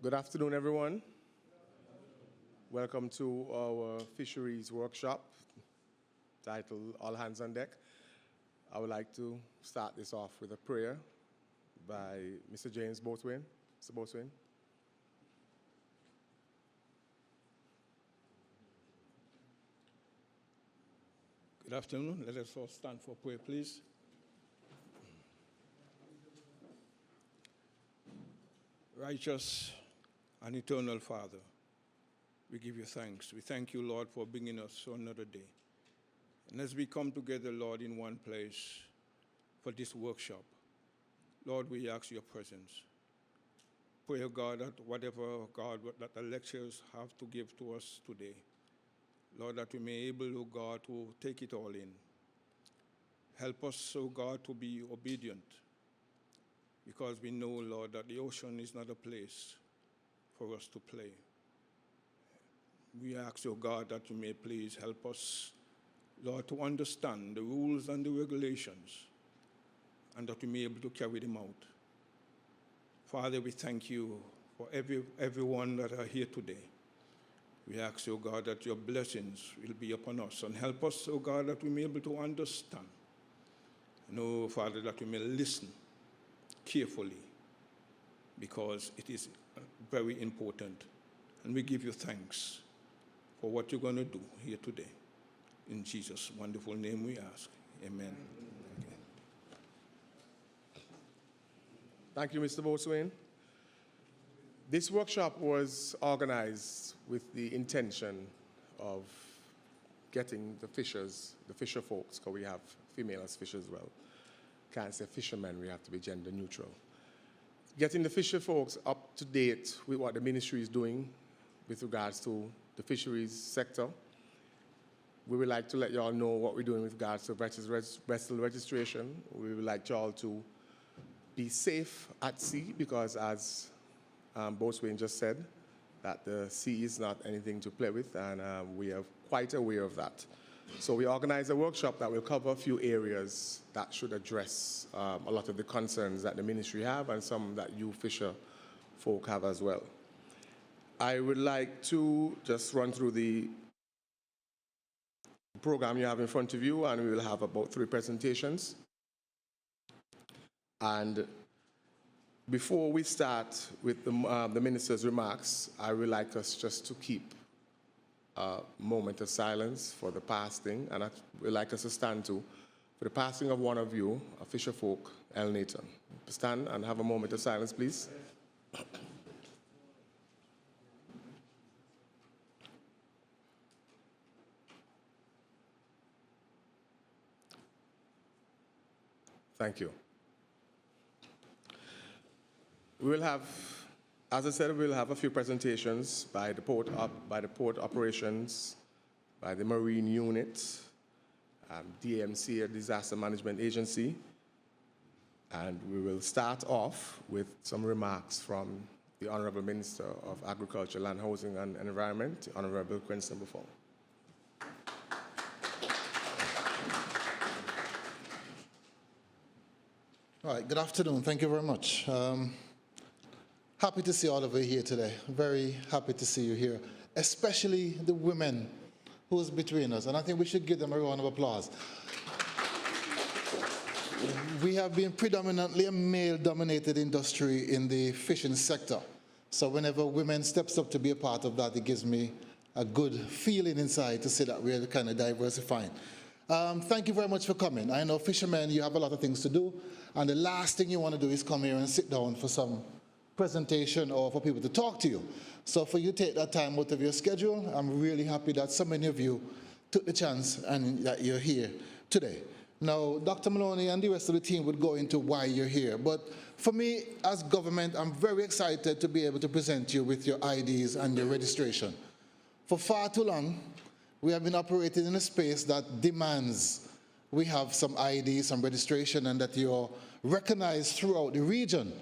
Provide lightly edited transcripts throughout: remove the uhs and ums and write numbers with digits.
Good afternoon, everyone. Welcome to our fisheries workshop titled All Hands on Deck. I would like to start this off with a prayer by Mr. James Boatswain. Mr. Boatswain. Good afternoon. Let us all stand for prayer, please. Righteous and eternal Father, we give you thanks. We thank you, Lord, for bringing us another day. And as we come together, Lord, in one place for this workshop, Lord, we ask your presence. Pray, God, that whatever, God, that the lecturers have to give to us today, Lord, that we may be able, oh God, to take it all in. Help us, oh God, to be obedient, because we know, Lord, that the ocean is not a place for us to play. We ask, oh God, that you may please help us, Lord, to understand the rules and the regulations, and that we may be able to carry them out. Father, we thank you for everyone that are here today. We ask, oh God, that your blessings will be upon us, and help us, oh God, that we may be able to understand. And, oh Father, that we may listen carefully, because it is very important. And we give you thanks for what you're going to do here today. In Jesus' wonderful name we ask. Amen. Okay. Thank you, Mr. Boatswain. This workshop was organized with the intention of getting the fishers, the fisher folks, because we have female as fishers as well. Can't say fishermen, we have to be gender neutral. Getting the fisher folks up to date with what the ministry is doing with regards to the fisheries sector. We would like to let you all know what we're doing with regards to vessel registration. We would like you all to be safe at sea, because as Boatswain just said, that the sea is not anything to play with, and we are quite aware of that. So we organized a workshop that will cover a few areas that should address a lot of the concerns that the ministry have, and some that you fisher folk have as well. I would like to just run through the program you have in front of you, and we will have about 3 presentations. And before we start with the minister's remarks, I would like us just to keep a moment of silence for the passing, and I would like us to stand to for the passing of one of you, a fisher folk, El Nathan. Stand and have a moment of silence, please. Thank you. We will have, as I said, we'll have a few presentations by the port operations, by the Marine Unit, DMC, a Disaster Management Agency, and we will start off with some remarks from the Honorable Minister of Agriculture, Land, Housing and Environment, Honorable Quincy Buffon. All right, good afternoon. Thank you very much. Happy to see all of you here today. Very happy to see you here, especially the women who's between us. And I think we should give them a round of applause. We have been predominantly a male-dominated industry in the fishing sector. So whenever women steps up to be a part of that, it gives me a good feeling inside to see that we're kind of diversifying. Thank you very much for coming. I know fishermen, you have a lot of things to do, and the last thing you want to do is come here and sit down for some presentation or for people to talk to you. So for you to take that time out of your schedule, I'm really happy that so many of you took the chance and that you're here today. Now, Dr. Maloney and the rest of the team would go into why you're here, but for me, as government, I'm very excited to be able to present you with your IDs and your registration. For far too long, we have been operating in a space that demands we have some IDs, some registration, and that you're recognized throughout the region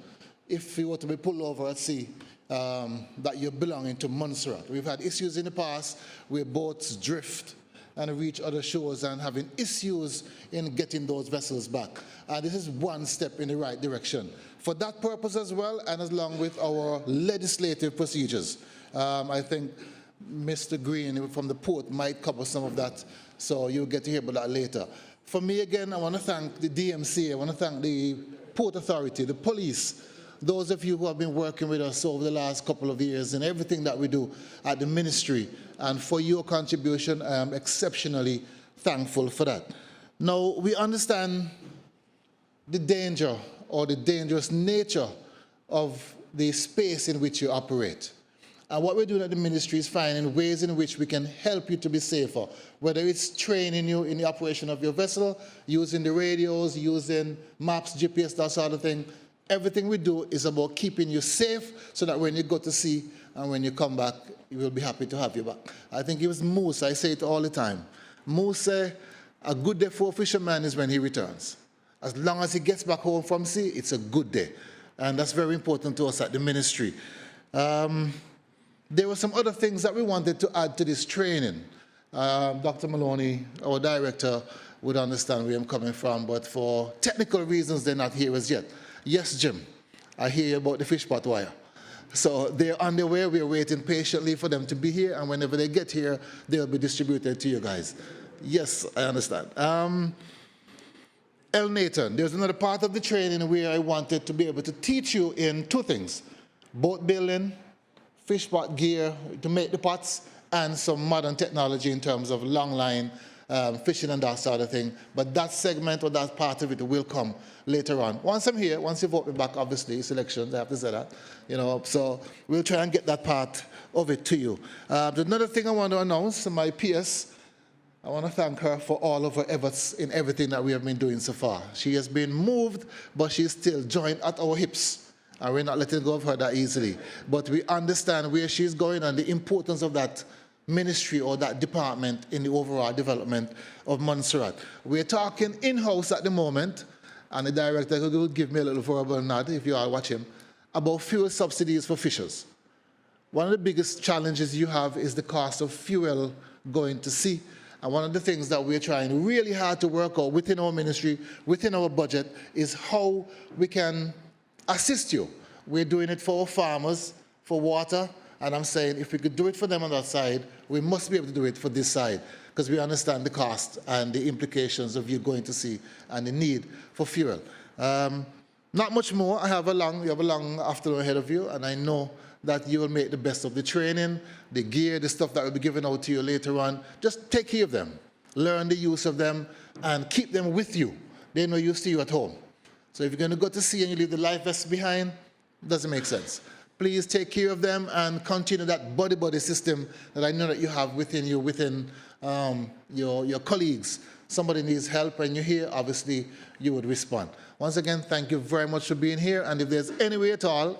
if you were to be pulled over at sea, that you're belonging to Montserrat. We've had issues in the past where boats drift and reach other shores and having issues in getting those vessels back. This is one step in the right direction. For that purpose as well, and along with our legislative procedures. I think Mr. Green from the port might cover some of that, so you'll get to hear about that later. For me, again, I want to thank the DMC, I want to thank the Port Authority, the police, those of you who have been working with us over the last couple of years in everything that we do at the ministry, and for your contribution, I am exceptionally thankful for that. Now, we understand the danger or the dangerous nature of the space in which you operate. And what we're doing at the ministry is finding ways in which we can help you to be safer, whether it's training you in the operation of your vessel, using the radios, using maps, GPS, that sort of thing. Everything we do is about keeping you safe so that when you go to sea and when you come back, you will be happy to have you back. I think it was Moose, I say it all the time. Moose said, a good day for a fisherman is when he returns. As long as he gets back home from sea, it's a good day. And that's very important to us at the ministry. There were some other things that we wanted to add to this training. Dr. Maloney, our director, would understand where I'm coming from, but for technical reasons, they're not here as yet. Yes, Jim, I hear about the fish pot wire. So they're on their way. We're waiting patiently for them to be here, and whenever they get here, they'll be distributed to you guys. Yes, I understand. El Nathan, there's another part of the training where I wanted to be able to teach you in two things: boat building, fish pot gear to make the pots, and some modern technology in terms of long line, fishing and that sort of thing. But that segment or that part of it will come later on. Once I'm here, once you vote me back, obviously, it's elections, I have to say that. So we'll try and get that part of it to you. Another thing I want to announce, my PS, I want to thank her for all of her efforts in everything that we have been doing so far. She has been moved, but she's still joined at our hips. And we're not letting go of her that easily. But we understand where she's going and the importance of that ministry or that department in the overall development of Montserrat. We're talking in-house at the moment, and the director will give me a little verbal nod, if you all watch him, about fuel subsidies for fishers. One of the biggest challenges you have is the cost of fuel going to sea. And one of the things that we're trying really hard to work out within our ministry, within our budget, is how we can assist you. We're doing it for our farmers, for water, and I'm saying if we could do it for them on that side, we must be able to do it for this side, because we understand the cost and the implications of you going to sea and the need for fuel. Not much more. You have a long afternoon ahead of you, and I know that you will make the best of the training, the gear, the stuff that will be given out to you later on. Just take care of them, learn the use of them, and keep them with you. They're no use to you at home. So if you're going to go to sea and you leave the life vest behind, it doesn't make sense. Please take care of them and continue that buddy-buddy system that I know that you have within you, within your colleagues. Somebody needs help and you're here, obviously you would respond. Once again, thank you very much for being here. And if there's any way at all,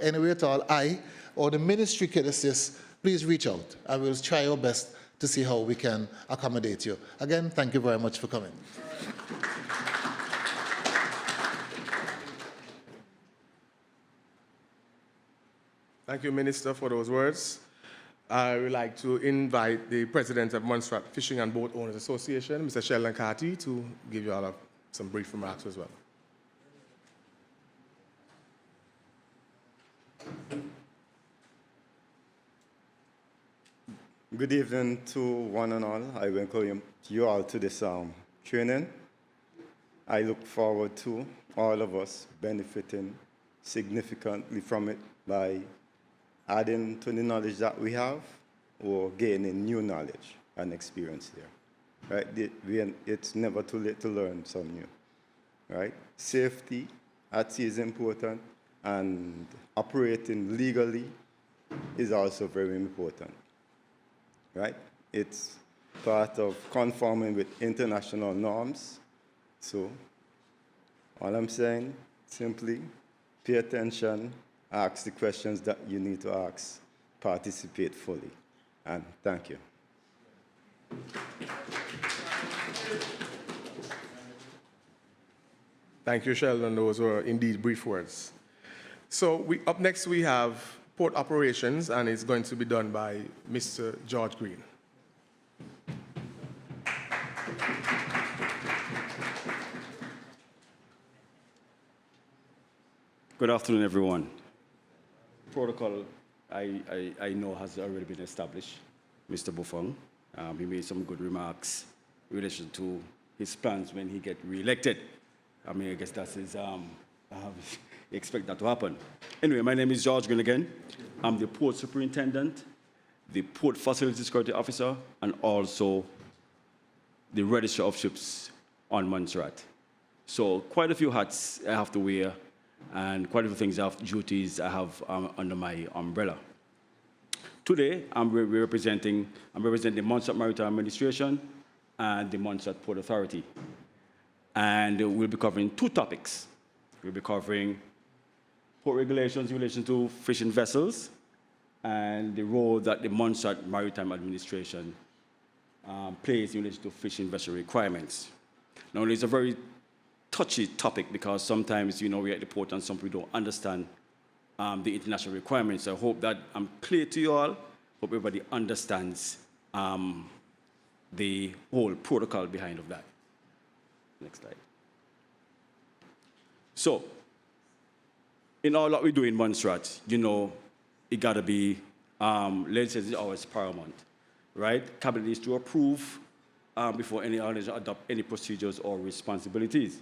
I or the ministry can assist, please reach out. I will try our best to see how we can accommodate you. Again, thank you very much for coming. Thank you, Minister, for those words. I would like to invite the President of Montserrat Fishing and Boat Owners Association, Mr. Sheldon Carty, to give you all some brief remarks as well. Good evening to one and all. I welcome you all to this training. I look forward to all of us benefiting significantly from it by adding to the knowledge that we have or gaining new knowledge and experience here. Right? It's never too late to learn something new. Right? Safety at sea is important, and operating legally is also very important. Right? It's part of conforming with international norms. So all I'm saying, simply pay attention, ask the questions that you need to ask, participate fully, and thank you. Thank you, Sheldon. Those were indeed brief words. So up next we have port operations, and it's going to be done by Mr. George Green. Good afternoon, everyone. Protocol, I know has already been established. Mr. Buffon, he made some good remarks in relation to his plans when he gets re-elected. I mean, I guess that's his, you expect that to happen. Anyway, my name is George Gilligan. I'm the Port Superintendent, the Port Facility Security Officer, and also the Registrar of Ships on Montserrat. So quite a few hats I have to wear, and quite a few things duties I have under my umbrella. Today, I'm representing the Montserrat Maritime Administration and the Montserrat Port Authority. And we'll be covering two topics. We'll be covering port regulations in relation to fishing vessels and the role that the Montserrat Maritime Administration plays in relation to fishing vessel requirements. Now, it's a very touchy topic because sometimes, we're at the port and some people don't understand the international requirements. I hope that I'm clear to you all. Hope everybody understands the whole protocol behind of that. Next slide. So, in all that we do in Montserrat, it got to be, legislation is always paramount, right? Cabinet needs to approve before any organization adopt any procedures or responsibilities.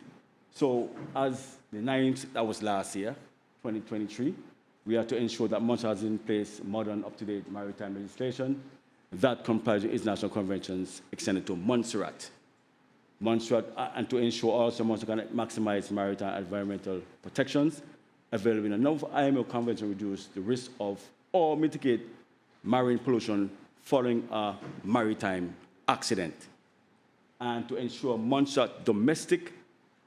So, as the 9th, that was last year, 2023, we have to ensure that Montserrat has in place modern, up-to-date maritime legislation that complies with international conventions extended to Montserrat. And to ensure also Montserrat can maximize maritime environmental protections available in a number of IMO conventions reduce the risk of or mitigate marine pollution following a maritime accident. And to ensure Montserrat domestic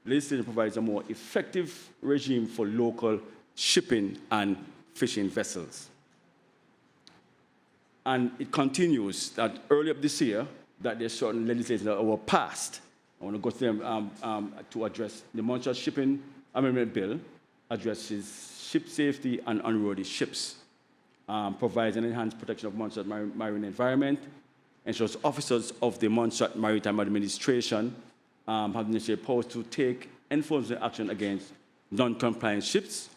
legislation provides a more effective regime for local shipping and fishing vessels. And it continues that earlier this year, that there's certain legislation that were passed. I want to go through them to address the Montserrat Shipping Amendment Bill, addresses ship safety and unroaded ships, provides an enhanced protection of Montserrat marine environment, ensures officers of the Montserrat Maritime Administration have the necessary powers to take enforcement action against non-compliant ships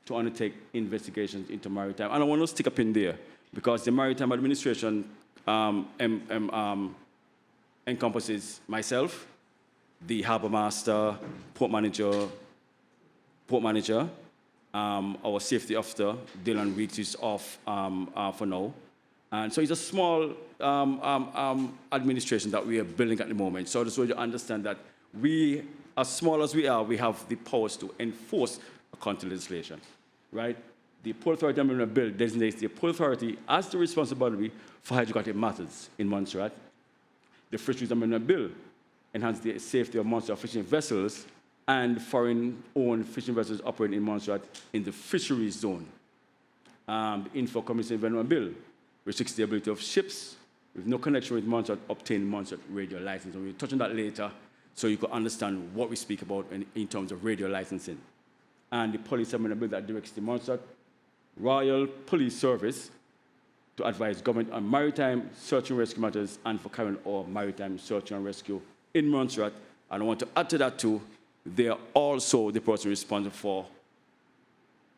to undertake investigations into maritime. And I want to stick a pin there because the Maritime Administration encompasses myself, the harbour master, port manager, our safety officer, Dylan Weeks, is off for now. And so it's a small administration that we are building at the moment. So just so you understand that we, as small as we are, we have the powers to enforce a country legislation, right? The Port Authority Amendment Bill designates the Port Authority as the responsibility for hydrographic matters in Montserrat. The Fisheries Amendment Bill enhances the safety of Montserrat fishing vessels and foreign-owned fishing vessels operating in Montserrat in the fisheries zone. The Info Commission Amendment Bill restricts the ability of ships with no connection with Montserrat obtain Montserrat radio license. And we'll touch on that later so you can understand what we speak about in terms of radio licensing. And the Police Amendment Bill that directs the Montserrat Royal Police Service to advise government on maritime search and rescue matters and for carrying out maritime search and rescue in Montserrat. And I want to add to that too, they are also the person responsible for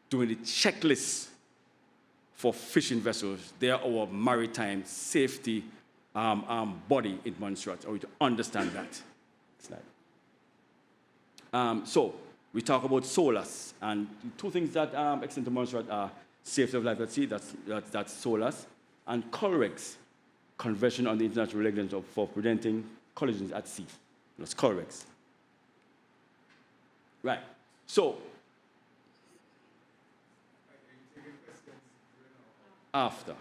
doing the checklist for fishing vessels. They are our maritime safety body in Montserrat. I want you to understand that. Slide. So we talk about SOLAS, and two things that extend to Montserrat are safety of life at sea, that's SOLAS, and COLREGS, Convention on the International Regulations for Preventing Collisions at Sea. That's COLREGS. Right. So, after.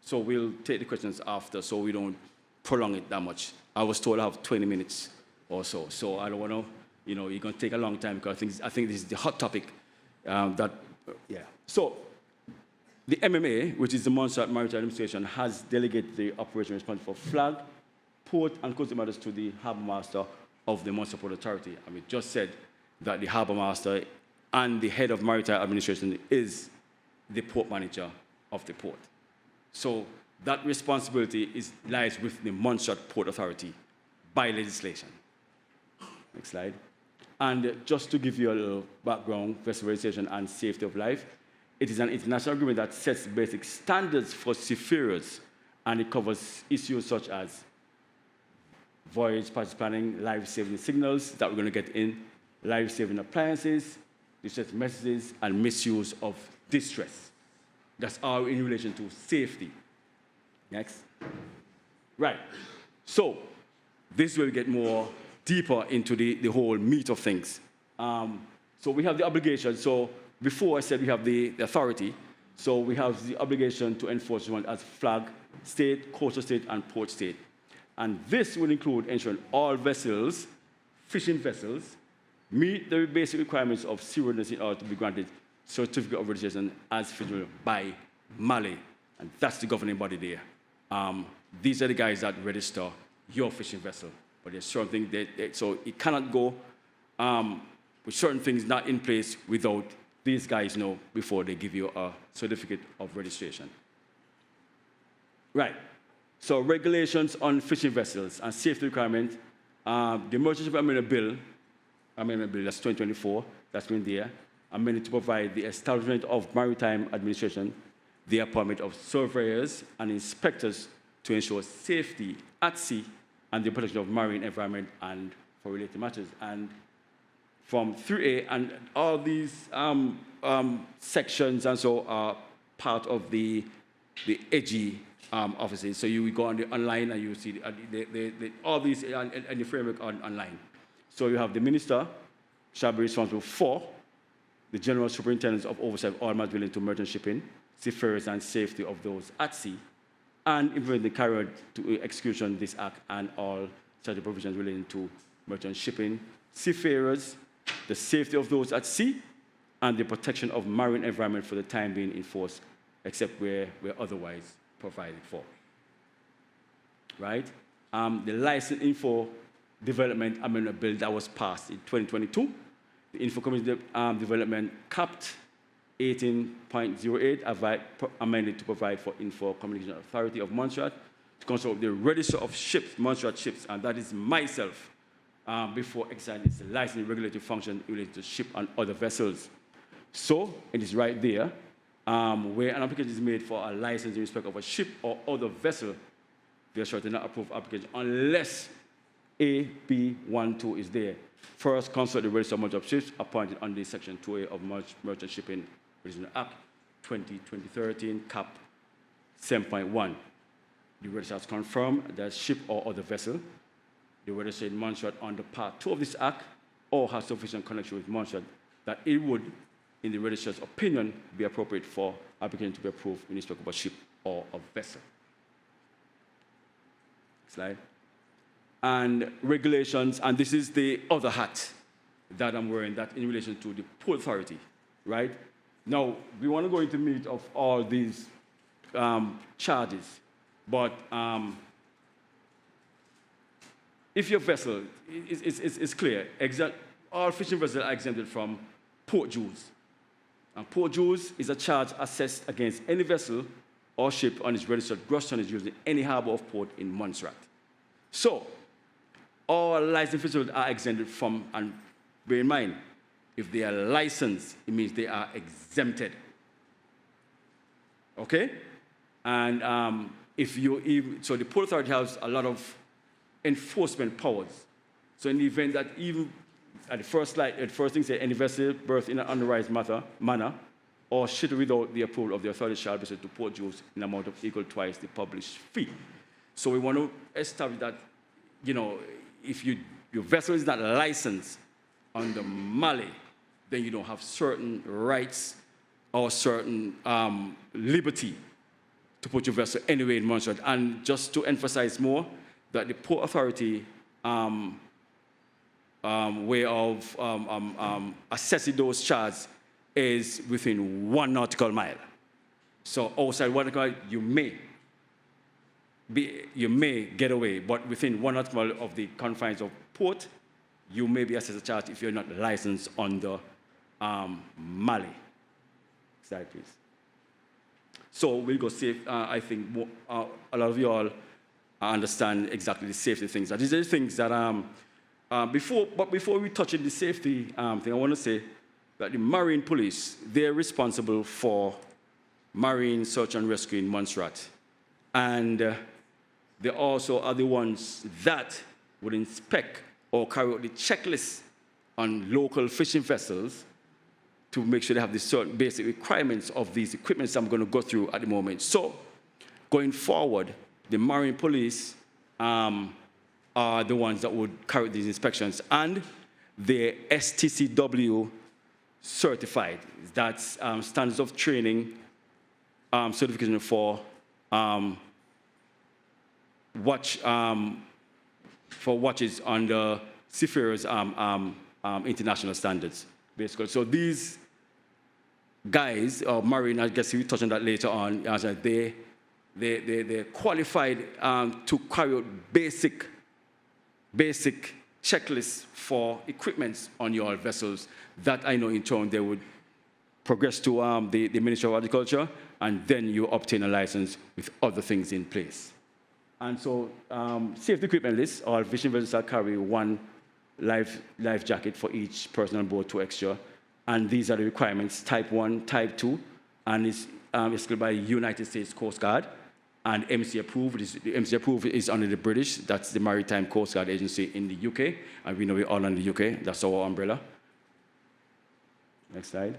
So we'll take the questions after so we don't prolong it that much. I was told I have 20 minutes or so. So I don't want to, you're going to take a long time because I think this is the hot topic yeah. So the MMA, which is the Montserrat Maritime Administration, has delegated the operation responsible for flag, port, and coastal matters to the harbour master of the Montserrat Port Authority. And we just said that the harbour master and the head of maritime administration is the port manager of the port. So that responsibility lies with the Montserrat Port Authority by legislation. Next slide. And just to give you a little background, vessel registration and safety of life, it is an international agreement that sets basic standards for seafarers, and it covers issues such as voyage passage planning, life-saving signals that we're going to get in, life-saving appliances, distress messages, and misuse of distress. That's all in relation to safety. Next. Right. So this will get more deeper into the whole meat of things. So we have the obligation. So before I said we have the authority. So we have the obligation to enforce one as flag state, coastal state, and port state. And this will include ensuring all vessels, fishing vessels, meet the basic requirements of seaworthiness in order to be granted certificate of registration as fishery by Mali. And that's the governing body there. These are the guys that register your fishing vessel. But there's certain things so it cannot go with certain things not in place without these guys know before they give you a certificate of registration. Right. So regulations on fishing vessels and safety requirements. The Merchant Ship Amendment Bill, that's 2024, that's been there, amended to provide the establishment of maritime administration, the appointment of surveyors and inspectors to ensure safety at sea and the protection of marine environment and for related matters. And from 3A, and all these sections and so are part of the edgy offices. So you will go on the online and you see all these and the framework online. So you have the minister shall be responsible for the general superintendents of oversight of all matters relating to merchant shipping, seafarers and safety of those at sea, and implement the carry to execution this act and all such provisions relating to merchant shipping, seafarers, the safety of those at sea, and the protection of marine environment for the time being enforced, except where otherwise provided for. Right? The license info development amendment bill that was passed in 2022, the info community development capped 18.08 amended to provide for Info Communication Authority of Montserrat to consult the register of ships, Montserrat ships, and that is myself, before exercising its licensing regulatory function related to ship and other vessels. So it is right there, where an application is made for a license in respect of a ship or other vessel, they are sure to not approve application unless AB12 is there. First, consult the register of Montserrat ships appointed under Section 2A of Merchant Shipping Registration Act 2013, Cap 7.1. The register has confirmed that ship or other vessel, the register in Montserrat under Part 2 of this Act, or has sufficient connection with Montserrat, that it would, in the registrar's opinion, be appropriate for application to be approved in respect of a ship or a vessel. Slide. And regulations, and this is the other hat that I'm wearing, that in relation to the Port Authority, right? Now, we want to go into meat of all these charges, but if your vessel is clear, all fishing vessels are exempted from port dues. And port dues is a charge assessed against any vessel or ship on its registered gross tonnage used in any harbor of port in Montserrat. So, all licensed vessels are exempted from, and bear in mind, if they are licensed, it means they are exempted. Okay? And so the Port Authority has a lot of enforcement powers. So in the event that even at the first slide, the first thing says any vessel berthed in an unauthorized manner or ship without the approval of the authority shall be subject to port dues in an amount of equal twice the published fee. So we want to establish that, if your vessel is not licensed under Mali, then you don't have certain rights or certain liberty to put your vessel anywhere in Montserrat. And just to emphasize more, that the Port Authority way of assessing those charges is within 1 nautical mile. So outside 1 nautical mile, you may get away, but within 1 nautical mile of the confines of port, you may be assessed a charge if you're not licensed under Mali. Slide, please. So we'll go safe. I think a lot of you all understand exactly the safety things. These are the things that Before we touch on the safety thing, I want to say that the Marine Police, they're responsible for marine search and rescue in Montserrat. And they also are the ones that would inspect or carry out the checklist on local fishing vessels to make sure they have the certain basic requirements of these equipments I'm going to go through at the moment. So, going forward, the Marine Police are the ones that would carry out these inspections, and they're STCW certified. That's Standards of Training certification for watches under Fisheries international standards, basically. So these guys, or Marine, I guess we'll touch on that later on, they're qualified to carry out basic checklists for equipments on your vessels that I know in turn they would progress to the Ministry of Agriculture, and then you obtain a license with other things in place. And so safety equipment list, all fishing vessels carry one life jacket for each person on board, 2 extra. And these are the requirements, type 1, type 2, and it's issued by United States Coast Guard, and MC approved. The MC approved is under the British, that's the Maritime Coast Guard Agency in the UK, and we know we're all in the UK, that's our umbrella. Next slide.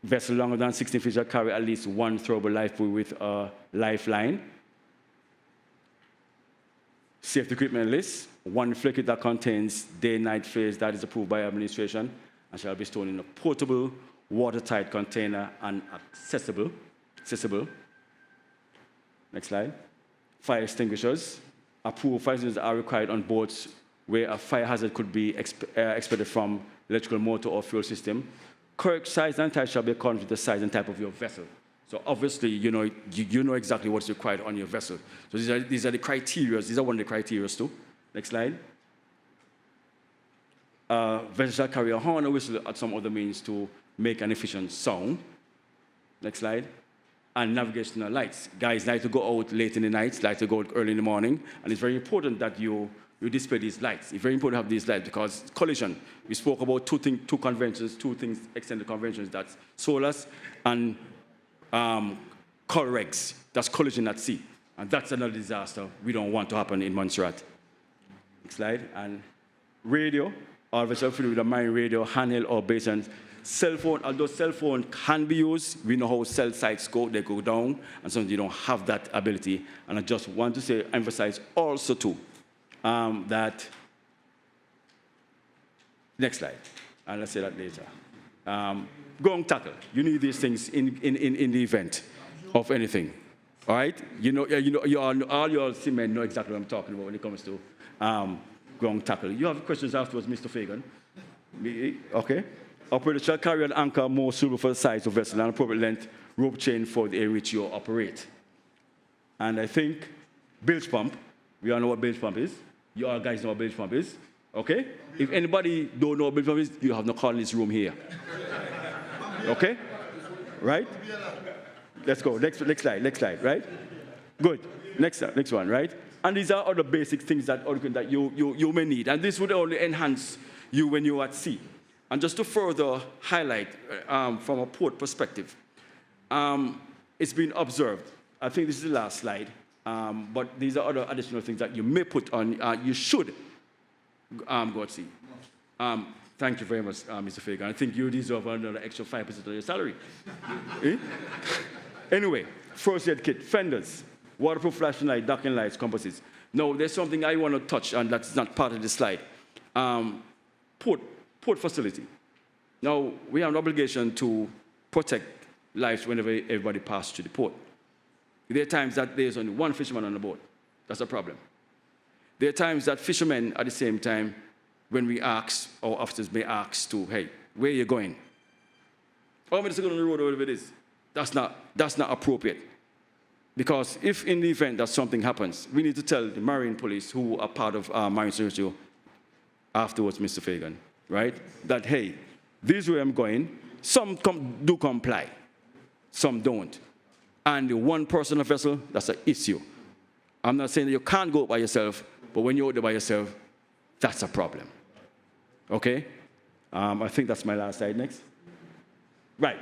Vessel longer than 16 feet shall carry at least 1 throwable lifebuoy with a lifeline. Safety equipment list, 1 reflector that contains day-night phase that is approved by administration and shall be stored in a portable, watertight container and accessible. Next slide. Fire extinguishers. Approved fire extinguishers are required on boats where a fire hazard could be expected from electrical motor or fuel system. Correct size and type shall be according to the size and type of your vessel. So obviously, you know exactly what's required on your vessel. So these are the criteria. These are one of the criteria too. Next slide. Vessel shall carry a horn or whistle at some other means to make an efficient sound. Next slide. And navigational lights. Guys like to go out late in the night, like to go out early in the morning, and it's very important that you display these lights. It's very important to have these lights because collision. We spoke about two extended conventions. That's SOLAS and COLREGs. That's collision at sea. And that's another disaster we don't want to happen in Montserrat. Next slide. And radio. All vessels fitted with a marine radio, handheld or based. Cell phone, although cell phone can be used, we know how cell sites go, they go down, and sometimes you don't have that ability. And I just want to emphasize also too, that, next slide, and let's say that later. Go and tackle. You need these things in the event of anything, all right? All your seamen know exactly what I'm talking about when it comes to go and tackle. You have questions afterwards, Mr. Fagan? Okay. Operator shall carry an anchor more suitable for the size of vessel and appropriate length rope chain for the area which you operate. And I think bilge pump, we all know what bilge pump is. You all guys know what bilge pump is, okay? If anybody don't know what bilge pump is, you have no call in this room here. Okay? Right? Let's go. Next slide, right? Good. Next one, right? And these are other basic things that you may need. And this would only enhance you when you're at sea. And just to further highlight from a port perspective, it's been observed. I think this is the last slide, but these are other additional things that you may put on, you should go at sea. Thank you very much, Mr. Fagan. I think you deserve another extra 5% of your salary. Anyway, first aid kit, fenders, waterproof flashing light, docking lights, compasses. Now, there's something I want to touch on that's not part of the slide. Port facility. Now, we have an obligation to protect lives whenever everybody passes through the port. There are times that there's only one fisherman on the boat. That's a problem. There are times that fishermen, at the same time, when we ask, our officers may ask to, hey, where are you going? Oh, I'm just going on the road or whatever it is. That's not appropriate. Because if in the event that something happens, we need to tell the Marine Police, who are part of Marine Security, afterwards, Mr. Fagan, right? That, hey, this is where I'm going. Some do comply, some don't. And the one person on a vessel, that's an issue. I'm not saying that you can't go by yourself, but when you're out there by yourself, that's a problem. Okay? I think that's my last slide next. Right.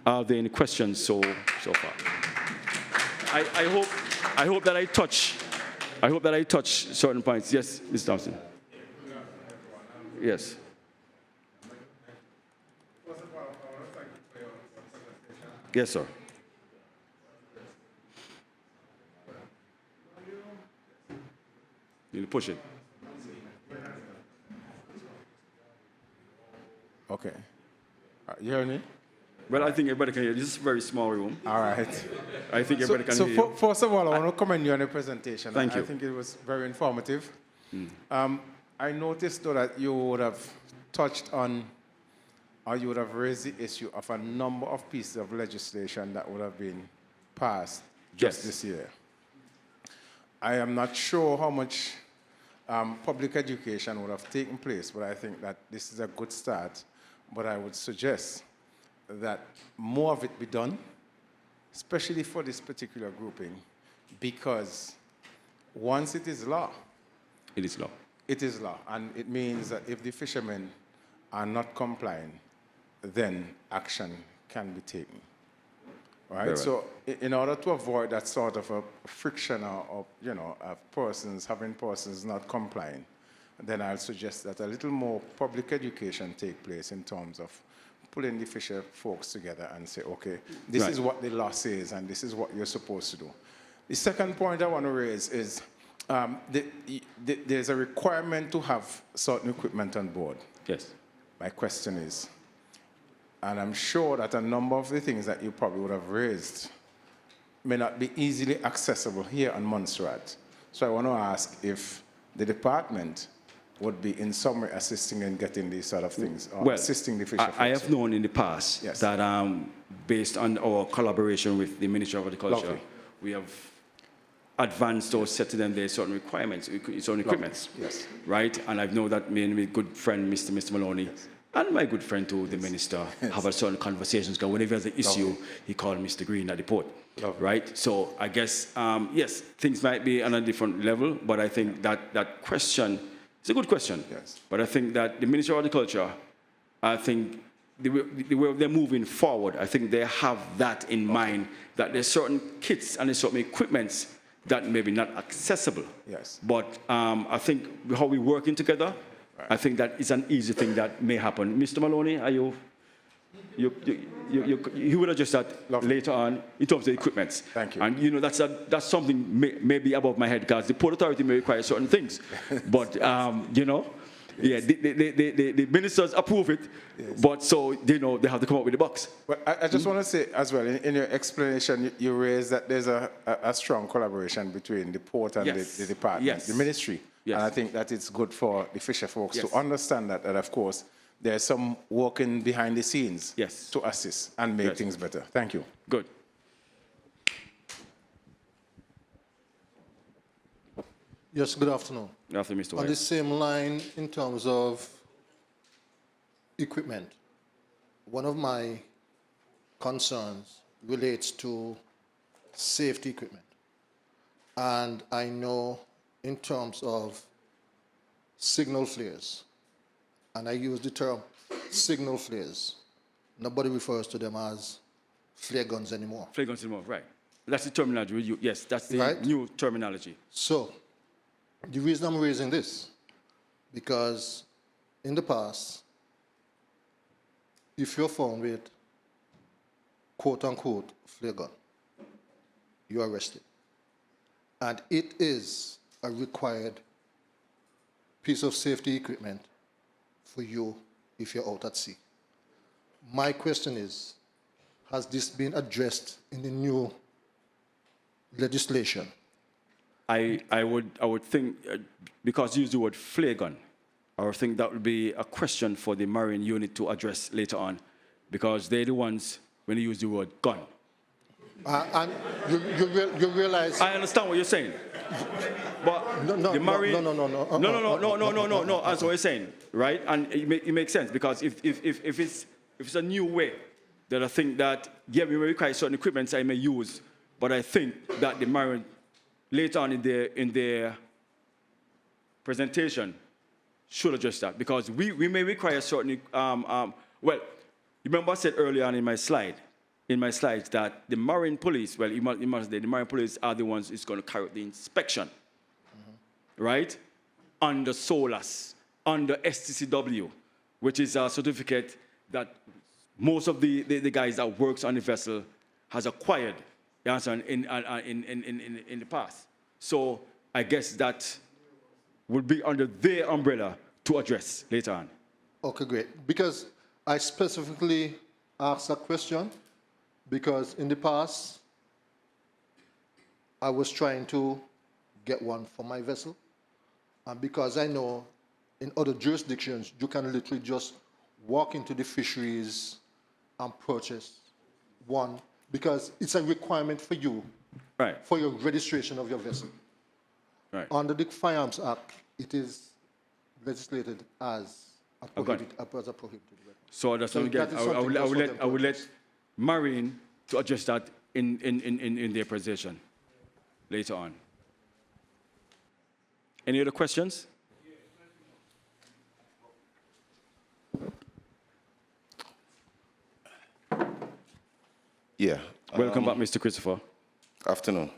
Are there any questions so far? I hope that I touch certain points. Yes, Mr. Thompson. Yes. Yes, sir. You push it. Okay. You hear me? Well, I think everybody can hear. This is a very small room. All right. I think everybody can hear you. First of all, I want to commend you on the presentation. Thank you. I think it was very informative. I noticed, though, that you would have touched on, or you would have raised the issue of a number of pieces of legislation that would have been passed just this year. I am not sure how much public education would have taken place, but I think that this is a good start. But I would suggest that more of it be done, especially for this particular grouping, because once it is law, it is law. It is law, and it means that if the fishermen are not complying, then action can be taken. All right? So in order to avoid that sort of a friction or having persons not complying, then I'll suggest that a little more public education take place in terms of pulling the fisher folks together and say, okay, this is what the law says and this is what you're supposed to do. The second point I want to raise is there's a requirement to have certain equipment on board. Yes. My question is, and I'm sure that a number of the things that you probably would have raised may not be easily accessible here on Montserrat. So I want to ask if the department would be in some way assisting in getting these sort of things, or assisting the fisher folks. I have known in the past that based on our collaboration with the Ministry of Agriculture, we have advanced or set to them their certain requirements, certain equipments. Yes. Right? And I know that me and my good friend, Mr. Maloney, and my good friend too, the minister, have a certain conversations, because whenever there's an issue, he called Mr. Green at the port. Right? So I guess, yes, things might be on a different level, but I think that question, it's a good question. Yes. But I think that the Ministry of Agriculture, I think the way they're moving forward, I think they have that in mind, that there's certain kits and there's certain equipments that may be not accessible. Yes. But I think how we're working together, I think that is an easy thing that may happen. Mr. Maloney, are you would address that later on in terms of equipment. Thank you. And that's something may be above my head, because the Port Authority may require certain things. But the ministers approve it, but so they have to come up with the box. But I just want to say as well, in your explanation, you raised that there's a strong collaboration between the port and the department, the ministry. Yes. And I think that it's good for the fisher folks to understand that of course, there's some working behind the scenes to assist and make things better. Thank you. Good. Yes, good afternoon. Good afternoon, Mr. On White. the same line, in terms of equipment, one of my concerns relates to safety equipment. And I know in terms of signal flares, and I use the term signal flares, nobody refers to them as flare guns anymore. Flare guns anymore, right. That's the terminology. Yes, that's the new terminology. So, the reason I'm raising this, because in the past, if you're found with quote-unquote flare gun, you're arrested. And it is a required piece of safety equipment for you if you're out at sea. My question is, has this been addressed in the new legislation? I would think, because you use the word flare gun, I would think that would be a question for the Marine unit to address later on, because they're the ones when you use the word gun. And you realize... I understand what you're saying. But the Marine... No, that's what you're saying, right? And it makes sense, because if it's a new way, then I think that, we may require certain equipment I may use, but I think that the Marine, later on in their presentation, should address that, because we may require certain, well, you remember I said earlier on in my slides that the marine police, well, you must say the marine police are the ones who's going to carry out the inspection, right? Under SOLAS, under STCW, which is a certificate that most of the guys that works on the vessel has acquired, you understand, in the past. So I guess that would be under their umbrella to address later on. Okay, great. Because I specifically asked that question because in the past, I was trying to get one for my vessel. And because I know in other jurisdictions, you can literally just walk into the fisheries and purchase one because it's a requirement for you, Right. for your registration of your vessel. Right. Under the Firearms Act, it is legislated as a prohibited weapon. So that's So what we get. that is I something just for them I to would let address. Marine to address that in their presentation later on. Any other questions? Yeah. Welcome back, Mr. Christopher. Afternoon.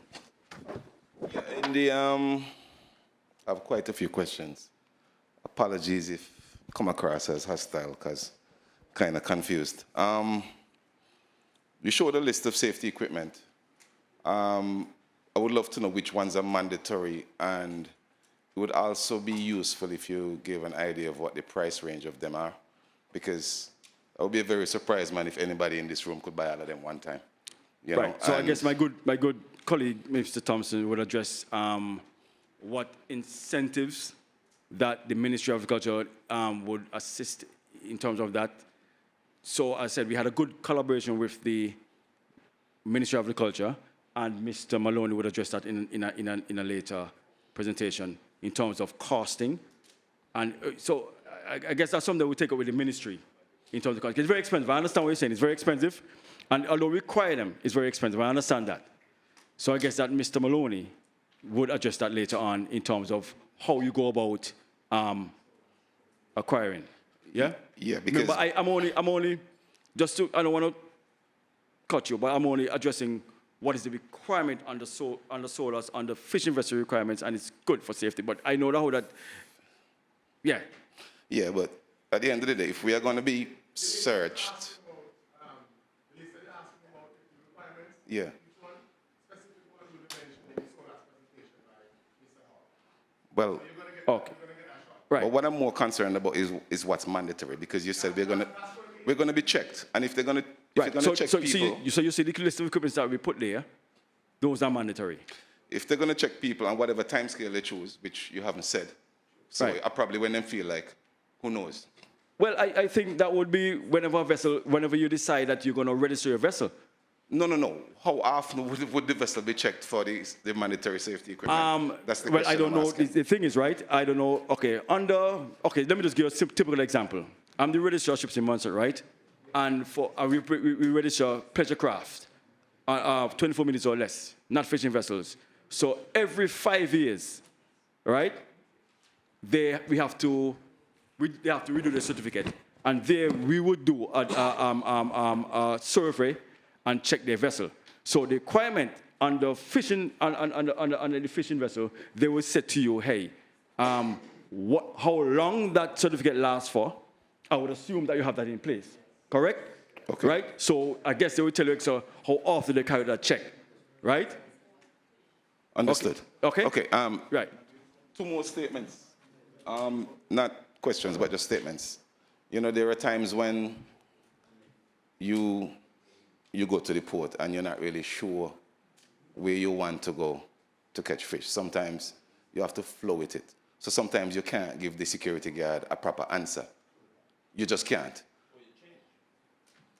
Yeah, in the I have quite a few questions. Apologies if come across as hostile, because kind of confused. You showed a list of safety equipment. I would love to know which ones are mandatory, and it would also be useful if you give an idea of what the price range of them are, because I would be a very surprised man if anybody in this room could buy all of them one time. You Right. know, So I and- guess my good colleague, Mr. Thompson, would address what incentives that the Ministry of Agriculture would assist in terms of that. So I said we had a good collaboration with the Ministry of Agriculture, and Mr. Maloney would address that in a later presentation in terms of costing. And so I guess that's something that we take up with the ministry in terms of cost. It's very expensive. I understand what you're saying. It's very expensive. And although we require them, it's very expensive. I understand that. So I guess that Mr. Maloney would address that later on in terms of how you go about acquiring. Yeah? Yeah, because- Remember, I'm only, just to, I don't want to cut you, but I'm only addressing what is the requirement under SOLAS, under fishing vessel requirements, and it's good for safety. But I know that, yeah. Yeah, but at the end of the day, if we are going to be searched, yeah. Well, Okay. Right. but what I'm more concerned about is what's mandatory, because you said we're going to be checked, and if they're going to Right. check So people, you see the list of equipment that we put there, those are mandatory. if they're going to check people on whatever time scale they choose, which you haven't said, so Right. I probably when they feel like, who knows? Well, I think that would be whenever you decide that you're going to register your vessel. No. How often would the vessel be checked for the mandatory safety equipment? That's the question Well, I don't I'm know. asking. The thing is, right, I don't know. Okay, let me just give you a typical example. I'm the registrar of ships in Montserrat, right? And we register pleasure craft, 24 minutes or less, not fishing vessels. So every 5 years, right, they have to redo the certificate. And there we would do a survey and check their vessel. So the requirement under fishing under the fishing vessel, they will say to you, hey, how long that certificate lasts for. I would assume that you have that in place, correct? Okay. Right? So I guess they will tell you how often they carry that check, right? Understood. Okay. Okay. Right. Two more statements. Not questions, but just statements. You know, there are times when you go to the port and you're not really sure where you want to go to catch fish. Sometimes you have to flow with it. So sometimes you can't give the security guard a proper answer. You just can't.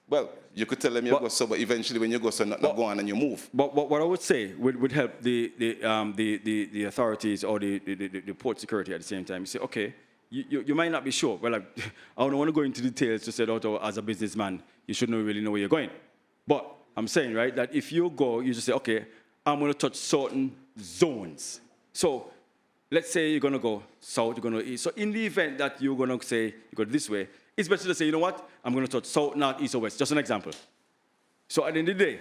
Well, you could tell them you go so, but eventually when you go so, not go on and you move. But what I would say would help the authorities or the port security at the same time. You say, okay, you might not be sure. Well, I don't want to go into details to say that as a businessman, you shouldn't really know where you're going. But I'm saying, right, that if you go, you just say, okay, I'm going to touch certain zones. So let's say you're going to go south, you're going to east. So in the event that you're going to say you go this way, it's better to say, you know what, I'm going to touch south, north, east, or west. Just an example. So at the end of the day,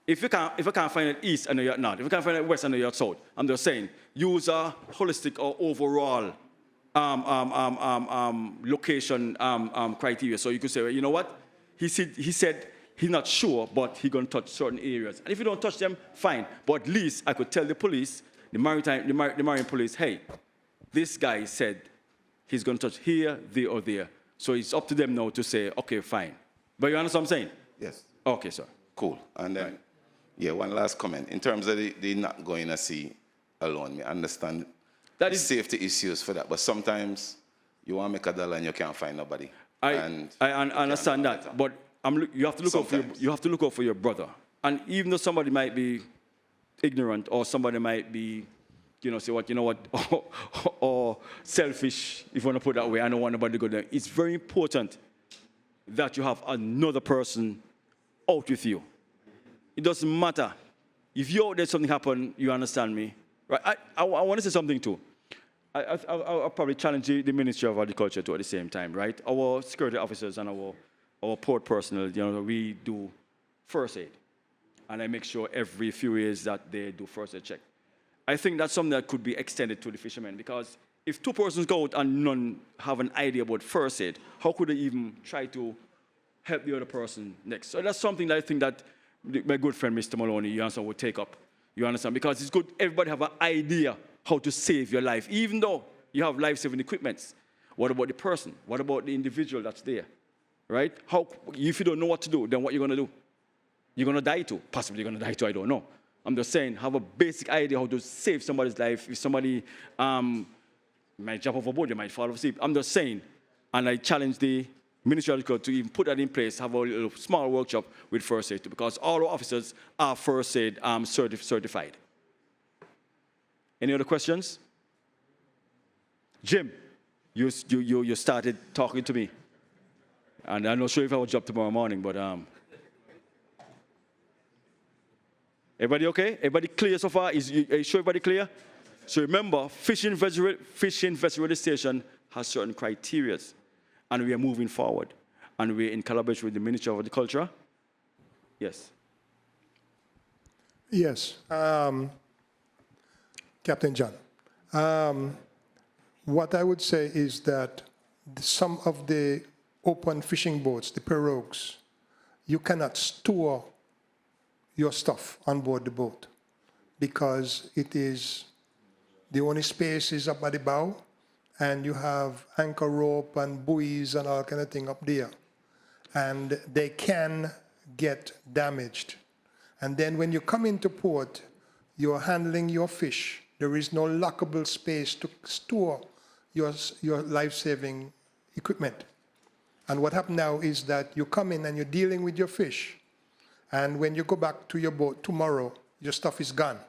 if you can't find it east, I know you're north. If you can't find it west, I know you're south. I'm just saying, use a holistic or overall location criteria. So you could say, well, you know what, he said he's not sure, but he's going to touch certain areas. And if you don't touch them, fine. But at least I could tell the police, the marine police, hey, this guy said he's going to touch here, there, or there. So it's up to them now to say, okay, fine. But you understand what I'm saying? Yes. Okay, sir. Cool. And then, yeah, one last comment. In terms of the not going to sea alone, I understand that is safety issues for that. But sometimes you want to make a dollar and you can't find nobody. I understand that, but you have to look out for your brother. And even though somebody might be ignorant or somebody might be, or selfish, if you want to put it that way, I don't want nobody to go there. It's very important that you have another person out with you. It doesn't matter. If you're out there, something happen, you understand me. Right? I want to say something too. I'll probably challenge the Ministry of Agriculture too at the same time, right? Our security officers and our port personnel, we do first aid. And I make sure every few years that they do first aid check. I think that's something that could be extended to the fishermen, because if two persons go out and none have an idea about first aid, how could they even try to help the other person next? So that's something that I think that my good friend, Mr. Maloney, you understand, would take up. You understand? Because it's good everybody have an idea how to save your life, even though you have life-saving equipments. What about the person? What about the individual that's there? Right? If you don't know what to do, then what are you going to do? You're going to die too. Possibly you're going to die too, I don't know. I'm just saying, have a basic idea how to save somebody's life. If somebody might jump overboard, they might fall asleep. I'm just saying, and I challenge the Ministry of Agriculture to even put that in place, have a little small workshop with first aid, because all our officers are first aid certified. Any other questions? Jim, you started talking to me. And I'm not sure if I will job tomorrow morning, but everybody okay? Everybody clear so far? Are you sure everybody clear? So remember, fishing vessel registration has certain criteria, and we are moving forward. And we're in collaboration with the Ministry of Agriculture. Yes. Yes. Captain John. What I would say is that some of the open fishing boats, the pirogues, you cannot store your stuff on board the boat because it is, the only space is up at the bow, and you have anchor rope and buoys and all kind of thing up there. And they can get damaged. And then when you come into port, you're handling your fish. There is no lockable space to store your life-saving equipment. And what happens now is that you come in and you're dealing with your fish. And when you go back to your boat tomorrow, your stuff is gone.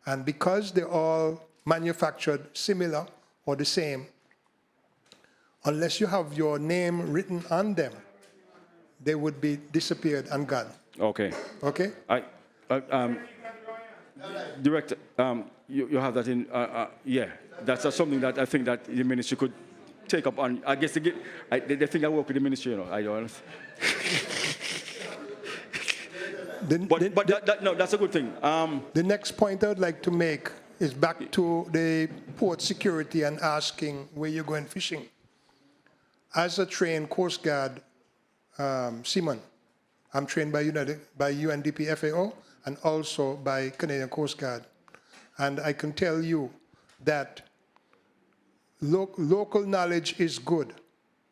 And because they're all manufactured similar or the same, unless you have your name written on them, they would be disappeared and gone. Okay. Okay? Director, you have that in, yeah, that's something that I think that the ministry could take up on. I guess they think I work with the ministry, you know, I don't no, that's a good thing. The next point I would like to make is back to the port security and asking where you're going fishing. As a trained Coast Guard seaman, I'm trained by UNDP FAO and also by Canadian Coast Guard. And I can tell you that local knowledge is good,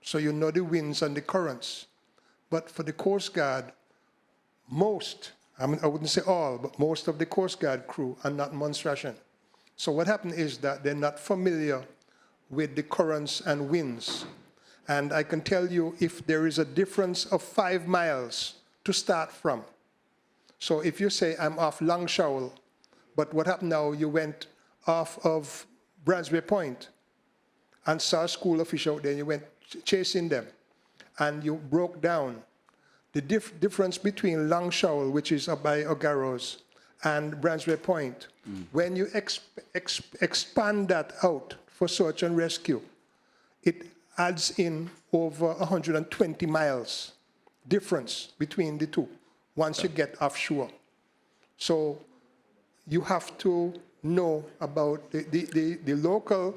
so you know the winds and the currents. But for the Coast Guard, I wouldn't say all, but most of the Coast Guard crew are not Montserratian. So what happened is that they're not familiar with the currents and winds. And I can tell you if there is a difference of 5 miles to start from. So if you say, I'm off Longshowl, but what happened now, you went off of Bransbury Point and saw a school of fish out there, and you went chasing them, and you broke down. The difference between Longshowl, which is up by O'Garro's, and Brunswick Point, when you expand that out for search and rescue, it adds in over 120 miles difference between the two once you get offshore. So you have to know about the local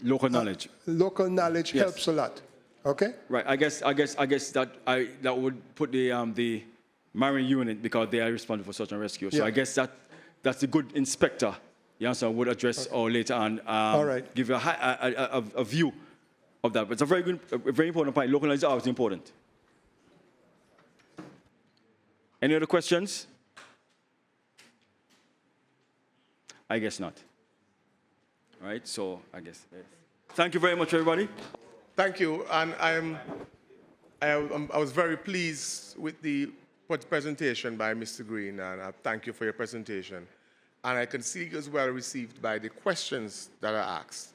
knowledge. Local knowledge Yes. helps a lot. Okay? Right. I guess that would put the marine unit, because they are responsible for search and rescue. So Yeah. I guess that's a good inspector. The answer would address or later on All right. give you a view of that. But it's a very important point. Local knowledge is always important. Any other questions? I guess not. All right. So I guess. Thank you very much, everybody. Thank you, and I was very pleased with the presentation by Mr. Green, and I thank you for your presentation. And I can see it was well received by the questions that are asked.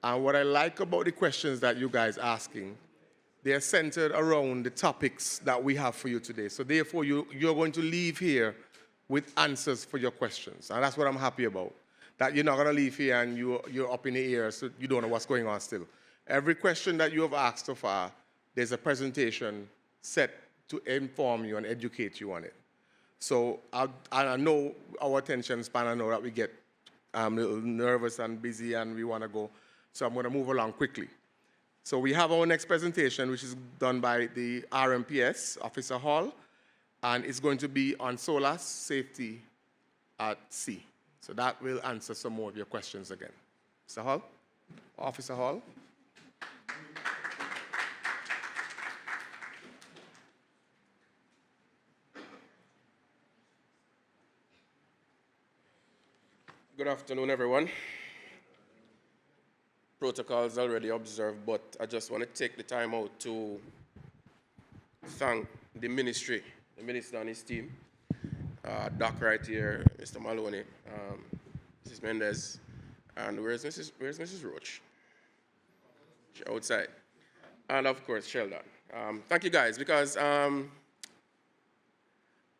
And what I like about the questions that you guys are asking, they're centered around the topics that we have for you today. So therefore, you're going to leave here with answers for your questions. And that's what I'm happy about, that you're not going to leave here and you're up in the air, so you don't know what's going on still. Every question that you have asked so far, there's a presentation set to inform you and educate you on it. So I know our attention span, I know that we get a little nervous and busy and we want to go. So I'm going to move along quickly. So we have our next presentation, which is done by the RMPS, Officer Hall, and it's going to be on SOLAS safety at sea. So that will answer some more of your questions again. Mr. Hall? Officer Hall? Good afternoon, everyone. Protocols already observed, but I just want to take the time out to thank the ministry, the minister and his team, Doc right here, Mr. Maloney, Mrs. Mendez, and where's Mrs. Roach? She's outside. And of course, Sheldon. Thank you guys, because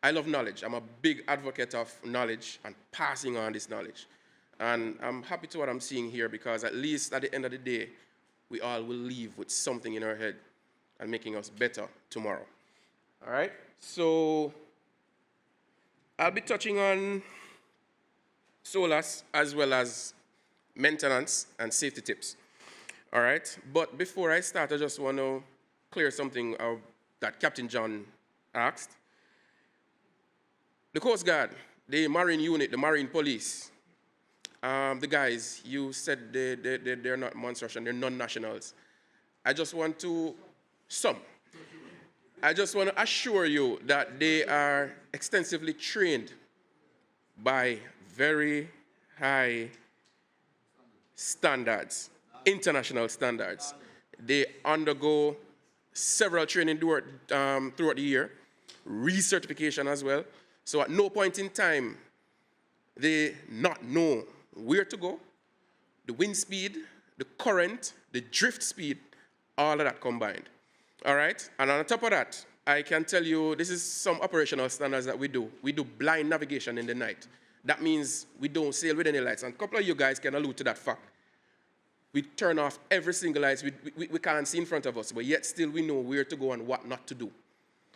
I love knowledge. I'm a big advocate of knowledge and passing on this knowledge. And I'm happy to what I'm seeing here, because at least at the end of the day, we all will leave with something in our head and making us better tomorrow. All right? So I'll be touching on SOLAS as well as maintenance and safety tips. All right? But before I start, I just want to clear something that Captain John asked. The Coast Guard, the Marine Unit, the Marine Police, the guys, you said they're not Montserrat and they're non-nationals. I just want to assure you that they are extensively trained by very high standards, international standards. They undergo several training throughout the year, recertification as well. So at no point in time, they not know where to go, the wind speed, the current, the drift speed, all of that combined. All right? And on top of that, I can tell you this is some operational standards that we do. We do blind navigation in the night. That means we don't sail with any lights. And a couple of you guys can allude to that fact. We turn off every single light. We can't see in front of us, but yet still we know where to go and what not to do.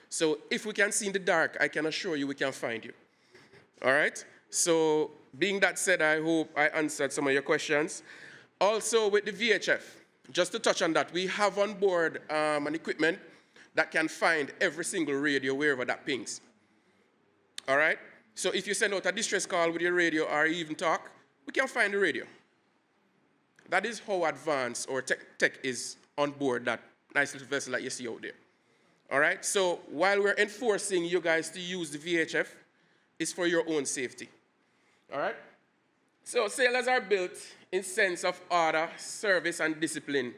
So if we can see in the dark, I can assure you we can find you. All right? So being that said, I hope I answered some of your questions. Also with the VHF, just to touch on that, we have on board an equipment that can find every single radio wherever that pings. All right? So if you send out a distress call with your radio or even talk, we can find the radio. That is how advanced our tech is on board that nice little vessel that you see out there. All right? So while we're enforcing you guys to use the VHF, it's for your own safety. All right? So sailors are built in sense of order, service, and discipline.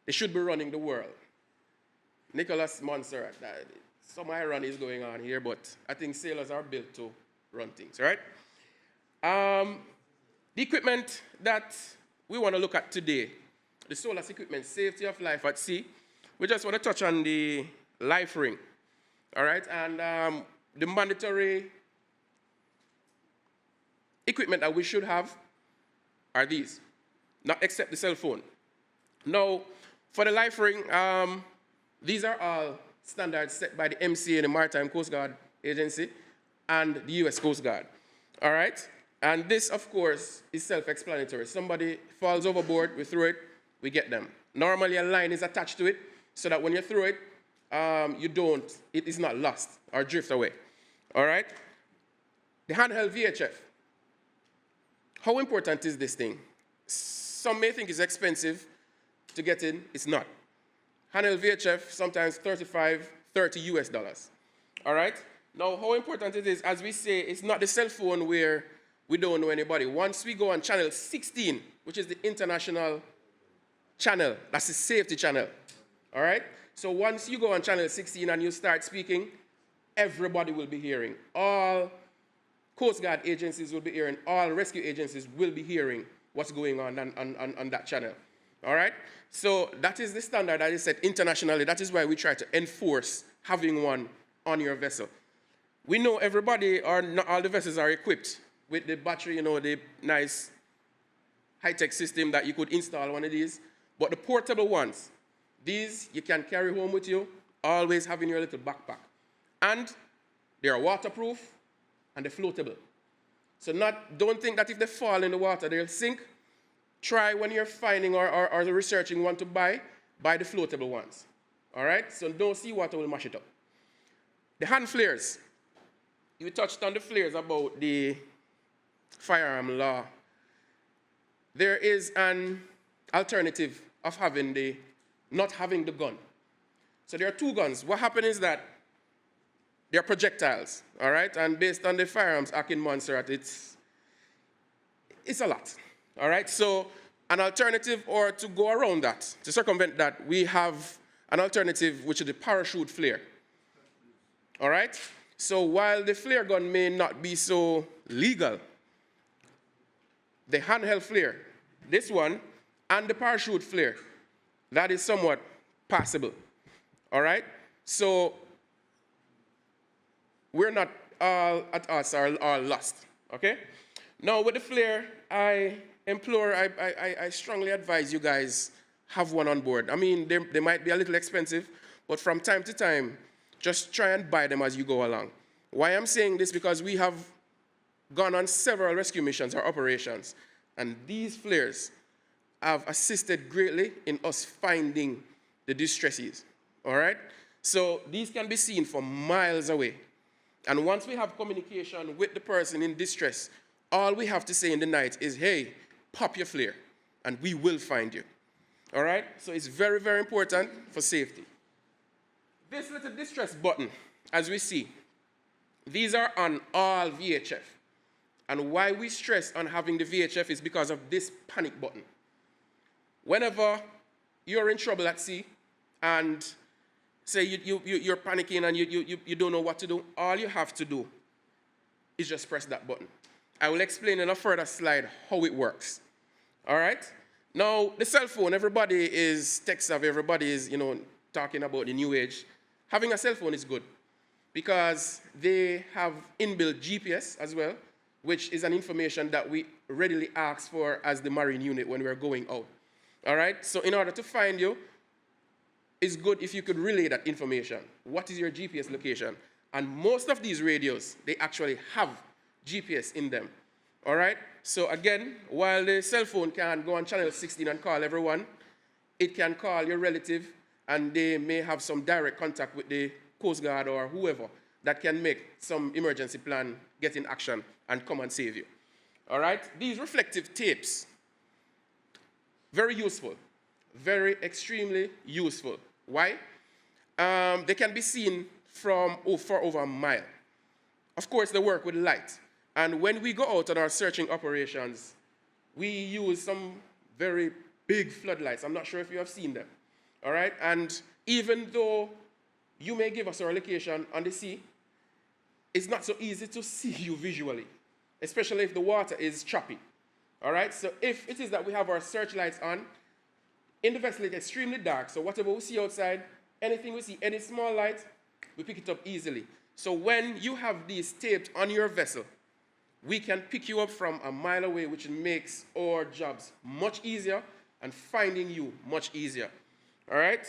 They should be running the world. Nicholas Montserrat, some irony is going on here, but I think sailors are built to run things, right? The equipment that we want to look at today, the SOLAS equipment, safety of life at sea, we just want to touch on the life ring, all right? And the mandatory equipment that we should have are these, not except the cell phone. Now, for the life ring, these are all standards set by the MCA, the Maritime Coast Guard Agency, and the U.S. Coast Guard. All right? And this, of course, is self-explanatory. Somebody falls overboard, we throw it, we get them. Normally, a line is attached to it so that when you throw it, it is not lost or drift away. All right? The handheld VHF. How important is this thing? Some may think it's expensive to get in. It's not. Handheld VHF, sometimes $30 US. All right? Now, how important it is, as we say, it's not the cell phone where we don't know anybody. Once we go on channel 16, which is the international channel, that's the safety channel. All right? So once you go on channel 16 and you start speaking, everybody will be hearing. All Coast Guard agencies will be hearing. All rescue agencies will be hearing what's going on that channel. All right? So that is the standard that is set internationally. That is why we try to enforce having one on your vessel. We know everybody, or not all the vessels are equipped with the battery, the nice high-tech system that you could install one of these. But the portable ones, these you can carry home with you, always have in your little backpack. And they are waterproof and they're floatable. So don't think that if they fall in the water, they'll sink. Try when you're finding or researching one to buy the floatable ones. All right? So no seawater will mash it up. The hand flares. You touched on the flares about the firearm law. There is an alternative of not having the gun. So there are two guns. What happens is that they're projectiles, all right? And based on the Firearms Act in Montserrat, it's a lot, all right? So an alternative, or to go around that, to circumvent that, we have an alternative, which is the parachute flare, all right? So while the flare gun may not be so legal, the handheld flare, this one, and the parachute flare, that is somewhat passable, all right? So we're not all at odds or all lost, okay? Now with the flare, I strongly advise you guys have one on board. I mean, they might be a little expensive, but from time to time, just try and buy them as you go along. Why I'm saying this, because we have gone on several rescue missions or operations, and these flares have assisted greatly in us finding the distressees, all right? So these can be seen from miles away. And once we have communication with the person in distress, all we have to say in the night is, hey, pop your flare, and we will find you, all right? So it's very, very important for safety. This little distress button, as we see, these are on all VHF. And why we stress on having the VHF is because of this panic button. Whenever you're in trouble at sea and say you're panicking and you don't know what to do, all you have to do is just press that button. I will explain in a further slide how it works. All right? Now, the cell phone, everybody is tech-savvy, everybody is, talking about the new age. Having a cell phone is good because they have inbuilt GPS as well, which is an information that we readily ask for as the Marine unit when we're going out. All right? So in order to find you, it's good if you could relay that information. What is your GPS location? And most of these radios, they actually have GPS in them. All right? So again, while the cell phone can go on channel 16 and call everyone, it can call your relative, and they may have some direct contact with the Coast Guard or whoever that can make some emergency plan, get in action, and come and save you. All right? These reflective tapes, very useful. Very extremely useful. Why? They can be seen for over a mile. Of course, they work with light. And when we go out on our searching operations, we use some very big floodlights. I'm not sure if you have seen them. All right? And even though you may give us our location on the sea, it's not so easy to see you visually, especially if the water is choppy. All right? So if it is that we have our searchlights on, in the vessel, it's extremely dark, so whatever we see outside, anything we see, any small light, we pick it up easily. So when you have these taped on your vessel, we can pick you up from a mile away, which makes our jobs much easier and finding you much easier. All right?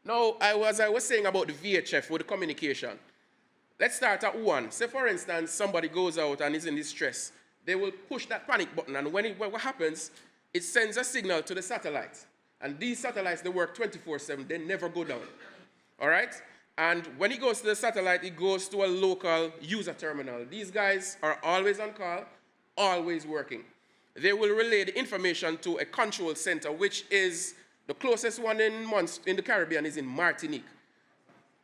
Now, as I was saying about the VHF with the communication, let's start at 1. Say, for instance, somebody goes out and is in distress. They will push that panic button, and what happens, it sends a signal to the satellites. And these satellites, they work 24/7. They never go down. All right? And when it goes to the satellite, it goes to a local user terminal. These guys are always on call, always working. They will relay the information to a control center, which is the closest one in the Caribbean is in Martinique.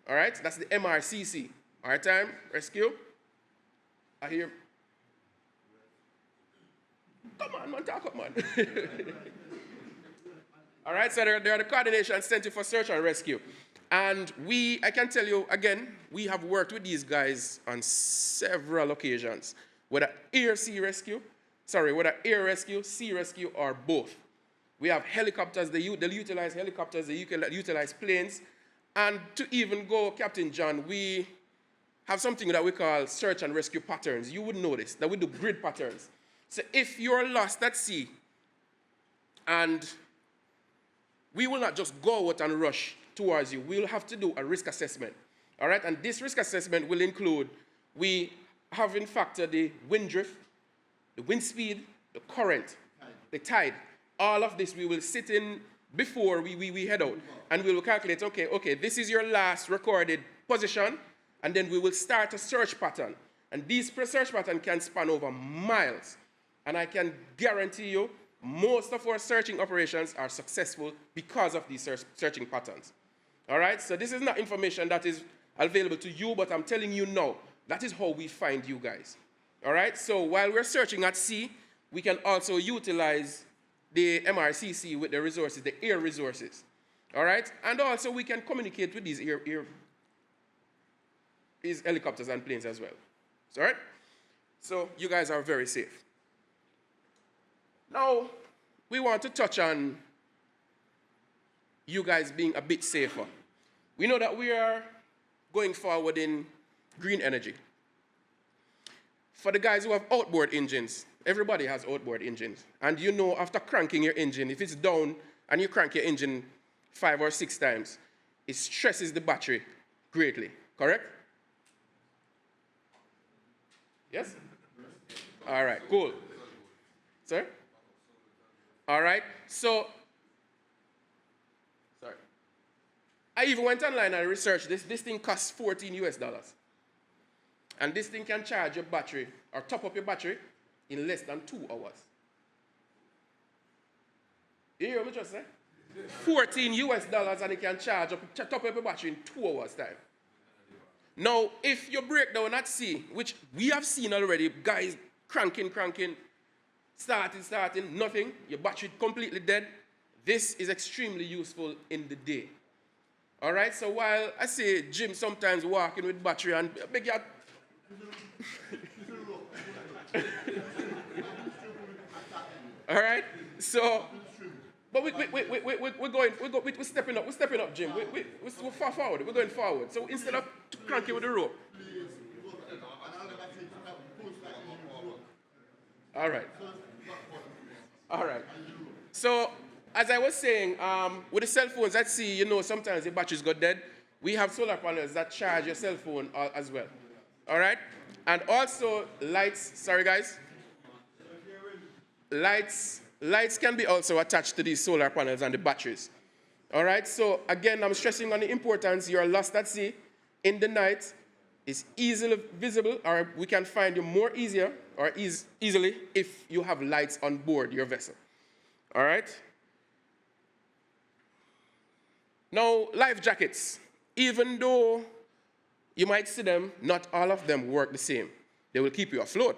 All right? That's the MRCC. Maritime Rescue. I hear. Come on, man, talk up, man. All right, so they're the Coordination Center for Search and Rescue. And I can tell you, again, we have worked with these guys on several occasions, whether air rescue, sea rescue, or both. We have helicopters, they'll utilize helicopters, they utilize planes. And to even go, Captain John, we have something that we call search and rescue patterns. You would notice that we do grid patterns. So if you're lost at sea, and we will not just go out and rush towards you, we'll have to do a risk assessment. All right, and this risk assessment will include, we have in factor the wind drift, the wind speed, the current, the tide. All of this we will sit in before we head out. And we will calculate, okay, this is your last recorded position, and then we will start a search pattern. And this search pattern can span over miles. And I can guarantee you, most of our searching operations are successful because of these searching patterns. All right, so this is not information that is available to you, but I'm telling you now, that is how we find you guys. All right, so while we're searching at sea, we can also utilize the MRCC with the resources, the air resources. All right, and also we can communicate with these helicopters and planes as well. All right, so you guys are very safe. Now, we want to touch on you guys being a bit safer. We know that we are going forward in green energy. For the guys who have outboard engines, everybody has outboard engines. And you know after cranking your engine, if it's down and you crank your engine 5 or 6 times, it stresses the battery greatly, correct? Yes? All right, cool. Sir? All right, so, sorry. I even went online and researched this. This thing costs $14 US. And this thing can charge your battery, or top up your battery, in less than 2 hours. You hear me just say? $14 US and it can top up your battery in 2 hours time. Now, if you break down at sea, which we have seen already, guys cranking, starting, nothing, your battery completely dead, this is extremely useful in the day. All right, so while I say Jim sometimes walking with battery and big yard. All right, so, but we're stepping up, Jim. We're far forward, we're going forward. So instead of cranking with the rope. All right. So, as I was saying, with the cell phones at sea, you know, sometimes the batteries go dead. We have solar panels that charge your cell phone as well. All right? And also lights, sorry guys. Lights can be also attached to these solar panels and the batteries. All right? So, again, I'm stressing on the importance. You're lost at sea in the night. It's easily visible, or we can find you more easily if you have lights on board your vessel. All right? Now, life jackets. Even though you might see them, not all of them work the same. They will keep you afloat,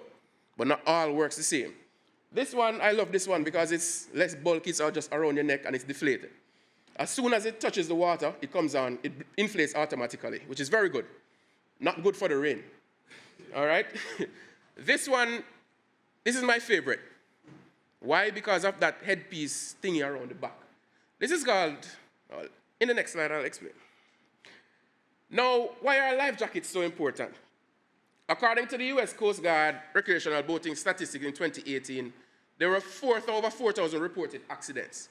but not all works the same. This one, I love this one because it's less bulky, it's all just around your neck and it's deflated. As soon as it touches the water, it comes on, it inflates automatically, which is very good. Not good for the rain. All right? This is my favorite. Why? Because of that headpiece thingy around the back. This is called, in the next slide I'll explain. Now, why are life jackets so important? According to the U.S. Coast Guard recreational boating statistics in 2018, there were over 4,000 reported accidents,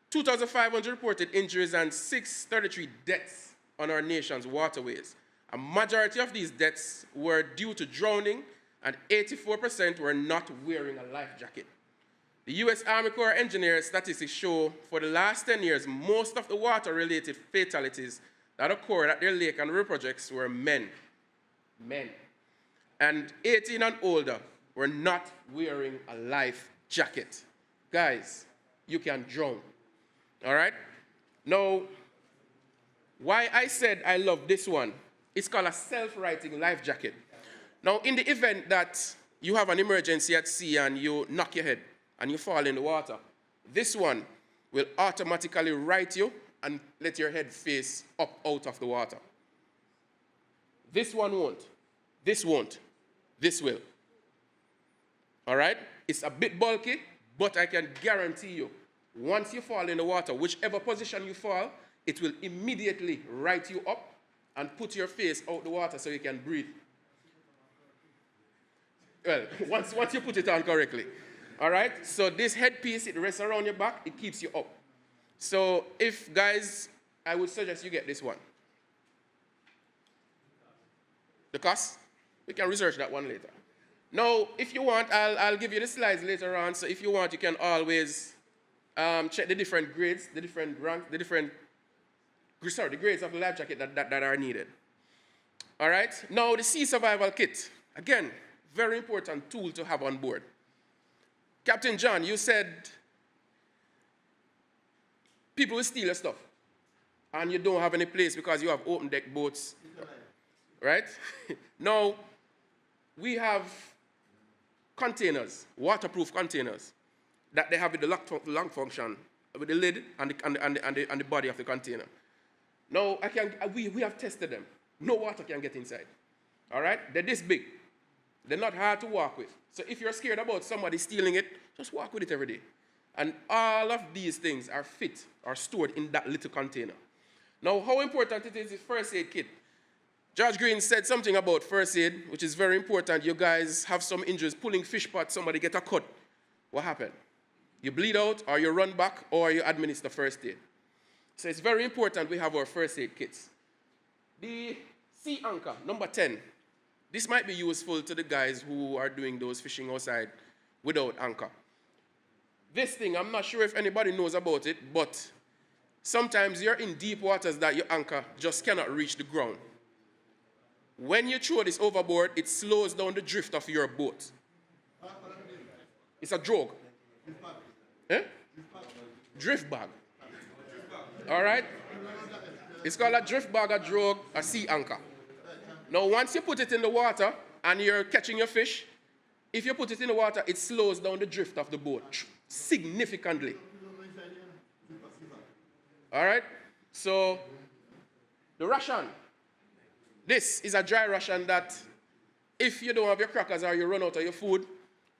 2,500 reported injuries, and 633 deaths on our nation's waterways. A majority of these deaths were due to drowning, and 84% were not wearing a life jacket. The U.S. Army Corps of Engineers statistics show for the last 10 years, most of the water-related fatalities that occurred at their lake and river projects were men. And 18 and older were not wearing a life jacket. Guys, you can drown. All right? Now, why I said I love this one, it's called a self-righting life jacket. Now, in the event that you have an emergency at sea and you knock your head and you fall in the water, this one will automatically right you and let your head face up out of the water. This one won't. This won't. This will. All right? It's a bit bulky, but I can guarantee you, once you fall in the water, whichever position you fall, it will immediately right you up and put your face out the water so you can breathe. Well, once you put it on correctly. All right? So this headpiece, it rests around your back, it keeps you up. So if, guys, I would suggest you get this one. The cost? We can research that one later. Now, if you want, I'll give you the slides later on. So if you want, you can always check the different grades, the different ranks, the grades of the life jacket that are needed. All right? Now, the sea survival kit. Again, very important tool to have on board. Captain John, you said people will steal your stuff, and you don't have any place because you have open deck boats, right? Now, we have containers, waterproof containers, that they have with the lock function, with the lid and the body of the container. Now, we have tested them. No water can get inside, all right? They're this big. They're not hard to walk with. So if you're scared about somebody stealing it, just walk with it every day. And all of these things are stored in that little container. Now, how important it is first aid kit. George Green said something about first aid, which is very important. You guys have some injuries, pulling fish pot, somebody get a cut. What happened? You bleed out, or you run back, or you administer first aid. So it's very important we have our first aid kits. The sea anchor, number 10. This might be useful to the guys who are doing those fishing outside without anchor. This thing, I'm not sure if anybody knows about it, but sometimes you're in deep waters that your anchor just cannot reach the ground. When you throw this overboard, it slows down the drift of your boat. It's a drogue. Eh? Drift bag. All right? It's called a drift bag, a drogue, a sea anchor. Now, once you put it in the water and you're catching your fish, if you put it in the water, it slows down the drift of the boat significantly. All right? So, the ration. This is a dry ration that if you don't have your crackers or you run out of your food,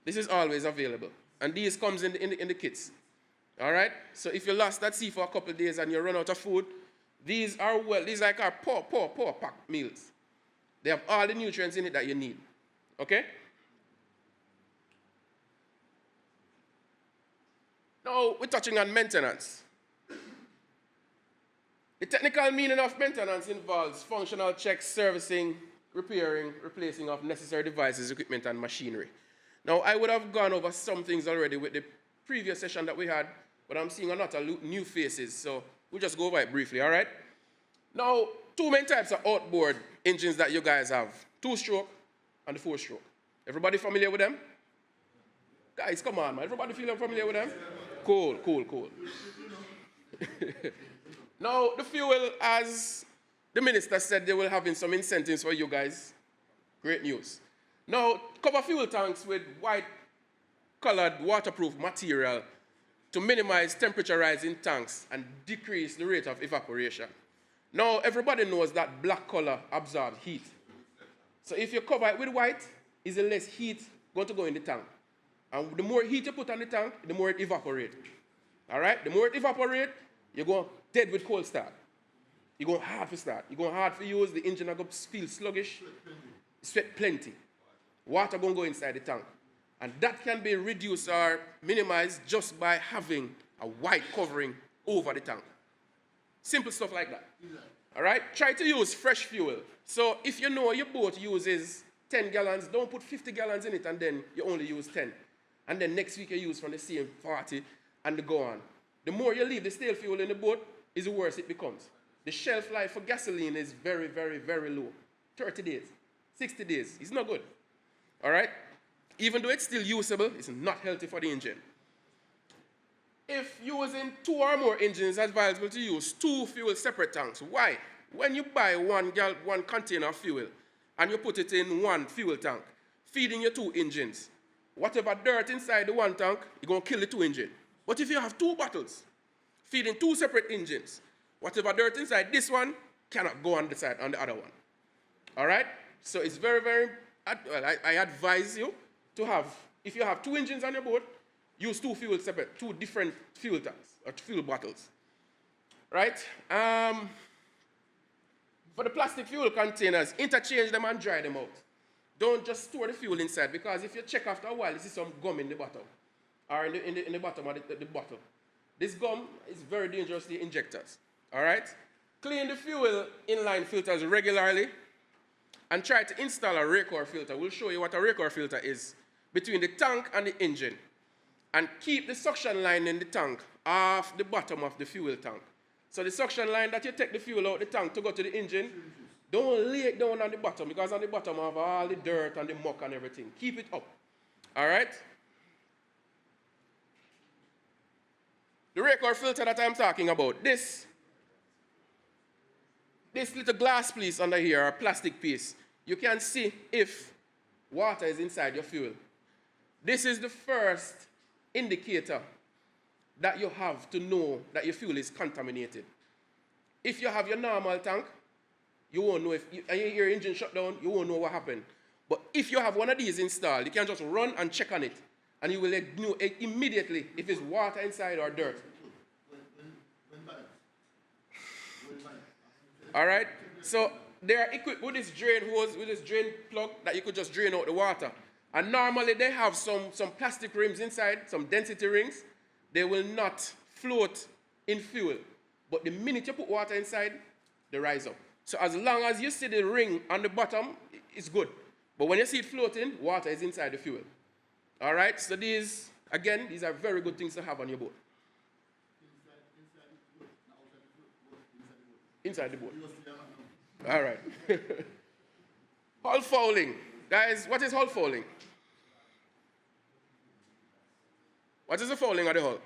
this is always available. And these comes in the kits. All right? So if you lost at sea for a couple of days and you run out of food, these are like our poor packed meals. They have all the nutrients in it that you need. Okay? Now, we're touching on maintenance. The technical meaning of maintenance involves functional checks, servicing, repairing, replacing of necessary devices, equipment, and machinery. Now, I would have gone over some things already with the previous session that we had, but I'm seeing a lot of new faces, so we'll just go over it briefly, all right? Now, two main types of outboard engines that you guys have, 2-stroke and the 4-stroke. Everybody familiar with them? Guys, come on, man. Everybody feel familiar with them? Cool. Now, the fuel, as the minister said, they will have some incentives for you guys. Great news. Now, cover fuel tanks with white-colored waterproof material to minimize temperature rise in tanks and decrease the rate of evaporation. Now, everybody knows that black color absorbs heat. So if you cover it with white, is the less heat going to go in the tank. And the more heat you put on the tank, the more it evaporates. All right? The more it evaporates, you go dead with cold start. You're going hard for start. You're going hard for use. The engine are going to feel sluggish. Sweat plenty. Water going to go inside the tank. And that can be reduced or minimized just by having a white covering over the tank. Simple stuff like that. All right? Try to use fresh fuel. So if you know your boat uses 10 gallons, don't put 50 gallons in it and then you only use 10. And then next week you use from the same 40 and go on. The more you leave the stale fuel in the boat, is the worse it becomes. The shelf life for gasoline is very, very, very low. 30 days, 60 days. It's not good. All right? Even though it's still usable, it's not healthy for the engine. If using 2 or more engines, it's advisable to use 2 fuel separate tanks. Why? When you buy one container of fuel and you put it in one fuel tank, feeding your 2 engines, whatever dirt inside the one tank, you're going to kill the 2 engines. But if you have 2 bottles, feeding 2 separate engines, whatever dirt inside this one cannot go on the side on the other one. All right? So it's very, very, I advise you to have, if you have 2 engines on your boat, use 2 fuel separate, 2 different fuel tanks or fuel bottles. Right? For the plastic fuel containers, interchange them and dry them out. Don't just store the fuel inside, because if you check after a while, you see some gum in the bottom or in the bottom of the bottle. This gum is very dangerous to the injectors. All right? Clean the fuel inline filters regularly and try to install a Raycor filter. We'll show you what a Raycor filter is between the tank and the engine. And keep the suction line in the tank off the bottom of the fuel tank. So the suction line that you take the fuel out the tank to go to the engine, don't lay it down on the bottom, because on the bottom have all the dirt and the muck and everything. Keep it up. All right? The Raycor filter that I'm talking about, this little glass piece under here, or plastic piece, you can see if water is inside your fuel. This is the first indicator that you have to know that your fuel is contaminated. If you have your normal tank, you won't know if your engine shut down, you won't know what happened. But if you have one of these installed, you can just run and check on it, and you will know immediately if it's water inside or dirt. All right? So they are equipped with this drain hose, with this drain plug that you could just drain out the water. And normally they have some plastic rims inside, some density rings. They will not float in fuel. But the minute you put water inside, they rise up. So as long as you see the ring on the bottom, it's good. But when you see it floating, water is inside the fuel. All right? So these are very good things to have on your boat. Inside the boat. All right. Hull fouling. Guys, what is hull fouling? What is the fouling of the hull?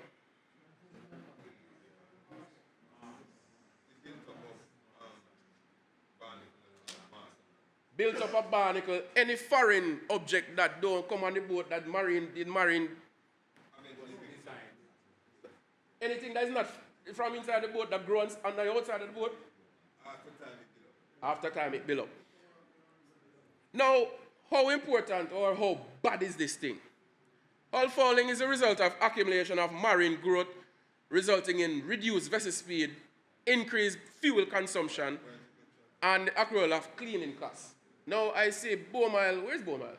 Built up a barnacle, any foreign object that don't come on the boat, that marine, anything that is not from inside the boat that grows on the outside of the boat, after time it build up. Now, how important or how bad is this thing? Hull fouling is a result of accumulation of marine growth, resulting in reduced vessel speed, increased fuel consumption, and the accrual of cleaning costs. Now I see Beaumile, where's Beaumile?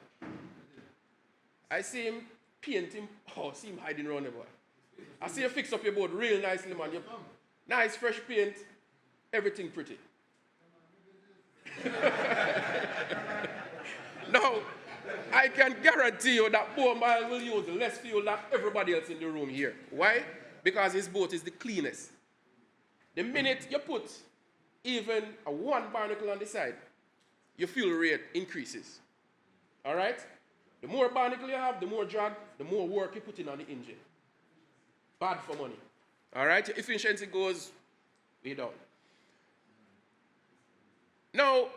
I see him painting, I see him hiding around the boat. I see you fix up your boat real nicely, man. Nice fresh paint, everything pretty. Now, I can guarantee you that Beaumile will use less fuel than everybody else in the room here. Why? Because his boat is the cleanest. The minute you put even a 1 barnacle on the side, your fuel rate increases. All right? The more barnacle you have, the more drag, the more work you put in on the engine. Bad for money. All right? Your efficiency goes way down. Now,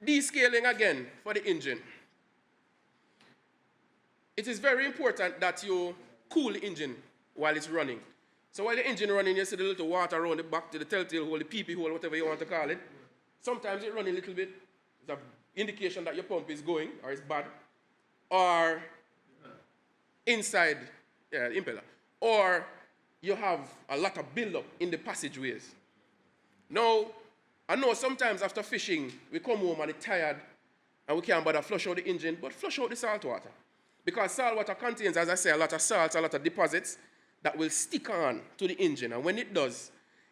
descaling again for the engine. It is very important that you cool the engine while it's running. So while the engine running, you see the little water around the back to the telltale hole, the pee-pee hole, whatever you want to call it. Sometimes it runs a little bit. It's an indication that your pump is going or it's bad. Or inside, the impeller. Or you have a lot of buildup in the passageways. Now, I know sometimes after fishing, we come home and we're tired and we can't bother flush out the engine, but flush out the salt water. Because salt water contains, as I say, a lot of salts, a lot of deposits that will stick on to the engine. And when it does,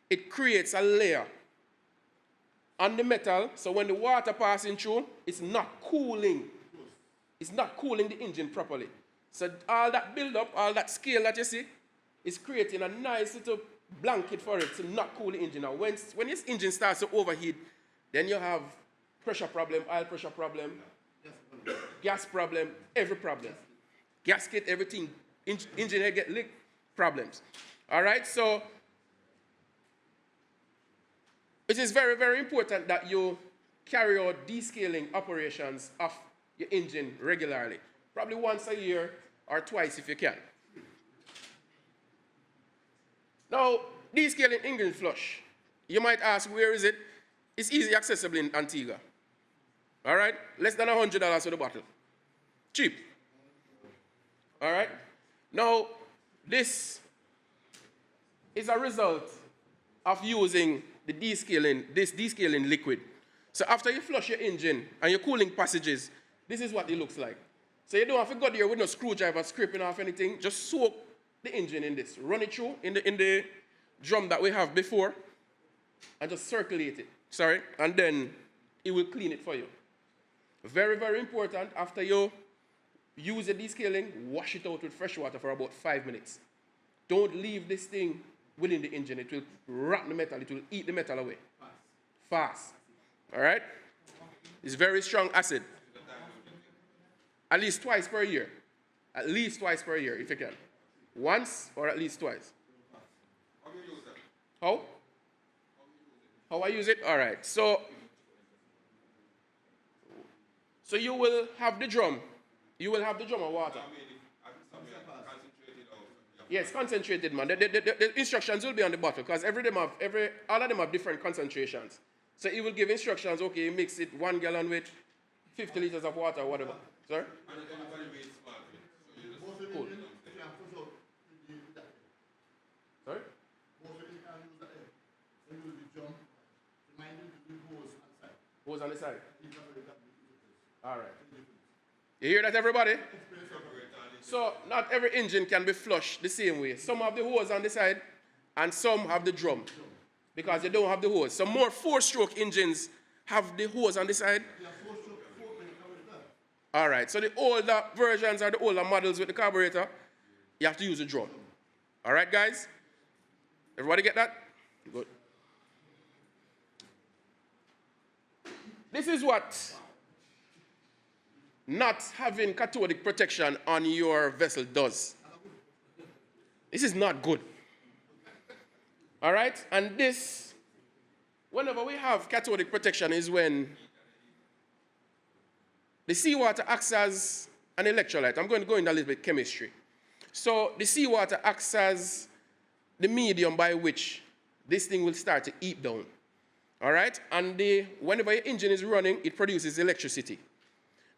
it creates a layer on the metal, so when the water passing through, it's not cooling. It's not cooling the engine properly. So all that build-up, all that scale that you see, is creating a nice little blanket for it to not cool the engine. Now, when this engine starts to overheat, then you have pressure problem, oil pressure problem, gas problem, every problem. Gasket, everything, engine head get leak, problems. All right, so it is very, very important that you carry out descaling operations of your engine regularly, probably once a year or twice if you can. Now, descaling engine flush. You might ask, where is it? It's easily accessible in Antigua. All right? Less than $100 for the bottle. Cheap. All right? Now, this is a result of using this descaling liquid. So after you flush your engine and your cooling passages, this is what it looks like. So you don't have to go there with no screwdriver scraping off anything. Just soak the engine in this. Run it through in the drum that we have before and just circulate it. Sorry. And then it will clean it for you. Very, very important. After you use the descaling, wash it out with fresh water for about 5 minutes. Don't leave this thing within the engine. It will rot the metal. It will eat the metal away. Fast. All right? It's very strong acid. At least twice per year. At least twice per year, if you can. Once or at least twice. How do you use that? How? How I use it? All right. So you will have the drum. You will have the drum of water. Yes, concentrated, man. The instructions will be on the bottle because all of them have different concentrations. So it will give instructions, okay, you mix it 1 gallon with 50 liters of water or whatever. Sorry? Cool. Sorry? Hose on the side. All right. You hear that, everybody? So not every engine can be flushed the same way. Some have the hose on the side, and some have the drum, because they don't have the hose. Some more 4-stroke engines have the hose on the side. All right. So the older versions or the older models with the carburetor, you have to use a drum. All right, guys? Everybody get that? Good. This is what not having cathodic protection on your vessel does. This is not good. All right? And this, whenever we have cathodic protection, is when the seawater acts as an electrolyte. I'm going to go into a little bit chemistry. So the seawater acts as the medium by which this thing will start to eat down. All right? And whenever your engine is running, it produces electricity.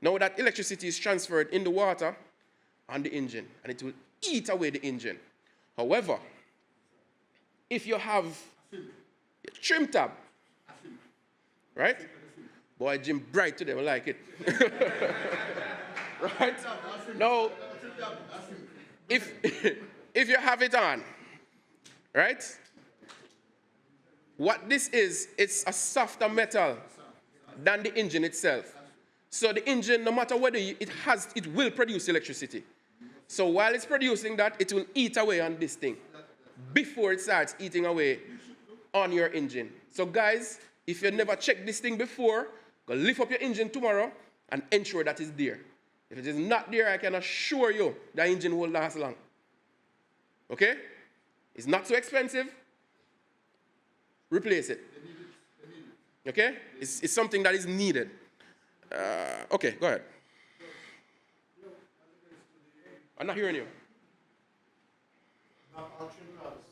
Now that electricity is transferred in the water on the engine, and it will eat away the engine. However, if you have a trim tab, right? Boy, Jim bright today, I like it. Right? Now, if you have it on, right? What this is, it's a softer metal than the engine itself. So the engine, no matter whether it will produce electricity. So while it's producing that, it will eat away on this thing before it starts eating away on your engine. So guys, if you never checked this thing before, go lift up your engine tomorrow and ensure that it's there. If it is not there, I can assure you the engine will last long. Okay? It's not so expensive. Replace it. Okay? It's something that is needed. Okay, go ahead. I'm not hearing you. Not all trim tabs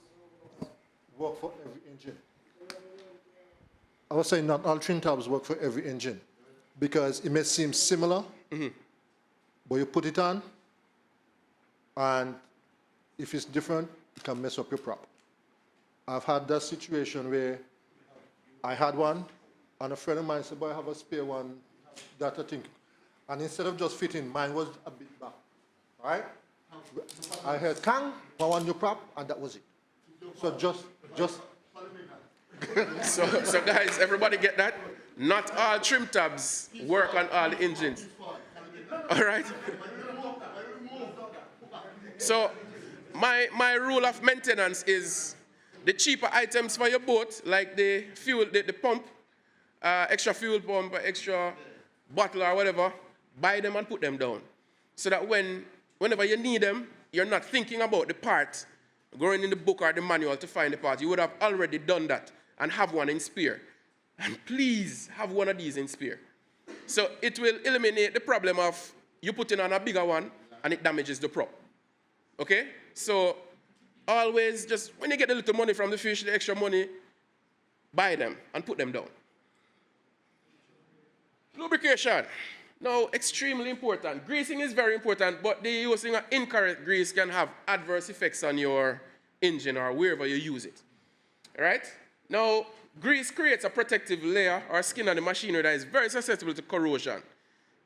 work for every engine. I was saying not all trim tabs work for every engine because it may seem similar, but you put it on, and if it's different, it can mess up your prop. I've had that situation where I had one, And a friend of mine said, boy, I have a spare one that I think. And instead of just fitting, mine was a bit back. All right? I heard Kang, one new prop, and that was it. So just. So guys, everybody get that? Not all trim tabs work on all the engines. All right? So my rule of maintenance is the cheaper items for your boat, like the fuel, the pump, extra fuel pump, extra bottle or whatever, buy them and put them down. So that whenever you need them, you're not thinking about the part, going in the book or the manual to find the part. You would have already done that and have one in spare. And please have one of these in spare. So it will eliminate the problem of you putting on a bigger one and it damages the prop. Okay? So always just, when you get a little money from the fish, the extra money, buy them and put them down. Lubrication. Now, extremely important. Greasing is very important, but the using of incorrect grease can have adverse effects on your engine or wherever you use it. All right? Now, grease creates a protective layer or skin on the machinery that is very susceptible to corrosion.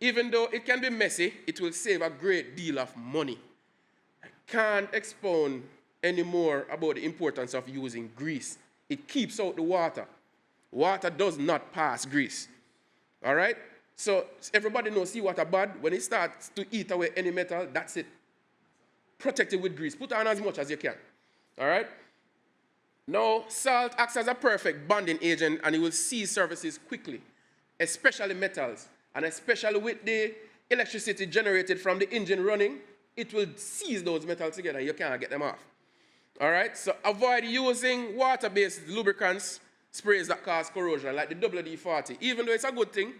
Even though it can be messy, it will save a great deal of money. I can't expound any more about the importance of using grease. It keeps out the water. Water does not pass grease. All right? So everybody knows seawater bad. When it starts to eat away any metal, that's it. Protect it with grease. Put on as much as you can. All right? Now, salt acts as a perfect bonding agent, and it will seize surfaces quickly, especially metals. And especially with the electricity generated from the engine running, it will seize those metals together. You can't get them off. All right? So avoid using water-based lubricants, sprays that cause corrosion, like the WD-40. Even though it's a good thing,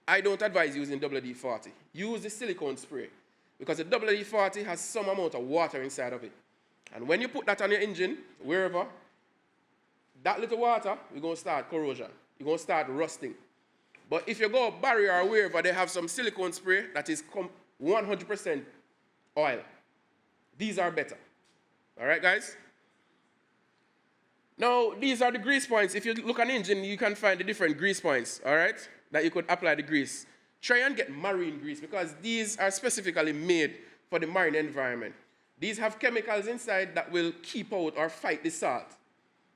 I don't advise using WD-40. Use the silicone spray, because the WD-40 has some amount of water inside of it. And when you put that on your engine, wherever, that little water, you're going to start corrosion. You're going to start rusting. But if you go barrier or wherever, they have some silicone spray that is 100% oil. These are better. All right, guys? Now, these are the grease points. If you look at an engine, you can find the different grease points, all right, that you could apply the grease. Try and get marine grease, because these are specifically made for the marine environment. These have chemicals inside that will keep out or fight the salt.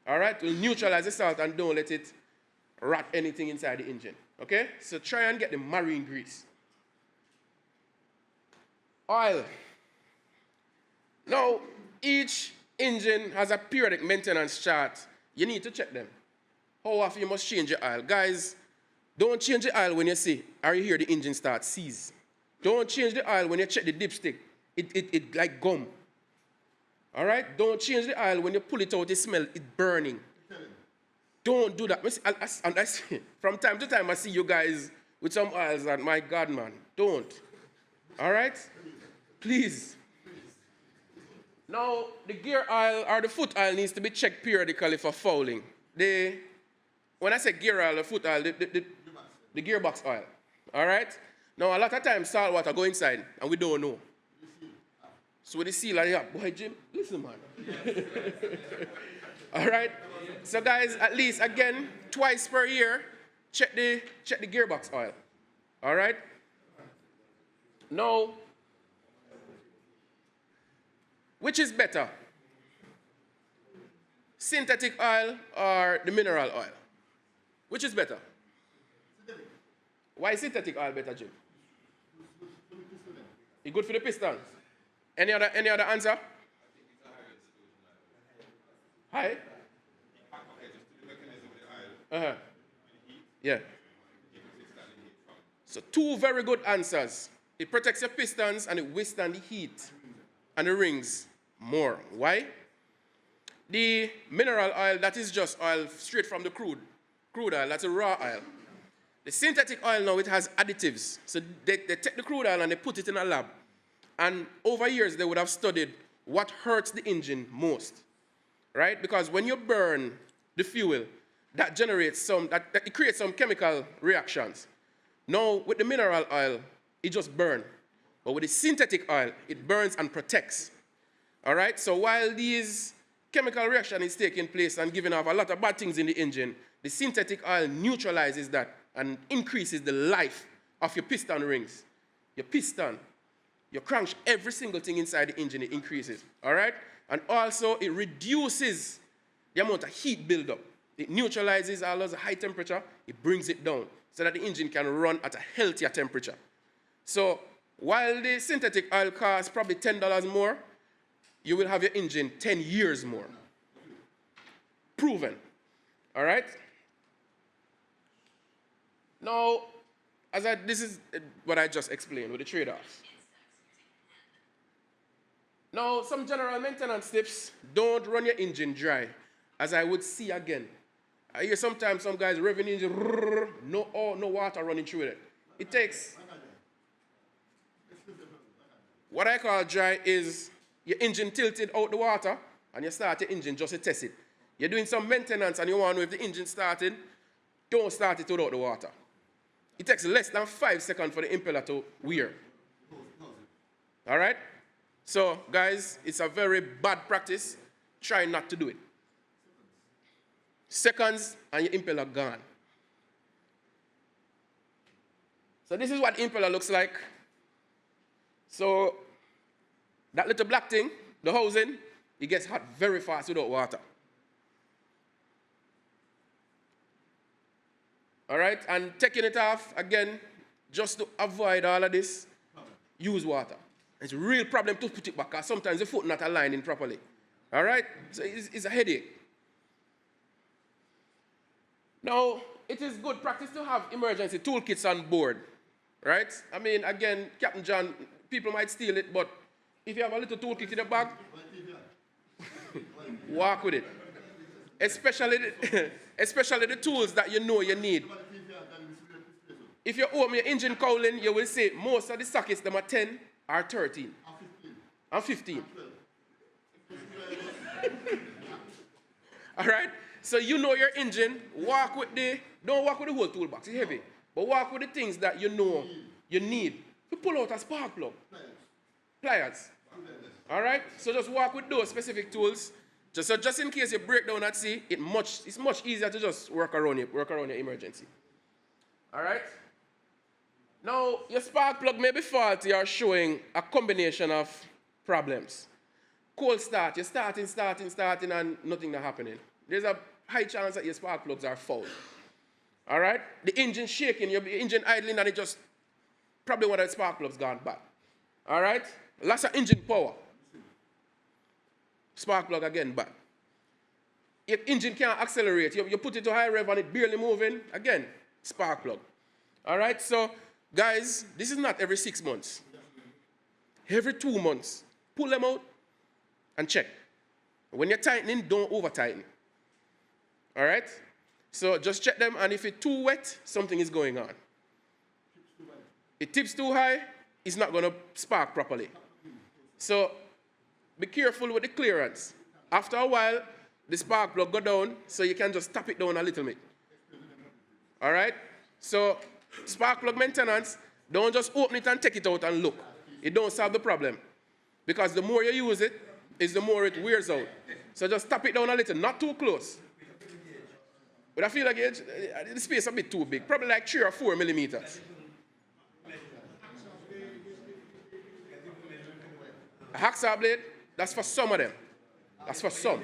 All right? Will neutralize the salt and don't let it rot anything inside the engine. Okay? So try and get the marine grease. Oil. Now, each engine has a periodic maintenance chart. You need to check them. How often you must change your oil. Guys, don't change the oil when you see or you hear the engine start seize. Don't change the oil when you check the dipstick. It like gum. All right? Don't change the oil when you pull it out, it smells, it's burning. Don't do that. From time to time, I see you guys with some oils and my God, man, don't. All right? Please. Now, the gear oil or the foot oil needs to be checked periodically for fouling. When I say gear oil or foot oil, the gearbox oil. All right? Now, a lot of times, salt water go inside, and we don't know. So with the seal, like, yeah, boy, Jim, listen, man. All right? So, guys, at least, again, twice per year, check the gearbox oil. All right? Now, which is better? Synthetic oil or the mineral oil? Which is better? Why is synthetic oil better, Jim? It's good for the pistons. Any other answer? Hi? Yeah. So 2 very good answers. It protects your pistons and it withstands the heat and the rings more. Why? The mineral oil, that is just oil straight from the crude oil, that's a raw oil. The synthetic oil now, it has additives. So they take the crude oil and they put it in a lab. And over years, they would have studied what hurts the engine most, right? Because when you burn the fuel, that generates it creates some chemical reactions. Now, with the mineral oil, it just burns. But with the synthetic oil, it burns and protects. All right? So while these chemical reaction is taking place and giving off a lot of bad things in the engine, The synthetic oil neutralizes that and increases the life of your piston rings. Your piston, your crank, every single thing inside the engine, it increases, all right? And also, it reduces the amount of heat buildup. It neutralizes all those high temperature, it brings it down so that the engine can run at a healthier temperature. So, while the synthetic oil costs probably $10 more, you will have your engine 10 years more. Proven, all right? Now, this is what I just explained with the trade-offs. Now, some general maintenance tips: don't run your engine dry, as I would see again. I hear sometimes some guys revving the engine, no water running through it. It takes, what I call dry is your engine tilted out the water and you start your engine just to test it. You're doing some maintenance and you want to know if the engine started, don't start it without the water. It takes less than 5 seconds for the impeller to wear. All right? So, guys, it's a very bad practice. Try not to do it. Seconds and your impeller gone. So this is what the impeller looks like. So that little black thing, the housing, it gets hot very fast without water. All right, and taking it off, again, just to avoid all of this, use water. It's a real problem to put it back, because sometimes the foot not aligning properly. All right, so it's a headache. Now, it is good practice to have emergency toolkits on board, right? I mean, again, Captain John, people might steal it, but if you have a little toolkit in the bag, walk with it. Especially the tools that you know you need. If you open your engine cowling, you will see most of the sockets, them are 10 or 13. And 15. All right? So you know your engine, don't walk with the whole toolbox, it's heavy. But walk with the things that you know you need. You pull out a spark plug. Pliers. All right? So just walk with those specific tools. Just in case you break down at sea, it's much easier to just work around your emergency. All right? Now, your spark plug may be faulty or showing a combination of problems. Cold start, you're starting, and nothing is happening. There's a high chance that your spark plugs are foul. All right? The engine shaking, your engine idling, and it just, probably one of the spark plugs gone bad. All right? Lots of engine power. Spark plug again bad. Your engine can't accelerate. You put it to high rev and it barely moving. Again, spark plug. All right? So, guys, this is not every 6 months. Every 2 months. Pull them out and check. When you're tightening, don't over-tighten. All right? So just check them, and if it's too wet, something is going on. It tips too high, it's not going to spark properly. So be careful with the clearance. After a while, the spark plug go down, so you can just tap it down a little bit. All right? So spark plug maintenance, don't just open it and take it out and look. It don't solve the problem. Because the more you use it, is the more it wears out. So just tap it down a little, not too close. But I feel like the space is a bit too big, probably like 3 or 4 millimeters. A hacksaw blade, that's for some of them. That's for some.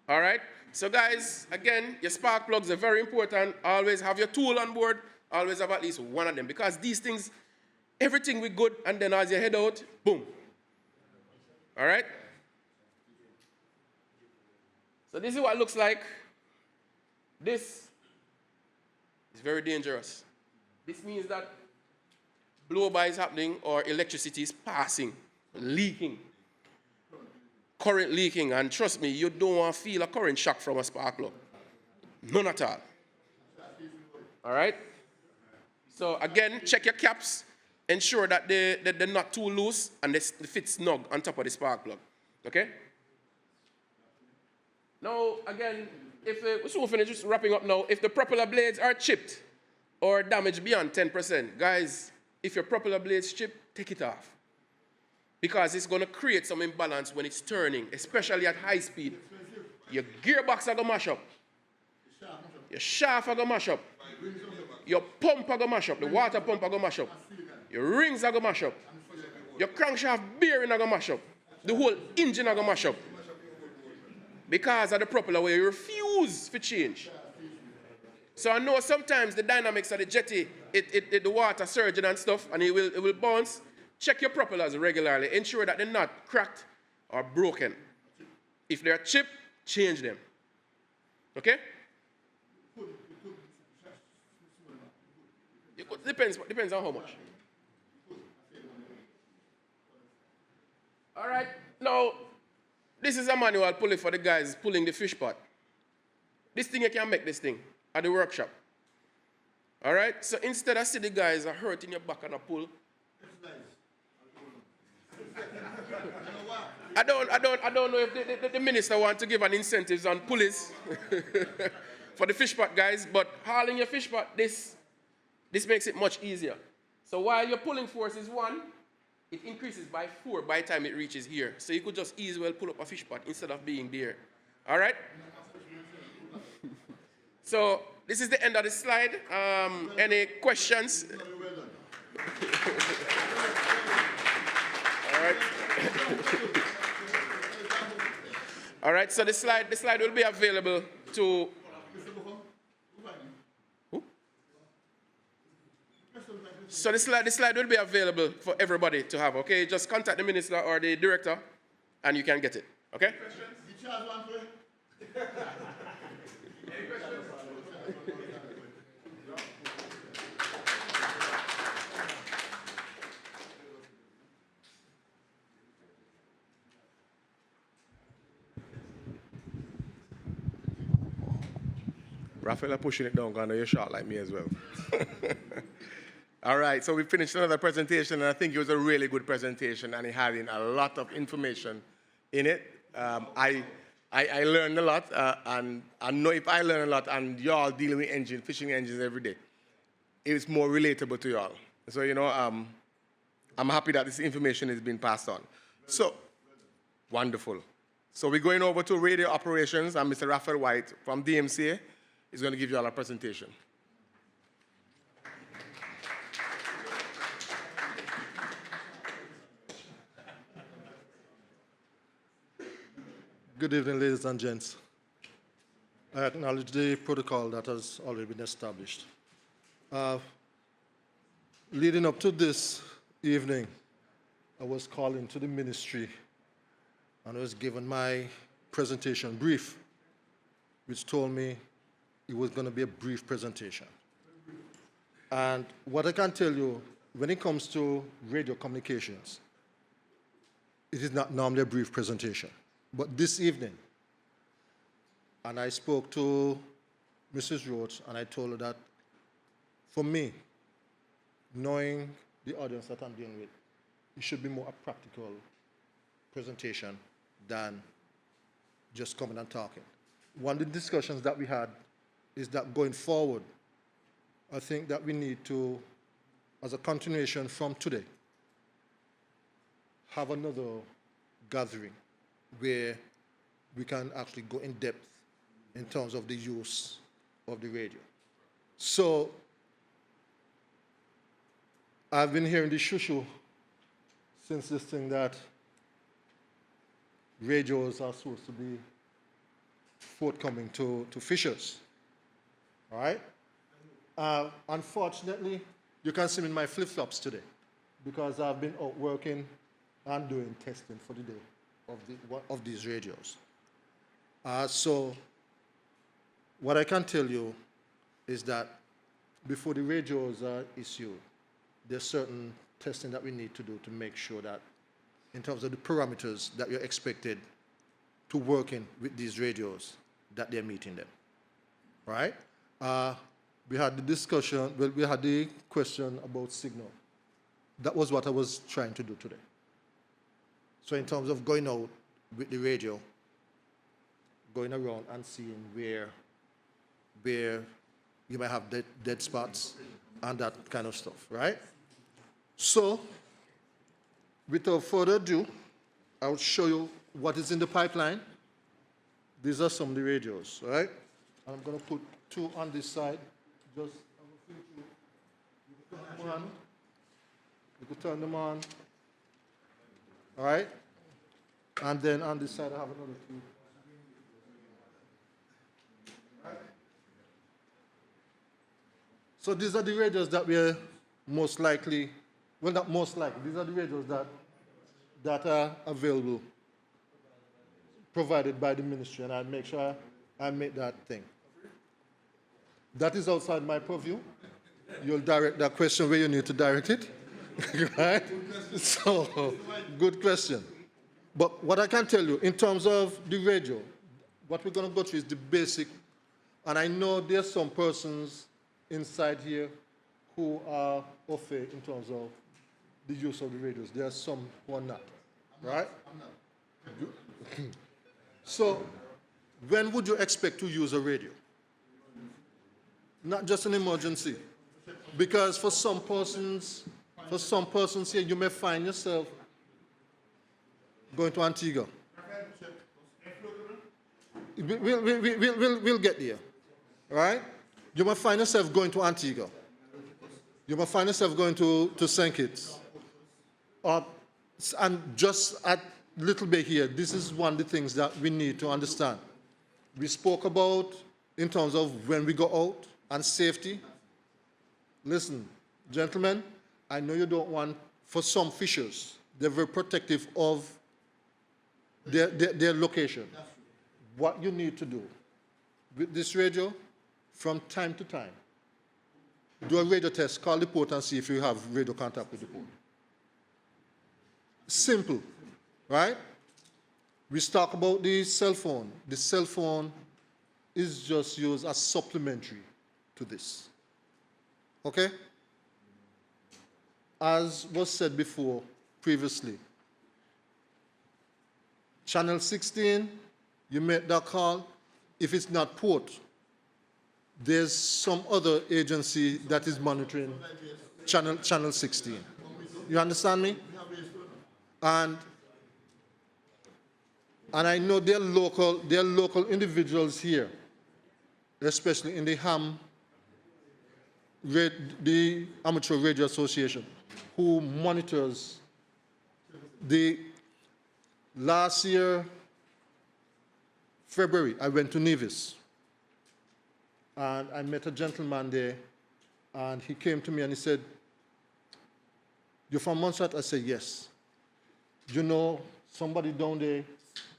All right? So guys, again, your spark plugs are very important. Always have your tool on board. Always have at least one of them. Because these things, everything will be good, and then as you head out, boom. All right? So this is what it looks like. This is very dangerous. This means that blow-by is happening or electricity is passing, leaking, current leaking, and trust me, you don't want to feel a current shock from a spark plug. None at all. All right? So again, check your caps. Ensure that they're not too loose and they fit snug on top of the spark plug. Okay? Now, again, so we're just wrapping up now. If the propeller blades are chipped or damaged beyond 10%, guys, if your propeller blades chipped, take it off. Because it's going to create some imbalance when it's turning, especially at high speed. Your gearbox are going to mash up. Your shaft are going to mash up. Your pump are going to mash up. The water pump are going to mash up. Your rings are going to mash up. Your crankshaft bearing are going to mash up. The whole engine are going to mash up. Because of the propeller where you refuse to change. So I know sometimes the dynamics of the jetty, the water surging and stuff, and it will bounce. Check your propellers regularly. Ensure that they're not cracked or broken. If they're chipped, change them. Okay? Depends on how much. All right. Now, this is a manual pulley for the guys pulling the fish pot. This thing, you can make this thing at the workshop. All right? So instead of see the guys are hurting your back and a pull. I don't know if the minister wants to give an incentives on pulleys for the fish pot guys, but hauling your fish pot, this makes it much easier. So while your pulling force is 1, it increases by 4 by the time it reaches here. So you could just easily pull up a fish pot instead of being there. All right? So this is the end of the slide. Any questions? All right. All right, so the slide will be available to... Who? So the slide will be available for everybody to have, okay? Just contact the minister or the director, and you can get it, okay? Raphael pushing it down, because I know you're short like me as well. All right, so we finished another presentation, and I think it was a really good presentation, and it had in a lot of information in it. I learned a lot, and I know if I learn a lot, and y'all dealing with fishing engines every day, it's more relatable to y'all. So, you know, I'm happy that this information is being passed on. So, wonderful. So we're going over to radio operations, and Mr. Raphael White from DMCA is going to give you all a presentation. Good evening, ladies and gents. I acknowledge the protocol that has already been established. Leading up to this evening, I was called into the ministry and I was given my presentation brief, which told me it was going to be a brief presentation. And what I can tell you, when it comes to radio communications, it is not normally a brief presentation. But this evening, and I spoke to Mrs. Rhodes, and I told her that for me, knowing the audience that I'm dealing with, it should be more a practical presentation than just coming and talking. One of the discussions that we had is that going forward, I think that we need to, as a continuation from today, have another gathering where we can actually go in depth in terms of the use of the radio. So I've been hearing the shoo-shoo since this thing that radios are supposed to be forthcoming to fishers. All right? Unfortunately, you can see me in my flip-flops today because I've been out working and doing testing for the day of these radios. So what I can tell you is that before the radios are issued, there's certain testing that we need to do to make sure that in terms of the parameters that you're expected to work in with these radios, that they're meeting them, right? We had the discussion, well, we had the question about signal. That was what I was trying to do today. So in terms of going out with the radio, going around and seeing where you might have dead spots and that kind of stuff, right? So, without further ado, I'll show you what is in the pipeline. These are some of the radios, right? I'm going to put two on this side. Just have a few two. You can turn them on. You can turn them on. All right? And then on this side, I have another two. So these are the radios that we're most likely, well, not most likely, these are the radios that are available, provided by the ministry, and I make sure I make that thing. That is outside my purview. You'll direct that question where you need to direct it, right? So, good question. But what I can tell you, in terms of the radio, what we're going to go through is the basic, and I know there's some persons inside here who are au fait in terms of the use of the radios. There are some who are not, right? I'm not. So, when would you expect to use a radio? Not just an emergency. Because for some persons here, you may find yourself going to Antigua. We'll get there, right? You might find yourself going to Antigua. You might find yourself going to St. Kitts. And just a little bit here, this is one of the things that we need to understand. We spoke about in terms of when we go out and safety. Listen, gentlemen, I know you don't want, for some fishers, they're very protective of their location. What you need to do with this radio, from time to time, do a radio test, call the port and see if you have radio contact with the port. Simple, right? We talk about the cell phone. The cell phone is just used as supplementary to this. Okay? As was said before, previously, Channel 16, you make that call. If it's not port, there's some other agency that is monitoring Channel 16. You understand me? And I know there are local individuals here, especially in the the Amateur Radio Association, who monitors the last year, February, I went to Nevis. And I met a gentleman there, and he came to me and he said, "You're from Montserrat?" I said, "Yes." "You know somebody down there,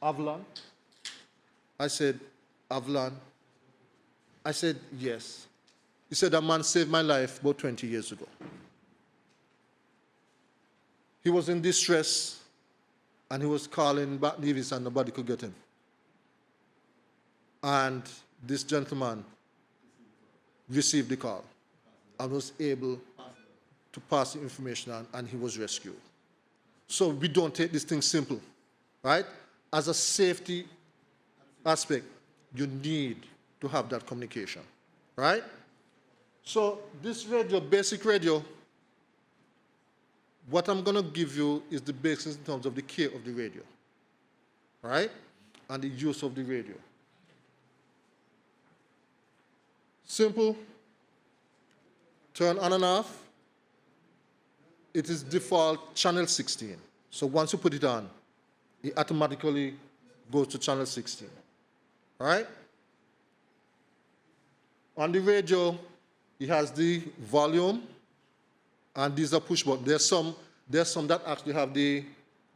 Avalon?" I said, "Avalon?" I said, "Yes." He said, "That man saved my life about 20 years ago. He was in distress, and he was calling back Nevis, and nobody could get him. And this gentleman received the call and was able to pass the information on, and he was rescued." So we don't take this thing simple, right? As a safety aspect, you need to have that communication, right? So this radio, basic radio, what I'm going to give you is the basics in terms of the care of the radio, right? And the use of the radio. Simple. Turn on and off. It is default channel 16. So once you put it on, it automatically goes to channel 16. All right? On the radio, it has the volume, and these are push buttons. There's some that actually have the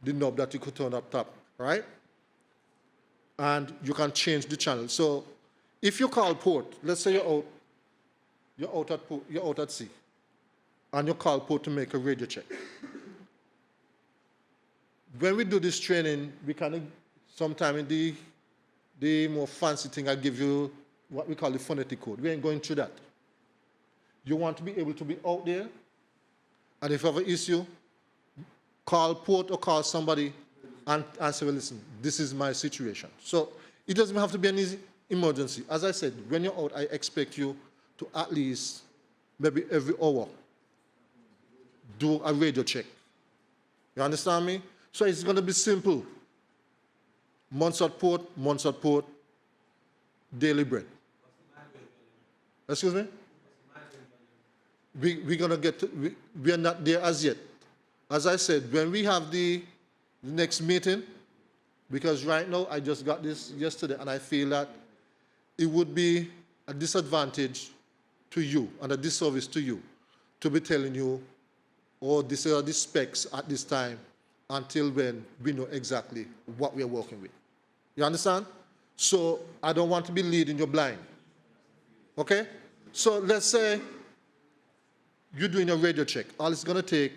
knob that you could turn up top, right? And you can change the channel. So if you call port, let's say you're out at sea, and you call port to make a radio check. When we do this training, we can sometime in the more fancy thing, I give you what we call the phonetic code. We ain't going through that. You want to be able to be out there, and if you have an issue, call port or call somebody and say, "Well, listen, this is my situation." So it doesn't have to be an easy emergency. As I said, when you're out, I expect you to at least, maybe every hour, do a radio check. You understand me? So it's going to be simple. Montserrat Port, daily bread. Excuse me? We're going to get to, we are not there as yet. As I said, when we have the next meeting, because right now I just got this yesterday and I feel that it would be a disadvantage to you and a disservice to you to be telling you, oh, these are the specs at this time until when we know exactly what we are working with. You understand? So I don't want to be leading you blind. Okay? So let's say you're doing a radio check. All it's going to take,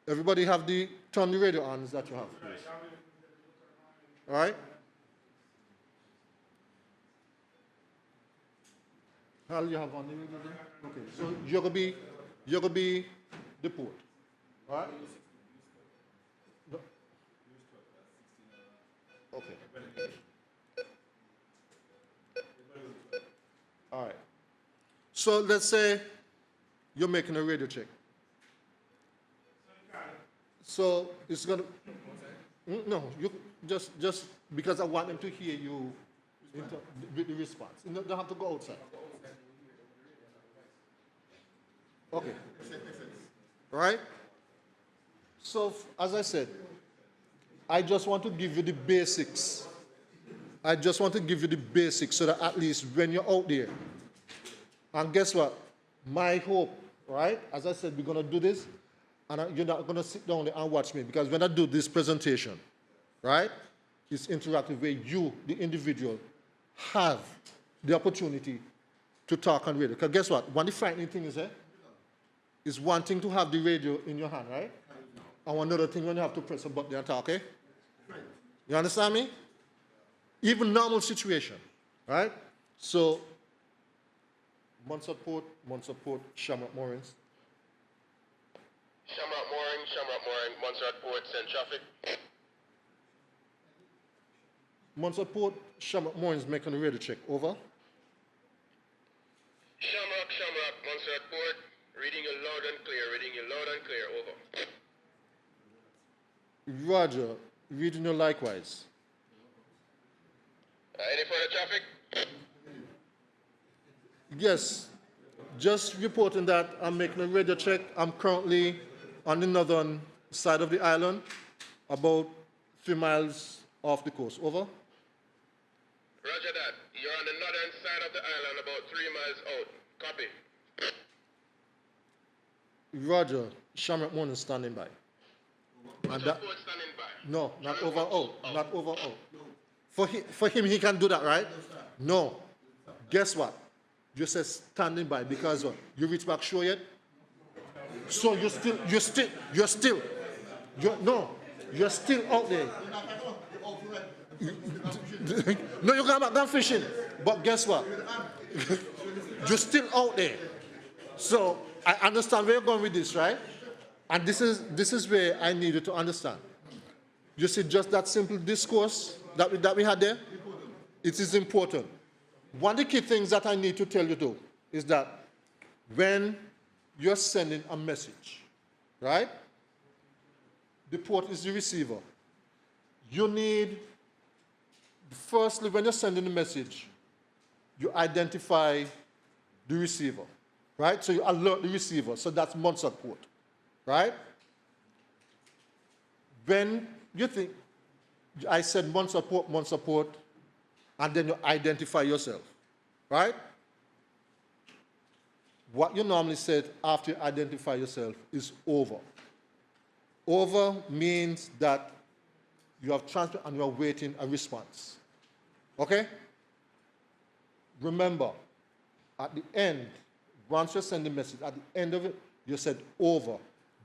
everybody have the, turn the radio on that you have. All right? Hal, you have on the radio there? Okay, so you're going to be the port. All right? No. Okay. All right. So let's say you're making a radio check. So it's going to, no, you just because I want them to hear you with the response. You don't have to go outside. Okay. All right? So as I said, I just want to give you the basics. I just want to give you the basics so that at least when you're out there, and guess what? My hope, right? As I said, we're going to do this, and you're not going to sit down there and watch me, because when I do this presentation, right, it's interactive where you, the individual, have the opportunity to talk on radio. Because guess what? One of the frightening things is one thing to have the radio in your hand, right? And another thing when you have to press a button and talk, okay? You understand me? Even normal situation, right? So, Montserrat Port, Shamrock Moorings. Shamrock Mooring, Montserrat Port, send traffic. Montserrat Port, Shamrock Moorings making a radio check, over. Shamrock, Montserrat Port, reading you loud and clear, over. Roger, reading you likewise. Any further traffic? Yes, just reporting that I'm making a radio check. I'm currently on the northern side of the island, about 3 miles off the coast. Over. Roger that. You're on the northern side of the island, about 3 miles out. Copy. Roger, Shamrock Moorings standing by. And that, standing by. No, not over out. Not over out. For him, he can do that, right? No. Guess what? You said standing by because what? You reach back shore yet? So you're still out there. No, you come back down fishing. But guess what? You're still out there. So I understand where you're going with this, right? And this is where I need you to understand. You see, just that simple discourse that we had there, it is important. One of the key things that I need to tell you though is that when you're sending a message, right? The port is the receiver. You need, firstly, when you're sending a message, you identify the receiver, right? So you alert the receiver. So that's Montserrat Port, right? When you think, I said Montserrat Port, and then you identify yourself, right? What you normally said after you identify yourself is over. Over means that you have transferred and you are waiting a response. Okay? Remember, at the end, once you send the message, at the end of it, you said over.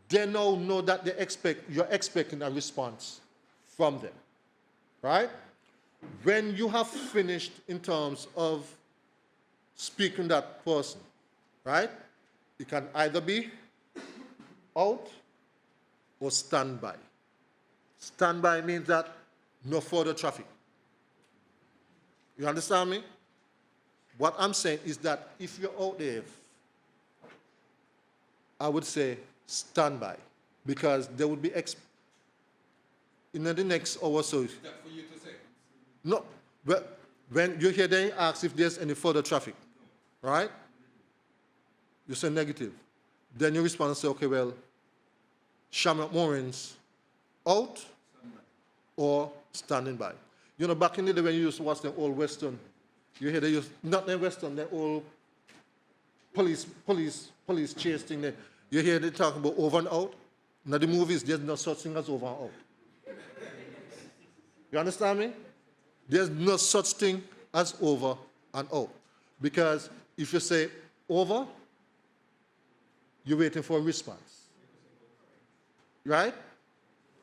They now know that you're expecting a response from them. Right? When you have finished in terms of speaking to that person, right? It can either be out or standby. Standby means that no further traffic. You understand me? What I'm saying is that if you're out there, I would say standby, because there would be in the next hour or so. Is that for you to say? No, but When you hear they ask if there's any further traffic, right? You say negative. Then you respond and say, okay, well, Shamrock moorings out or standing by. You know, back in the day when you used to watch the old Western, you hear they use, not the Western, the old police chase thing there. You hear they talking about over and out. Now the movies, there's no such thing as over and out. You understand me? There's no such thing as over and out. Because if you say over, you're waiting for a response. Right?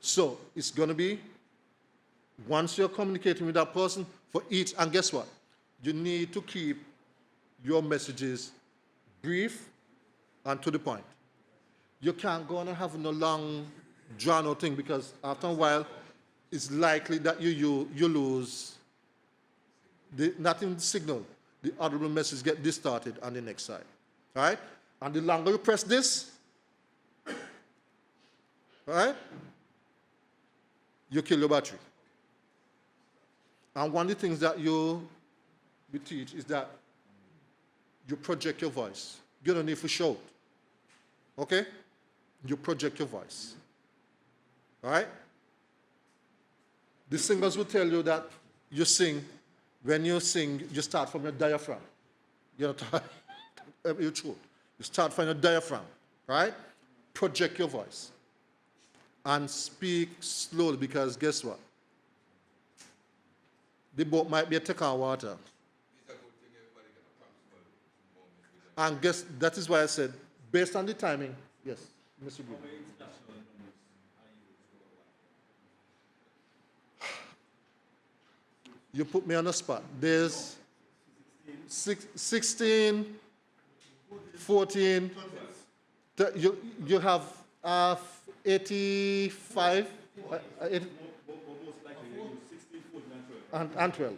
So it's going to be, once you're communicating with that person, for each, and guess what? You need to keep your messages brief and to the point. You can't go on and have no long, drawn-out thing, because after a while, it's likely that you lose not in the signal, the audible message get distorted on the next side. Right? And the longer you press this, right, you kill your battery. And one of the things that we teach is that you project your voice. You don't need to shout. Okay? You project your voice. All right? The singers will tell you that you sing, when you sing, you start from your diaphragm. You know, your throat. You start from your diaphragm, right? Project your voice. And speak slowly, because guess what? The boat might be a take on water. And guess, that is why I said, based on the timing, yes, Mr. Green. You put me on the spot. There's 16, 14, you have 85, 80, and 12.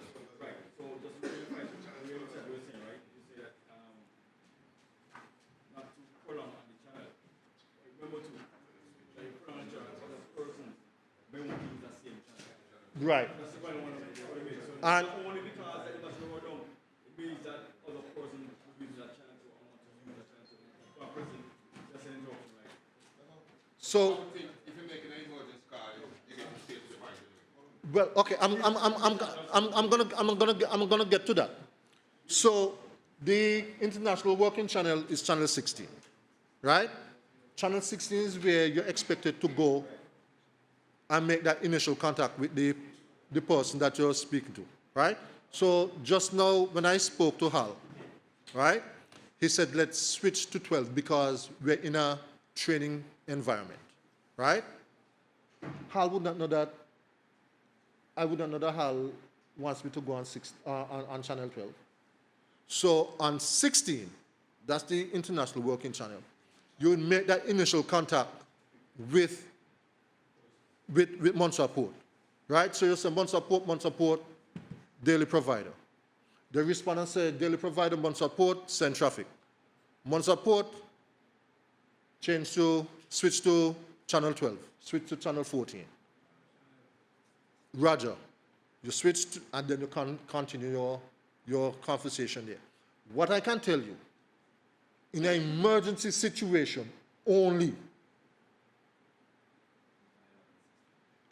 Right. And only because it was lower down, it means that other person who uses that channel to want to use that channel to person just an interruption, right? So if you make an emergency call, you get to stay to the party. Well, okay, I'm gonna get to that. So the international working channel is channel 16, right? Channel 16 is where you're expected to go and make that initial contact with the person that you're speaking to, right? So just now, when I spoke to Hal, right, he said, let's switch to 12 because we're in a training environment, right? Hal would not know that. I would not know that Hal wants me to go on channel 12. So on 16, that's the international working channel, you would make that initial contact with Montserrat Port, right? So you say Montserrat Port, daily provider. They respond and say, daily provider, Montserrat Port, send traffic. Montserrat Port, switch to channel 12, switch to channel 14. Roger. You switch to, and then you can continue your conversation there. What I can tell you, in an emergency situation only,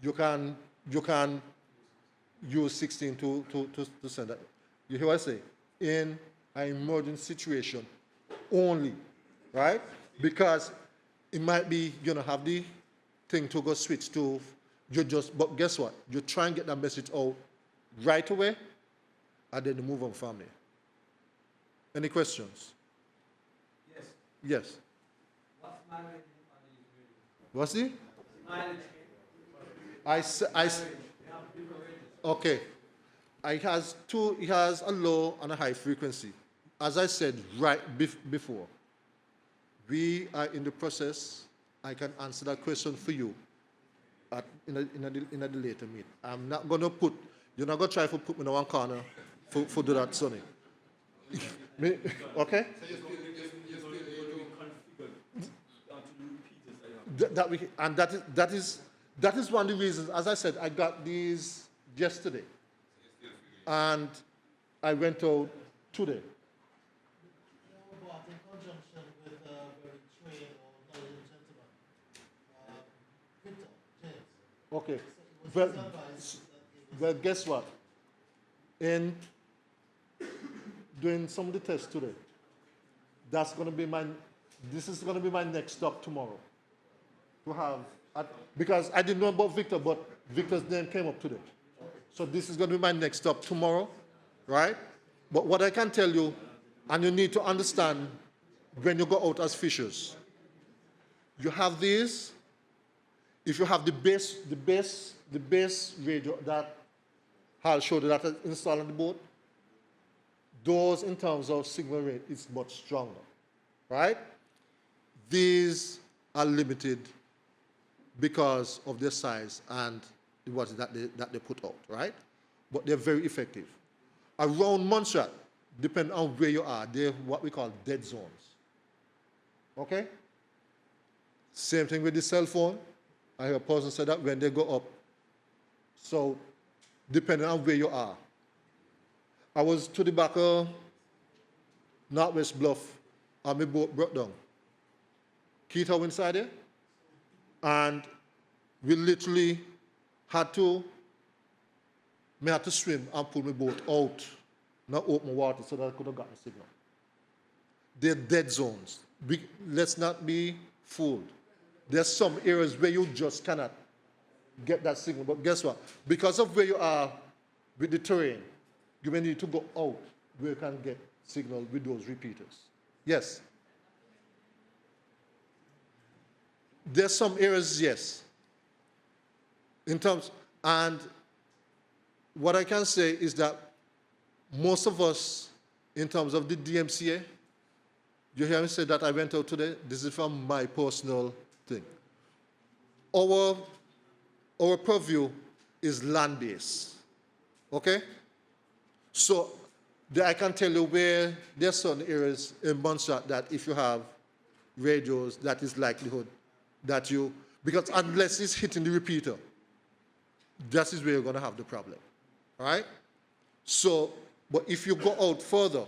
you can use 16 to send that. You hear what I say? In an emergency situation only, right? Because it might be, have the thing to go switch to, but guess what? You try and get that message out right away, and then you move on from there. Any questions? Yes. Yes. What's mileage on these videos? What's the? Mileage. Okay. It has a low and a high frequency. As I said right before, we are in the process. I can answer that question for you in a later meet. I'm not going to you're not going to try to put me in one corner for do that, Sonny. Okay? That is one of the reasons, as I said, I got these yesterday. And I went out today. In conjunction with a very trained or knowledgeable gentleman, Victor James. Okay. So it was his advice that Well, guess what? In doing some of the tests today, this is going to be my next stop tomorrow. To have, because I didn't know about Victor, but Victor's name came up today. So this is going to be my next stop tomorrow, right? But what I can tell you, and you need to understand when you go out as fishers, you have these. If you have the base radio that Hal showed you that is installed on the boat, those in terms of signal rate is much stronger, right? These are limited because of their size and what that they put out, right? But they're very effective. Around Montserrat, depending on where you are, they're what we call dead zones. Okay? Same thing with the cell phone. I heard a person say that when they go up. So, depending on where you are. I was to the back of Northwest Bluff, and my boat broke down. Keith went inside there, and we literally had to swim and pull my boat out, not open water so that I could have gotten a signal. They're dead zones. Let's not be fooled. There's some areas where you just cannot get that signal. But guess what? Because of where you are with the terrain, you may need to go out where you can get signal with those repeaters. Yes? There's some areas, yes. In terms, and what I can say is that most of us, in terms of the DMCA, you hear me say that I went out today? This is from my personal thing. Our purview is land-based, okay? So I can tell you where there's certain areas in Montserrat that if you have radios, that is likelihood that you, because unless it's hitting the repeater, that is where you're going to have the problem, all right? So, but if you go out further,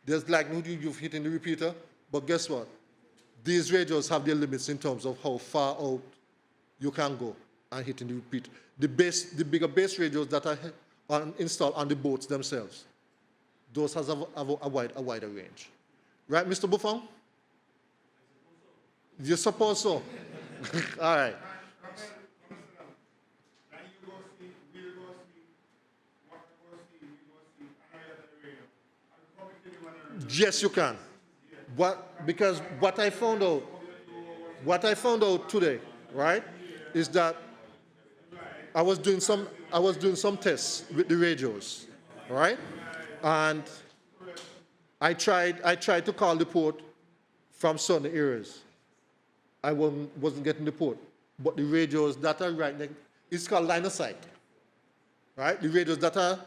there's likelihood you've hit in the repeater, but guess what? These radios have their limits in terms of how far out you can go and hit in the repeater. The bigger base radios that are installed on the boats themselves, those have a wider range. Right, Mr. Buffon? You suppose so? All right. Yes, you can. Because what I found out today, right, is that I was doing some tests with the radios, right, and I tried to call the port from certain areas. I wasn't getting the port, but the radios that are right next, it's called line of sight, right? The radios that are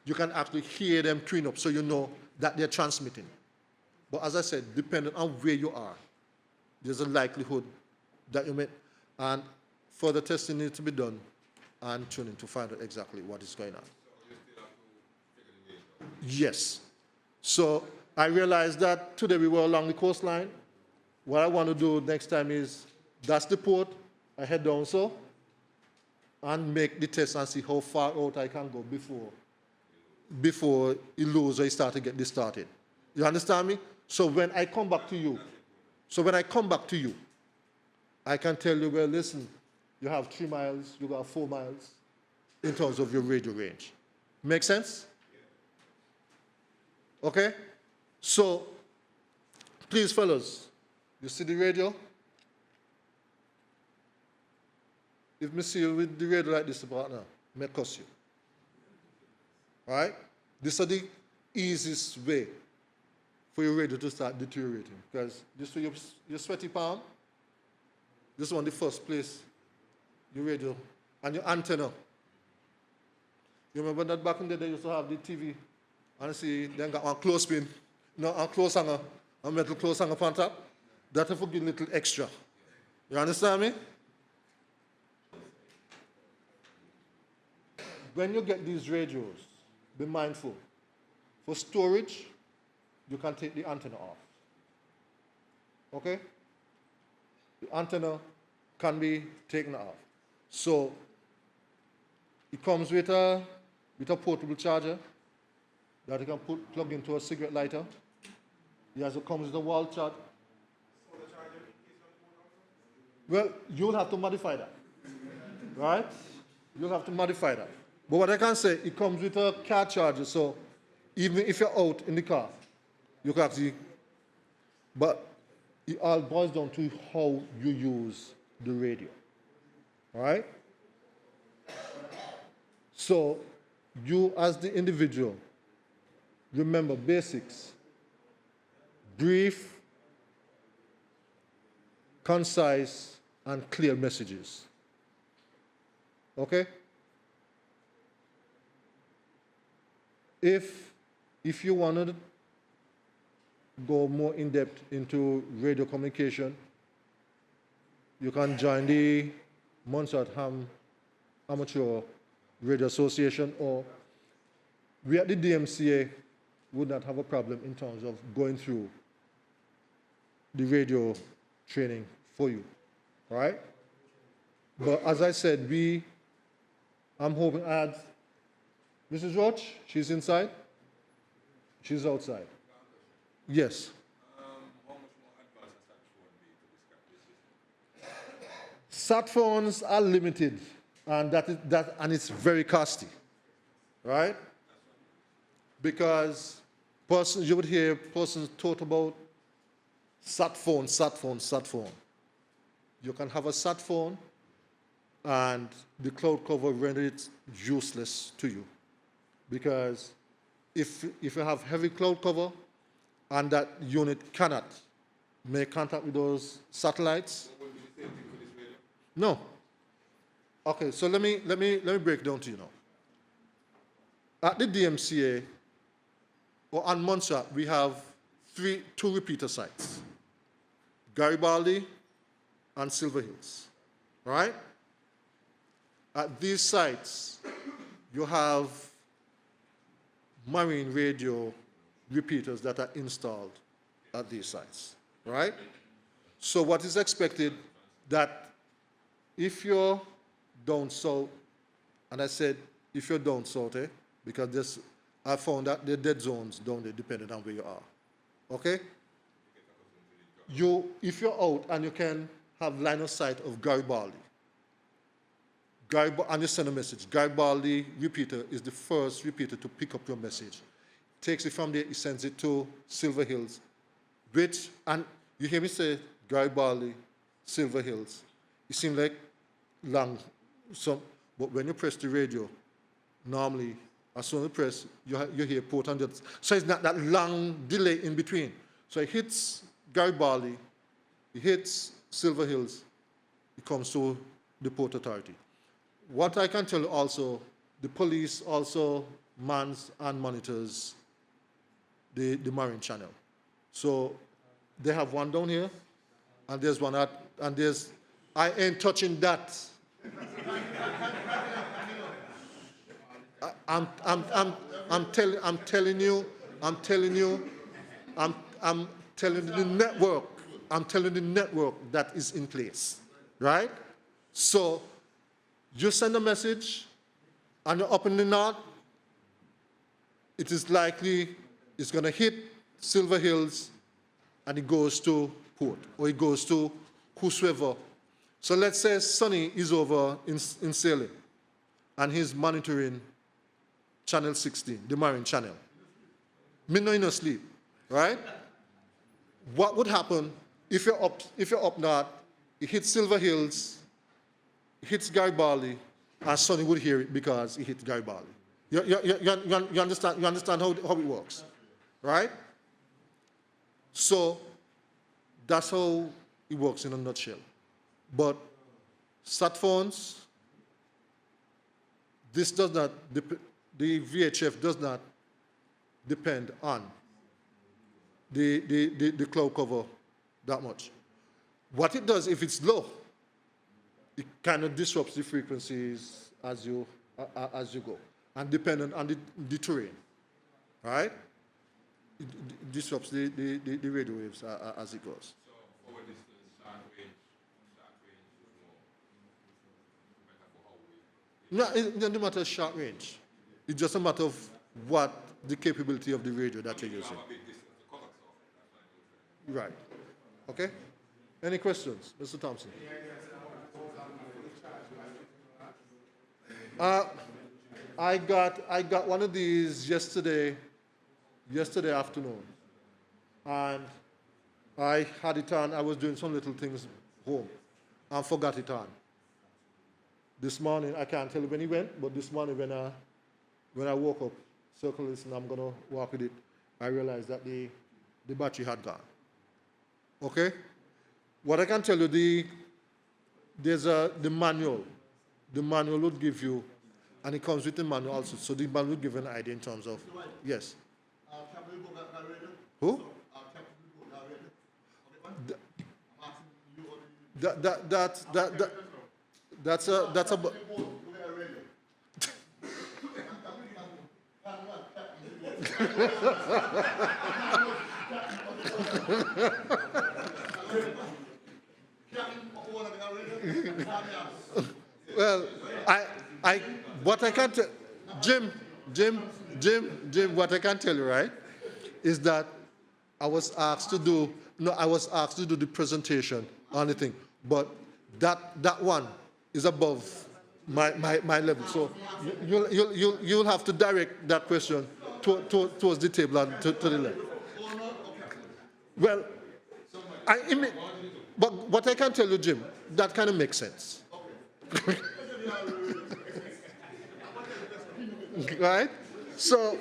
you can actually hear them queuing up, so you know that they're transmitting. But as I said, depending on where you are, there's a likelihood that you may, and further testing needs to be done and tuning to find out exactly what is going on. Yes. So I realized that today we were along the coastline. What I want to do next time is, that's the port, I head down so, and make the test and see how far out I can go before you lose or you start to get this started. You understand me? So when I come back to you, I can tell you, well, listen, you have 3 miles, you got 4 miles in terms of your radio range. Make sense? Okay? So, please, fellas, you see the radio? If me see you with the radio like this, partner, may cost you. All right? This is the easiest way for your radio to start deteriorating. Because this way your sweaty palm, this one the first place, your radio, and your antenna. You remember that back in the day you used to have the TV, and see, then got one clothespin, a clothes hanger, a metal clothes hanger on top. That will give a little extra. You understand me? When you get these radios, be mindful. For storage, you can take the antenna off. Okay? The antenna can be taken off. So it comes with a portable charger that you can plug into a cigarette lighter. It also comes with a wall charger. Well, you'll have to modify that, right? You'll have to modify that. But what I can say, it comes with a car charger, so even if you're out in the car, you can actually, but it all boils down to how you use the radio, all right? So you as the individual, remember basics, brief, concise, and clear messages. Okay? If you wanted to go more in depth into radio communication, you can join the Montserrat Amateur Radio Association, or we at the DMCA would not have a problem in terms of going through the radio training for you, right? But as I said, I'm hoping to add Mrs. Roach, she's inside? She's outside. Yes. Sat phones are limited, and and it's very costly, right? Because you would hear persons talk about sat phone. You can have a sat phone, and the cloud cover renders it useless to you. Because if you have heavy cloud cover and that unit cannot make contact with those satellites, no. Okay, so let me break down to you now. At the DMCA or on Montserrat, we have two repeater sites, Garibaldi and Silver Hills, right? At these sites, you have marine radio repeaters that are installed at these sites, right? So what is expected that if you're down south, and I said if you're down south, because I found that there are dead zones down there depending on where you are, okay? If you're out and you can have line of sight of Garibaldi, and you send a message, Garibaldi repeater is the first repeater to pick up your message. Takes it from there, he sends it to Silver Hills, and you hear me say Garibaldi, Silver Hills. It seems like long, but when you press the radio, normally, as soon as you press, you hear port and that. So it's not that long delay in between. So it hits Garibaldi, it hits Silver Hills, it comes to the Port Authority. What I can tell you also, the police also mans and monitors the Marine Channel. So they have one down here, and there's one I ain't touching that. I'm telling you the network that is in place, right? So you send a message, and you're up in the north, it is likely it's going to hit Silver Hills, and it goes to port, or it goes to whosoever. So let's say Sonny is over in Salem, and he's monitoring Channel 16, the Marine Channel. Me no in no sleep, right? What would happen if you're up north, it hits Silver Hills, it hits Garibaldi, and Sonny would hear it because he hit Garibaldi. You understand how it works, right? So that's how it works in a nutshell. But sat phones, this does not, the VHF does not depend on the cloud cover that much. What it does, if it's low, it kind of disrupts the frequencies as you go. and dependent on the terrain, right? It disrupts the radio waves as it goes. So forward distance, short range is more better for how we... No, it doesn't matter short range. It's just a matter of what the capability of the radio that you're using. Right. Okay? Any questions, Mr. Thompson? I got one of these yesterday afternoon, and I had it on. I was doing some little things home and forgot it on. This morning, I can't tell you when he went, but this morning when I woke up, circle this and I'm gonna walk with it, I realized that the battery had gone. Okay? What I can tell you, there's the manual. The manual would give you, and it comes with the manual also. So the manual would give you an idea in terms of, yes. Who? That's a. Well, what I can tell, Jim, what I can tell you, right, is that I was asked to do the presentation on the thing, but that one is above my level. So you'll have to direct that question towards the table and to the left. Well, but what I can tell you, Jim, that kind of makes sense. Right? So,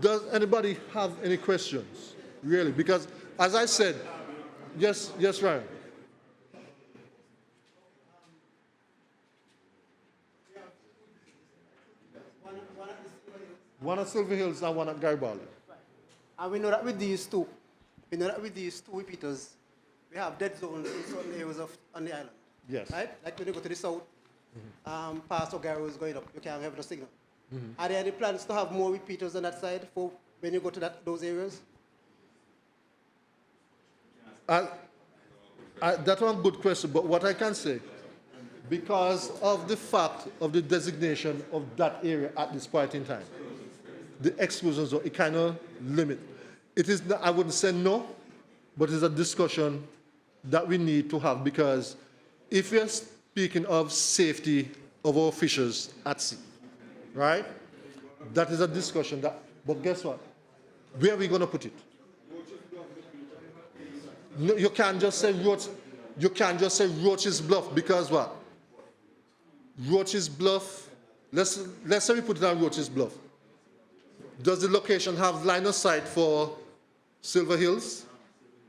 does anybody have any questions? Really? Because, as I said, yes, Ryan. One at Silver Hills and one at Garibaldi. And we know that with these two repeaters, we have dead zones in certain areas on the island. Yes. Right? Like when you go to the south, past O'Gara is going up, you can't have the signal. Are there any plans to have more repeaters on that side for when you go to those areas? That's one good question, but what I can say, because of the fact of the designation of that area at this point in time, the exclusion zone, it kind of limit. It is, I wouldn't say no, but it's a discussion that we need to have, because if we're speaking of safety of our fishers at sea, right? That is a discussion that, but guess what? Where are we going to put it? No, you can't just say Roach's Bluff, because what? Roach's Bluff, let's say we put it on Roach's Bluff. Does the location have line of sight for Silver Hills,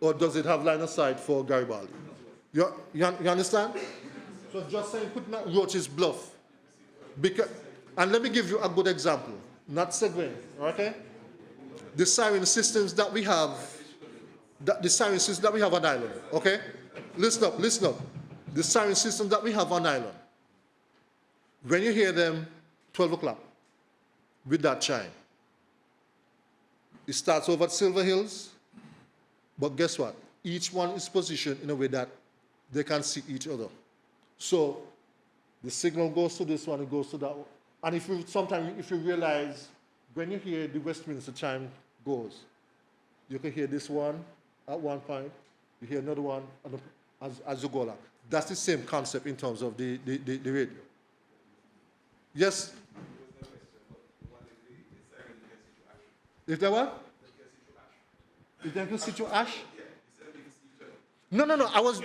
or does it have line of sight for Garibaldi? You understand? So just saying putting on Roach's Bluff. Because, and let me give you a good example, not segueing, okay? The siren systems that we have, the siren systems that we have on island, okay? Listen up. The siren systems that we have on island, when you hear them 12 o'clock with that chime, it starts over at Silver Hills, but guess what? Each one is positioned in a way that they can see each other. So the signal goes to this one, it goes to that one. And sometimes if you realize, when you hear the Westminster chime goes, you can hear this one at one point, you hear another one as you go along. That's the same concept in terms of the radio. Yes? If there what? If there can situ ash? No. I was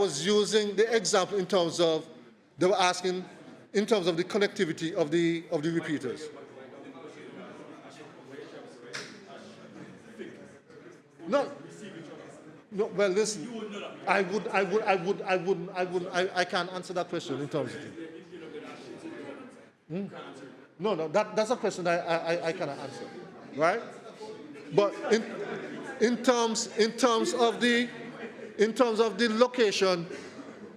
using the example in terms of, they were asking in terms of the connectivity of the repeaters. No, well, listen, I can't answer that question in terms of it. No, that's a question I cannot answer, right? But in terms of the location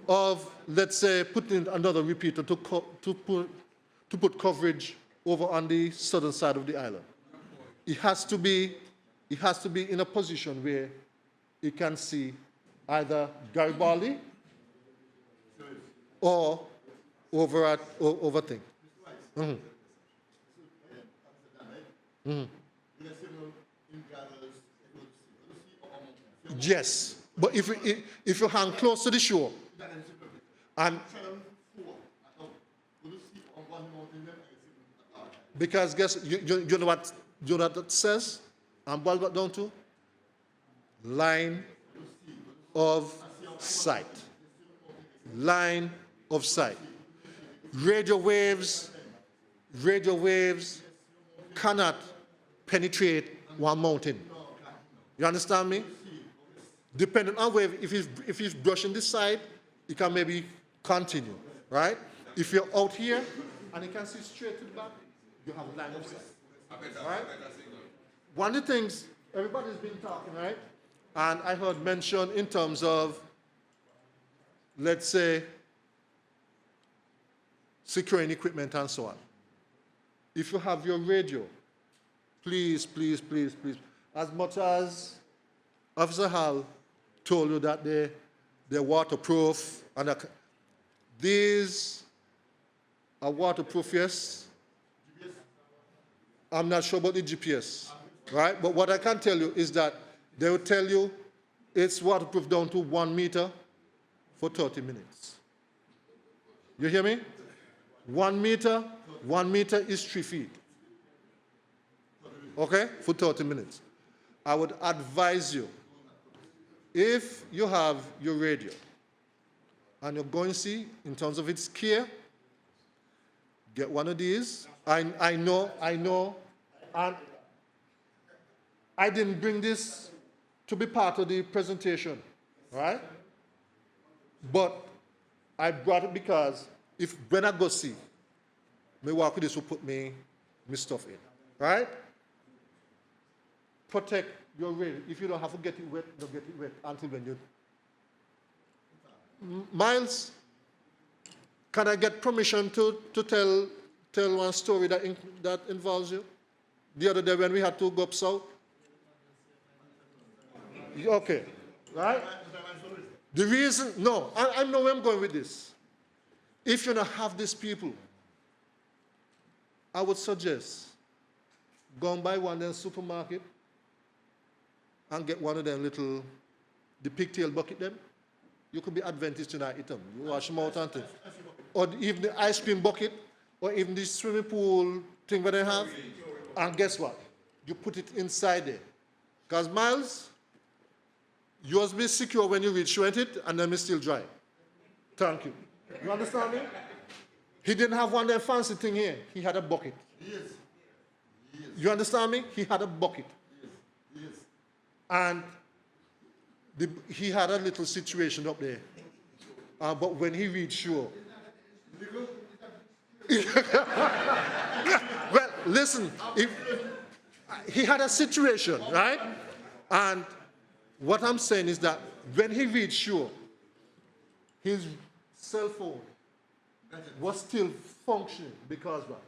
of let's say, put in another repeater to put coverage over on the southern side of the island. It has to be in a position where it can see either Garibaldi or over thing. Mm-hmm. Mm-hmm. Yes, but if you hang close to the shore, and because guess you know what that says, and boil that down to line of sight. Line of sight. Radio waves cannot penetrate one mountain. You understand me? Depending on where, if he's brushing this side, it can maybe continue, right? If you're out here and you can see straight to the back, you have a line of sight. Right? One of the things everybody's been talking, right? And I heard mentioned in terms of, let's say, securing equipment and so on. If you have your radio, please, please, please, please, as much as Officer Hall told you that they're waterproof, and these are waterproof, yes. I'm not sure about the GPS, right? But what I can tell you is that they will tell you it's waterproof down to 1 meter for 30 minutes. You hear me? 1 meter is 3 feet. Okay? For 30 minutes. I would advise you, if you have your radio and you're going to see, in terms of its care, get one of these. I know, and I didn't bring this to be part of the presentation, right? But I brought it because when I go see, me walk with this will put me stuff in, right? Protect your radio. If you don't have to get it wet, don't get it wet until when you... Miles, can I get permission to tell one story that involves you? The other day when we had to go up south? Okay, right? The reason, no, I know where I'm going with this. If you don't have these people, I would suggest go and buy one in the supermarket and get one of them little, the pigtail bucket them. You could be Adventist tonight, eat them. You wash them out and things. Or even the ice cream bucket, or even the swimming pool thing that they have. And guess what? You put it inside there. Because Miles, yours be secure when you reach it, and then it's still dry. Thank you. You understand me? He didn't have one of that fancy thing here. He had a bucket. Yes. You understand me? He had a bucket. Yes. And he had a little situation up there. But when he reached shore... Well, listen, he had a situation, right? And what I'm saying is that when he reached shore, his cell phone was still functioning because what?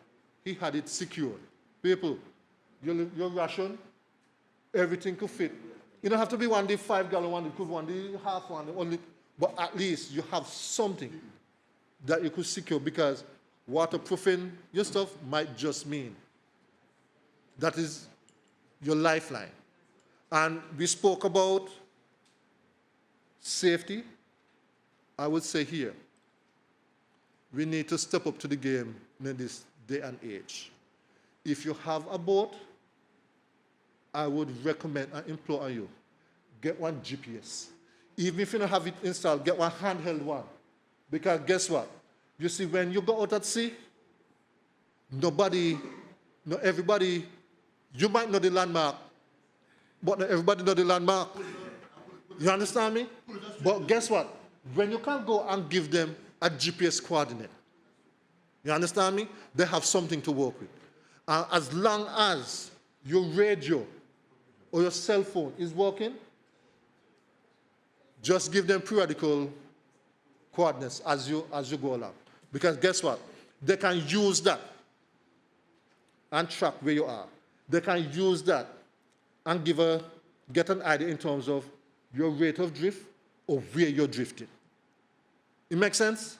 He had it secured. People, your ration, everything could fit. You don't have to be one the 5-gallon one, you could one the half one, only, but at least you have something that you could secure, because waterproofing your stuff might just mean that is your lifeline. And we spoke about safety. I would say here, we need to step up to the game in this day and age. If you have a boat, I would recommend and implore on you, get one GPS. Even if you don't have it installed, get one handheld one. Because guess what? You see, when you go out at sea, not everybody, you might know the landmark, but not everybody know the landmark. You understand me? But guess what? When you can go and give them a GPS coordinate, you understand me? They have something to work with. As long as your radio or your cell phone is working, just give them periodical coordinates as you go along. Because guess what? They can use that and track where you are. They can use that and get an idea in terms of your rate of drift or where you're drifting. It makes sense?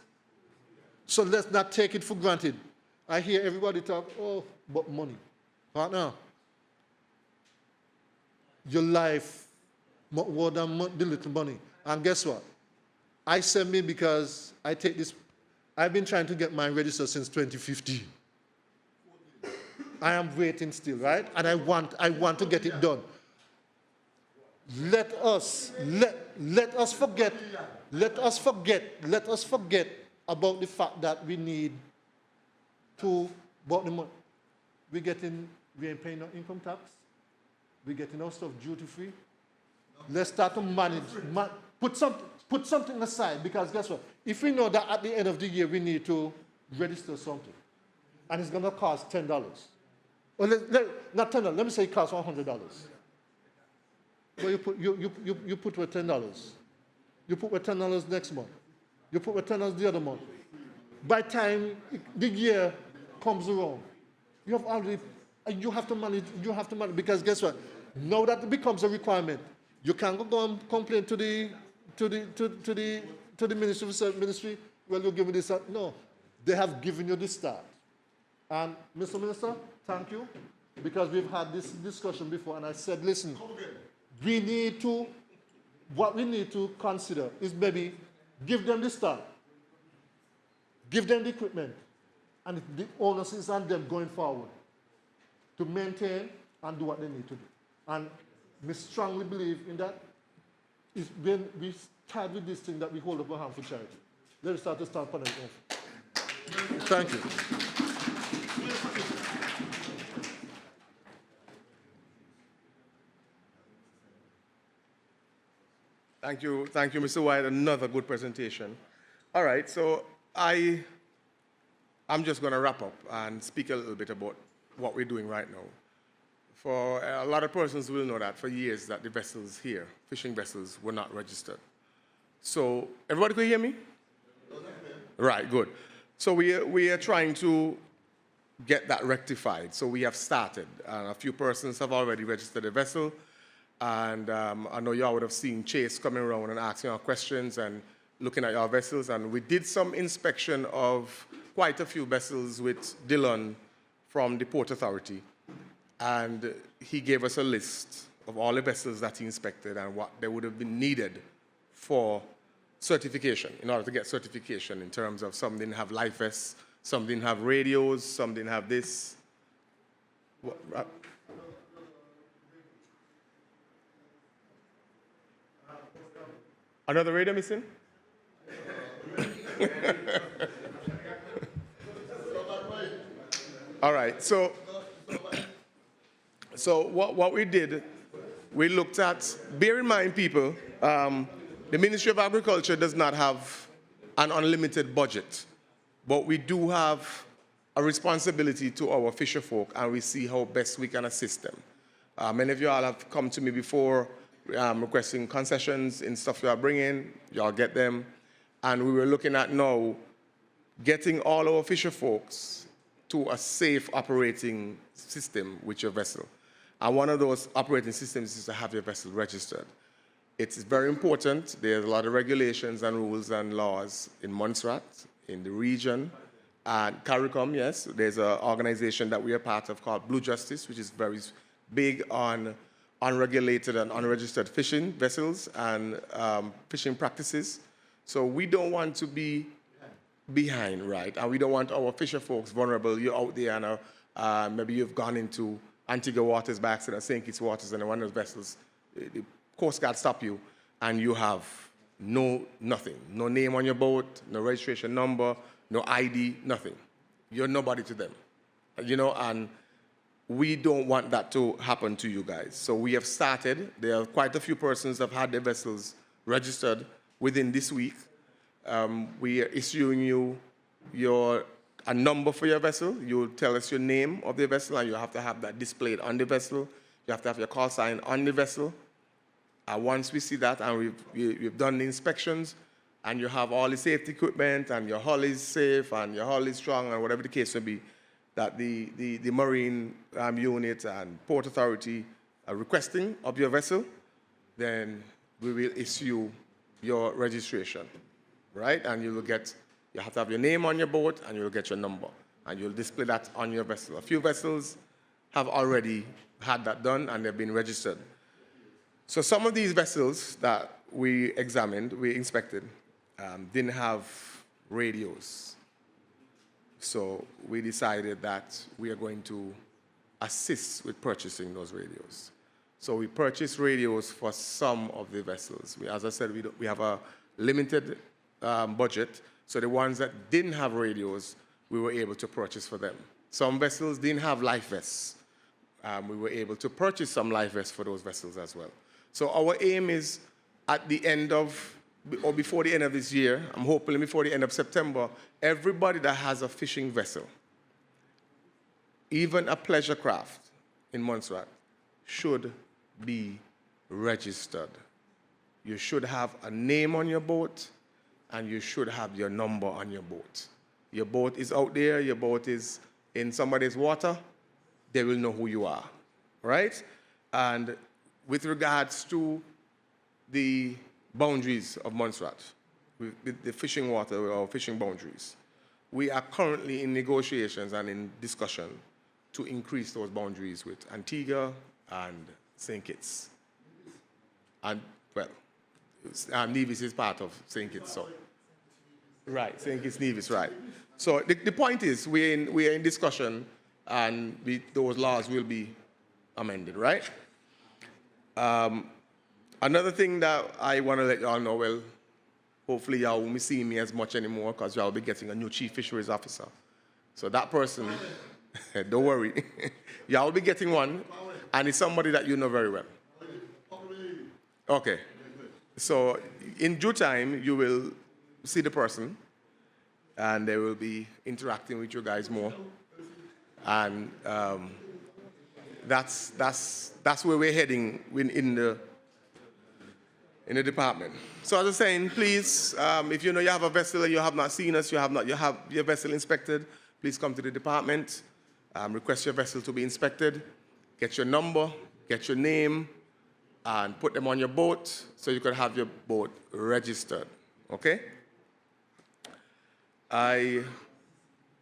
So let's not take it for granted. I hear everybody talk, oh, but money. Right now, your life more than the little money. And guess what? I say me because I take this. I've been trying to get mine registered since 2015. I am waiting still, right? And I want to get it done. Let us forget about the fact that we need to about the money. We ain't paying no income tax. We're getting our stuff duty free. Let's start to manage. Put something aside, because guess what? If we know that at the end of the year we need to register something, and it's going to cost $10, or not $10. Let me say it costs $100. Well, you put with $10. You put with $10 next month. You put with $10 the other month. By the time the year comes around, you have to manage. Because guess what? Now that it becomes a requirement, you can't go and complain to the ministry. Well, you give me this. No, they have given you this start. And Mr. Minister, thank you, because we've had this discussion before, and I said, listen, what we need to consider is maybe give them the start, give them the equipment, and the onus is on them going forward to maintain and do what they need to do. And we strongly believe in that. It's when we start with this thing that we hold up our hand for charity. Let us start to stand on it. Thank you. Thank you, Mr. White. Another good presentation. All right, so I'm just going to wrap up and speak a little bit about what we're doing right now. For a lot of persons will know that for years that the vessels here, fishing vessels, were not registered. So everybody can hear me? Right, good. So we are trying to get that rectified. So we have started. A few persons have already registered a vessel. And I know y'all would have seen Chase coming around and asking our questions and looking at our vessels. And we did some inspection of quite a few vessels with Dillon from the Port Authority. And he gave us a list of all the vessels that he inspected and what they would have been needed for certification, in order to get certification in terms of some didn't have life vests, some didn't have radios, some didn't have this. Another radio missing? All right, so what we did, we looked at, bear in mind, people, the Ministry of Agriculture does not have an unlimited budget, but we do have a responsibility to our fisher folk, and we see how best we can assist them. Many of you all have come to me before requesting concessions in stuff you are bringing, y'all get them, and we were looking at now getting all our fisher folks to a safe operating system with your vessel. And one of those operating systems is to have your vessel registered. It's very important. There's a lot of regulations and rules and laws in Montserrat, in the region, and CARICOM, yes. There's an organization that we are part of called Blue Justice, which is very big on unregulated and unregistered fishing vessels and fishing practices. So we don't want to be behind, right? And we don't want our fisher folks vulnerable. You're out there and maybe you've gone into Antigua waters by accident, St. Kitts waters, and one of those vessels, the Coast Guard stop you, and you have nothing. No name on your boat, no registration number, no ID, nothing. You're nobody to them, you know, and we don't want that to happen to you guys. So we have started. There are quite a few persons that have had their vessels registered within this week. We are issuing you a number for your vessel. You'll tell us your name of the vessel, and you have to have that displayed on the vessel. You have to have your call sign on the vessel. Once we see that and we've done the inspections, and you have all the safety equipment, and your hull is safe, and your hull is strong, and whatever the case may be, that the Marine unit and Port Authority are requesting of your vessel, then we will issue your registration, right? And you have to have your name on your boat, and you'll get your number, and you'll display that on your vessel. A few vessels have already had that done, and they've been registered. So some of these vessels that we inspected, didn't have radios. So we decided that we are going to assist with purchasing those radios. So we purchased radios for some of the vessels. As I said, we have a limited budget, so the ones that didn't have radios, we were able to purchase for them. Some vessels didn't have life vests. We were able to purchase some life vests for those vessels as well. So our aim is at the end of, or before the end of this year, I'm hoping before the end of September, everybody that has a fishing vessel, even a pleasure craft in Montserrat, should be registered. You should have a name on your boat, and you should have your number on your boat. Your boat is out there, your boat is in somebody's water, they will know who you are, right? And with regards to the boundaries of Montserrat, with the fishing water or fishing boundaries, we are currently in negotiations and in discussion to increase those boundaries with Antigua and St. Kitts. And, well, Nevis is part of St. Kitts, so. Right, St. Kitts, Nevis, right. So the point is, we are in discussion, and those laws will be amended, right? Another thing that I want to let y'all know, well, hopefully y'all won't be seeing me as much anymore, because y'all will be getting a new Chief Fisheries Officer. So that person, don't worry, y'all will be getting one, and it's somebody that you know very well. Okay. So in due time, you will see the person, and they will be interacting with you guys more. And that's where we're heading in the department. So as I was saying, please, if you know you have a vessel and you have not seen us, you have your vessel inspected, please come to the department, request your vessel to be inspected, get your number, get your name, and put them on your boat so you can have your boat registered, okay? I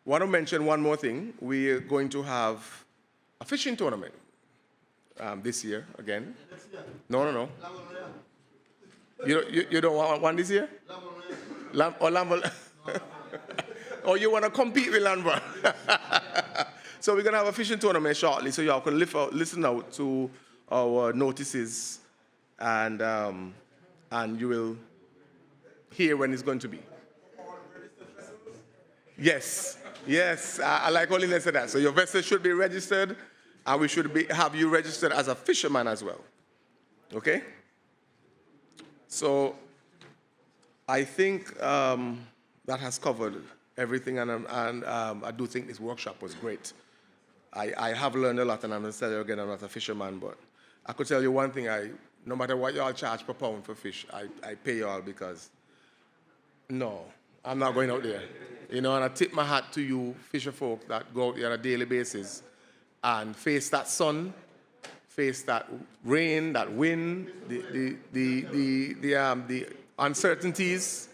want to mention one more thing. We are going to have a fishing tournament this year again. No. You don't want one this year? Lambo. Or you want to compete with Lambo? So we're going to have a fishing tournament shortly, so y'all can listen out to our notices, and you will hear when it's going to be. Yes, I like Holiness said that. So your vessel should be registered, and we should have you registered as a fisherman as well. Okay? So I think that has covered everything, and I do think this workshop was great. I have learned a lot, and I'm going to tell you again, I'm not a fisherman, but I could tell you one thing, no matter what y'all charge per pound for fish, I pay y'all, because no, I'm not going out there. You know, and I tip my hat to you fisher folk that go out there on a daily basis and face that sun, face that rain, that wind, the uncertainties.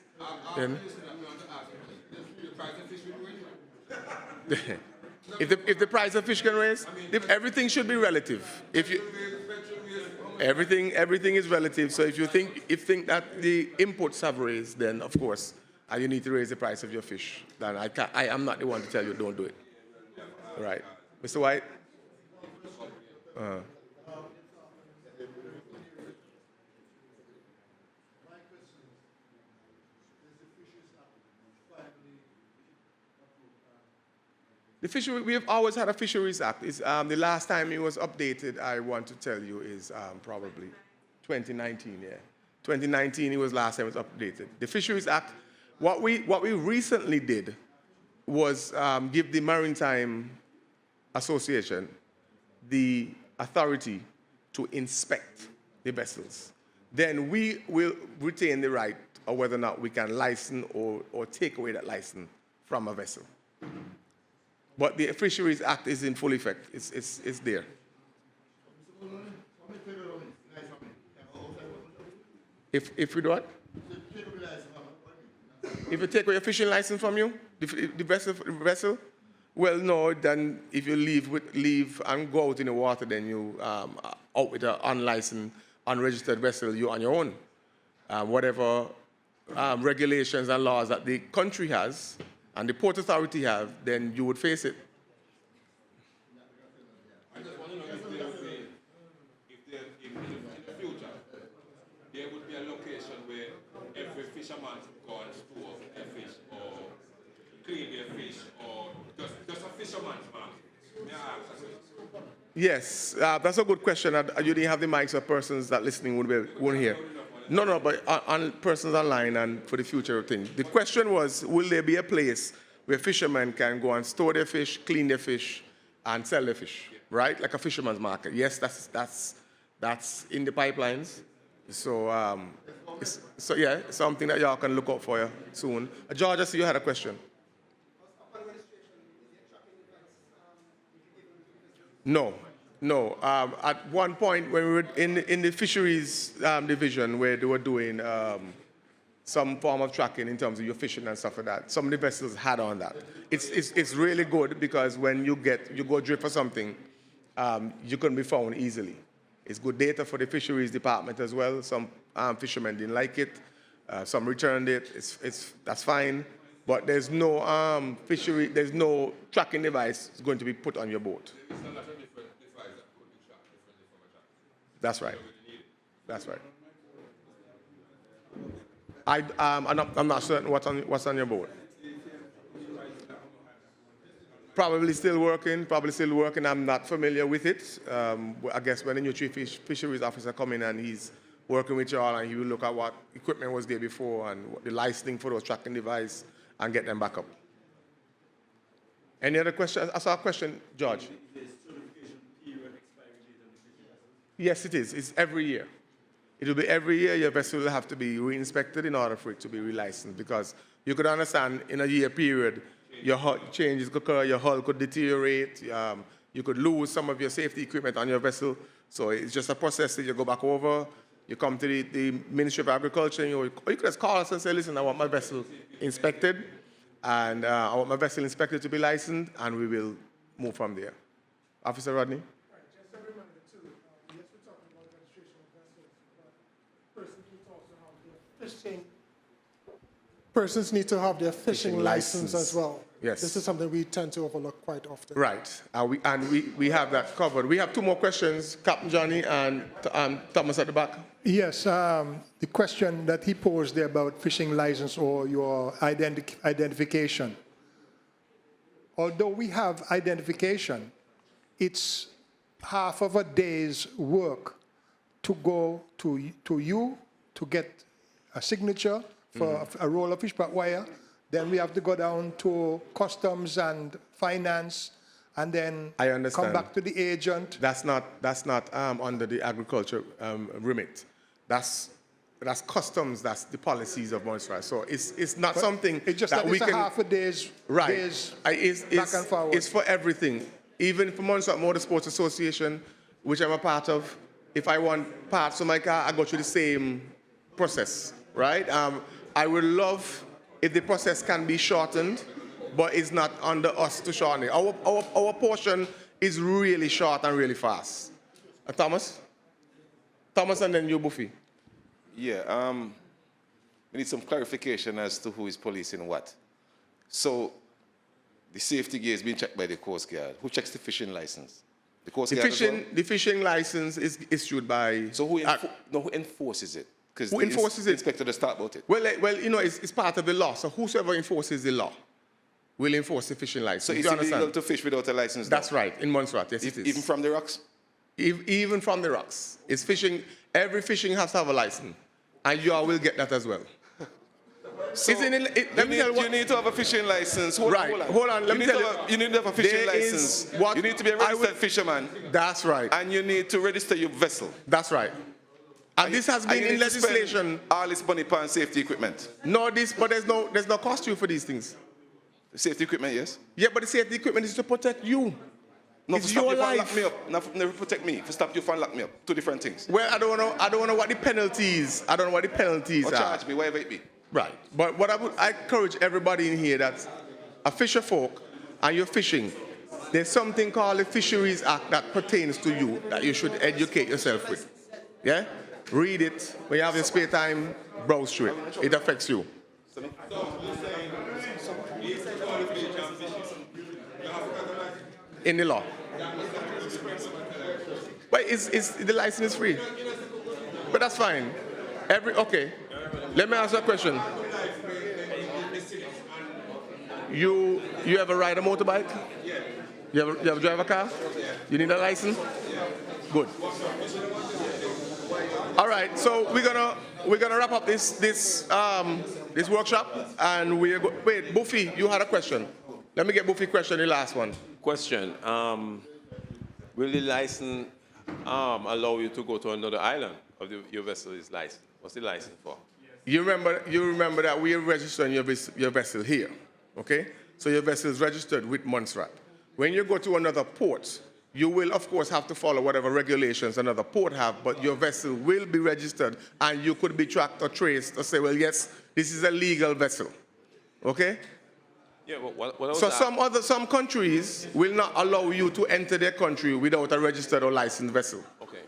If the price of fish can raise, everything should be relative. Everything is relative. So if you think that the inputs have raised, then of course, and you need to raise the price of your fish, then I am not the one to tell you don't do it. Right, Mr. White. We have always had a Fisheries Act. The last time it was updated, I want to tell you, is probably 2019, yeah. 2019, it was last time it was updated. The Fisheries Act, what we recently did was give the Maritime Association the authority to inspect the vessels. Then we will retain the right or whether or not we can license or take away that license from a vessel. But the Fisheries Act is in full effect. It's there. If we do what? If you take away your fishing license from you, the vessel, well, no, then if you leave and go out in the water, then you out with an unlicensed, unregistered vessel, you're on your own. Whatever regulations and laws that the country has and the Port Authority have, then you would face it. I just want to know if in the future, there would be a location where every fisherman could go and store their fish or clean their fish, or just a fisherman's market. May I ask a question? Yes, that's a good question. You didn't have the mics, so persons that listening won't hear. No, but on persons online and for the future thing. The question was, will there be a place where fishermen can go and store their fish, clean their fish, and sell their fish, right? Like a fisherman's market. Yes, that's in the pipelines. So, yeah, something that y'all can look out for soon. George, I see you had a question. No. At one point, when we were in the fisheries division, where they were doing some form of tracking in terms of your fishing and stuff like that, some of the vessels had on that. It's really good because when you go drift for something, you can be found easily. It's good data for the fisheries department as well. Some fishermen didn't like it. Some returned it. That's fine. But there's no there's no tracking device going to be put on your boat. That's right. That's right. I'm not certain what's on your boat. Probably still working. I'm not familiar with it. I guess when the new chief fisheries officer come in and he's working with y'all and he will look at what equipment was there before and the licensing for those tracking device and get them back up. Any other questions? I saw a question, George. Yes, it is. It's every year. It will be every year your vessel will have to be re-inspected in order for it to be relicensed, because you could understand in a year period your hull changes could occur, your hull could deteriorate, you could lose some of your safety equipment on your vessel. So it's just a process that you go back over, you come to the Ministry of Agriculture, and you could just call us and say, listen, I want my vessel inspected, and I want my vessel inspected to be licensed, and we will move from there. Officer Rodney? Persons need to have their fishing license as well. Yes. This is something we tend to overlook quite often. Right. We have that covered. We have two more questions, Captain Johnny and Thomas at the back. Yes, the question that he posed there about fishing license or your identification. Although we have identification, it's half of a day's work to go to you to get a signature for a roll of fish back wire. Then we have to go down to customs and finance, and then come back to the agent. That's not under the agriculture remit. That's customs. That's the policies of Montserrat. So it's not something it's just that we can. Half a day's back and forward. It's for everything. Even for Montserrat Motorsports Association, which I'm a part of, if I want parts for my car, I go through the same process, right? I would love if the process can be shortened, but it's not under us to shorten it. Our portion is really short and really fast. Thomas? Thomas and then you, Buffy. Yeah, we need some clarification as to who is policing what. So the safety gear is being checked by the Coast Guard. Who checks the fishing license? The Coast Guard as well? The fishing license is issued by... So who enforces it? Who enforces it? The inspector does talk about it. Well, you know, it's part of the law. So whosoever enforces the law will enforce the fishing license. So it's illegal to fish without a license? That's right, in Montserrat, yes it is. Even from the rocks? Even from the rocks. It's fishing, every fishing has to have a license. And you all will get that as well. So you need to have a fishing license. Hold on. Let me tell you. You need to have a fishing license. You need to be a registered fisherman. That's right. And you need to register your vessel. That's right. And this has been in legislation. All this money on safety equipment. No, but there's no cost to you for these things. Safety equipment, yes. Yeah, but the safety equipment is to protect you. No, it's for your stop you life. Lock me up. Not never protect me. For stop you from lock me up. Two different things. Well, I don't know what the penalties. I don't know what the penalties or are. charge me, whatever it be. Right. But I encourage everybody in here that a fisher folk and you're fishing, there's something called the Fisheries Act that pertains to you that you should educate yourself with. Yeah? Read it. When you have your spare time, browse through it. It affects you. In the law. But the license is free. But that's fine. Okay. Let me ask you a question. You ever ride a motorbike? You ever drive a car? You need a license? Good. All right, so we're gonna wrap up this workshop, and wait, Buffy, you had a question. Let me get Buffy question, the last one. Question: will the license allow you to go to another island, or your vessel is licensed? What's the license for? You remember that we are registering your vessel here, okay? So your vessel is registered with Montserrat. When you go to another port, you will, of course, have to follow whatever regulations another port have, but your vessel will be registered, and you could be tracked or traced or say, well, yes, this is a legal vessel, okay? Yeah, what so some countries will not allow you to enter their country without a registered or licensed vessel. Okay.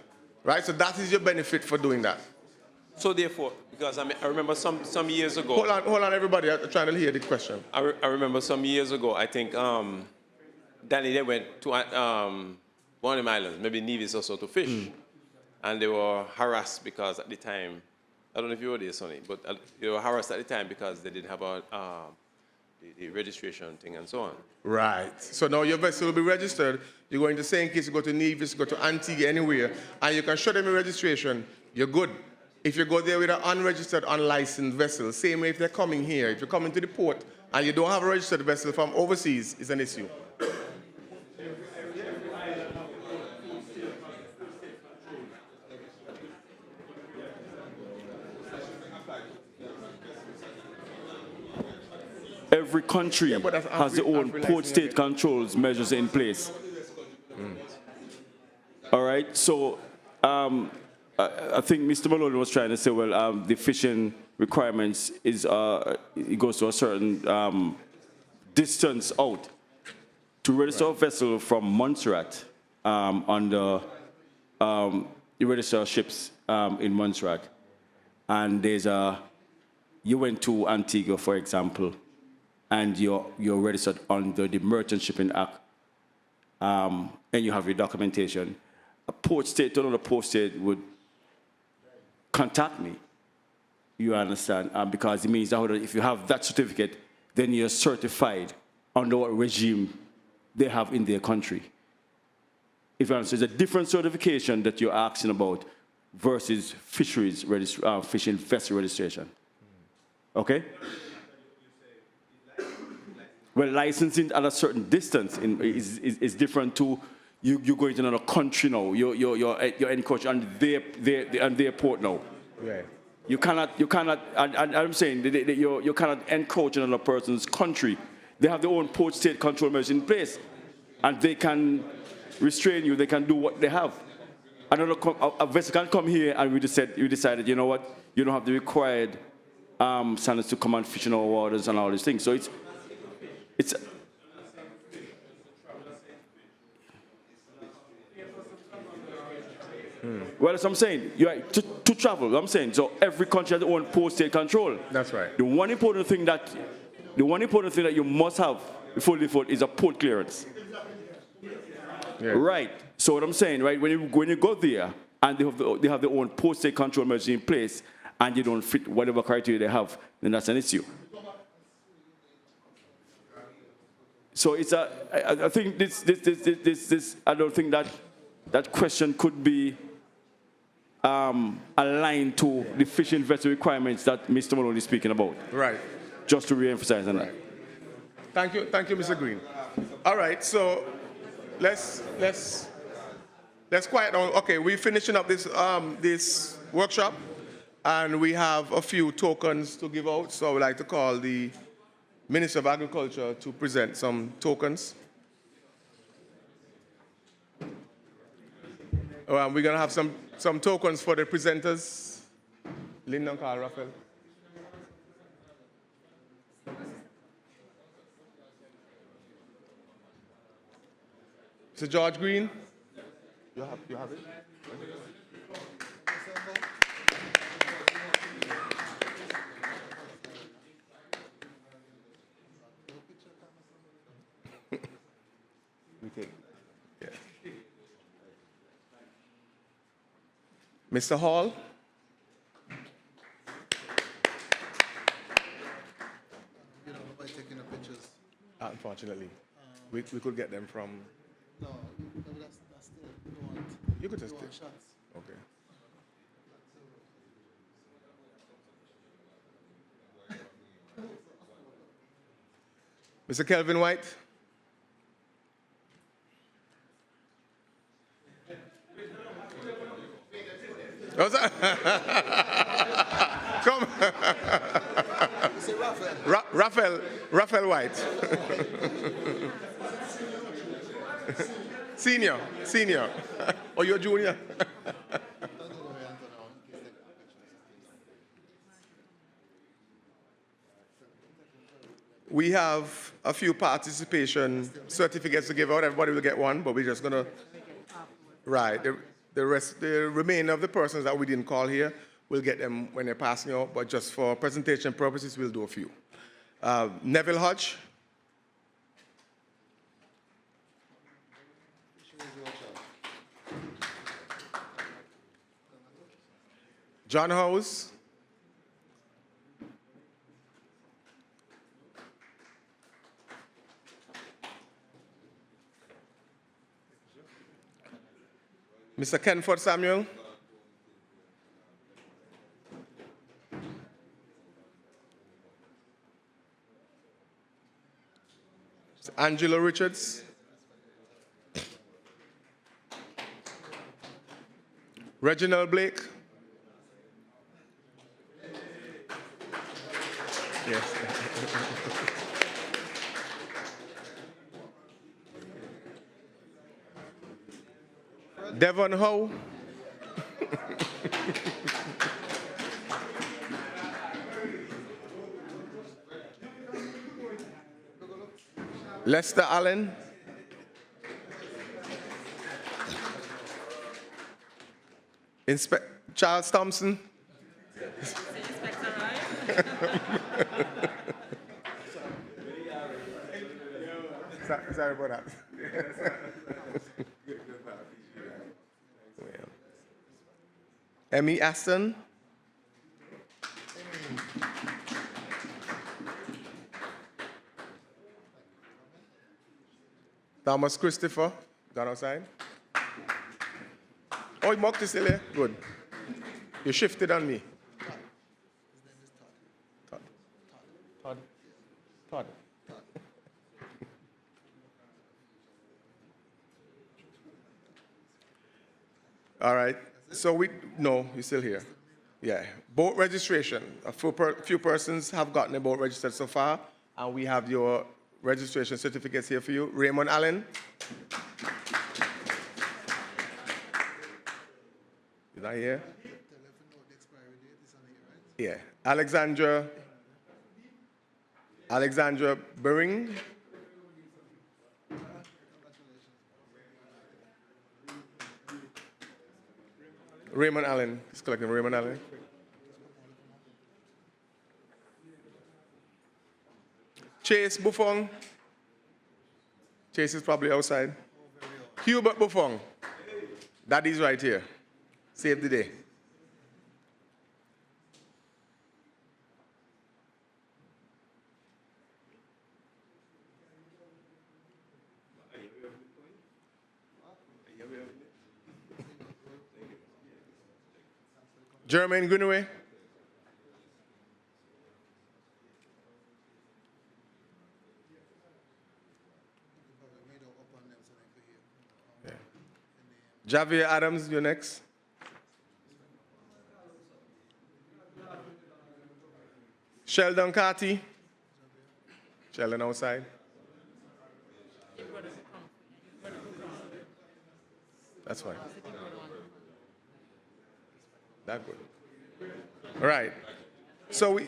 Right, so that is your benefit for doing that. So therefore, because I remember some years ago. Hold on, everybody. I'm trying to hear the question. I remember some years ago. I think Danny, they went to one of them islands, maybe Nevis or so, to fish, and they were harassed because at the time, I don't know if you were there, Sonny, but they were harassed at the time because they didn't have the registration thing and so on. Right. So now your vessel will be registered. You go into St. Kitts, you go to Nevis, you go to Antigua, anywhere, and you can show them your registration. You're good. If you go there with an unregistered, unlicensed vessel, same way if they're coming here, if you're coming to the port and you don't have a registered vessel from overseas, it's an issue. Every country has their own port state controls measures in place. All right, so I think Mr. Maloney was trying to say, well, the fishing requirements is it goes to a certain distance out. To register a vessel from Montserrat under you register ships in Montserrat, and you went to Antigua, for example, and you're registered under the Merchant Shipping Act, and you have your documentation. A port state to another port state would contact me, you understand, because it means that if you have that certificate, then you're certified under what regime they have in their country. If you understand, it's a different certification that you're asking about versus fisheries fishing vessel registration. Okay? Well, licensing at a certain distance is different to you going to another country now. You're encroaching on their port now. Right. You cannot. I'm saying that you cannot encroach on another person's country. They have their own port state control measures in place, and they can restrain you. They can do what they have. A vessel can come here, and we decided, you know what? You don't have the required standards to come and fish in our waters and all these things. So it's Well, as I'm saying, to travel, I'm saying, so every country has their own port state control. That's right. The one important thing that you must have before default is a port clearance. Yeah. Right. So what I'm saying, right, when you go there and they have their own port state control measures in place and you don't fit whatever criteria they have, then that's an issue. So I think I don't think that question could be aligned to the fishing vessel requirements that Mr. Maloney is speaking about. Right. Just to re-emphasize on that. Thank you, Mr. Green. All right, so let's Let's quiet down. Okay, we're finishing up this workshop, and we have a few tokens to give out. So I would like to call the Minister of Agriculture to present some tokens. We're going to have some tokens for the presenters. Lyndon, Carl, Raphael. Mr. George Green. You have it? Yeah. Mr. Hall. Taking the pictures. Unfortunately, we could get them from. No, that's still. You could just want take. shots. Okay. Mr. Kelvin White. What's that? Come. Raphael White. Senior. Or you're junior? We have a few participation certificates to give out. Everybody will get one, but we're just gonna. Right. The remainder of the persons that we didn't call here, we'll get them when they're passing out. But just for presentation purposes, we'll do a few. Neville Hodge. John House. Mr. Kenford Samuel. Mr. Angela Richards. Reginald Blake. Yes. Devon Howe. Lester Allen. Charles Thompson. Sorry about that. Emmy Aston. Thomas Christopher. Gone outside. Oh, you mocked this earlier? Good. You shifted on me. Todd. All right. So no, you're still here. Yeah. Boat registration. A few persons have gotten a boat registered so far, and we have your registration certificates here for you. Raymond Allen. Is that here? Yeah. Alexandra Bering. Raymond Allen. He's collecting Raymond Allen. Chase Buffon. Chase is probably outside. Hubert Buffon. Daddy's right here. Save the day. Jermaine Greenaway. Javier Adams, you're next. Sheldon Carty. Sheldon outside. That's fine. That good. All right. So we.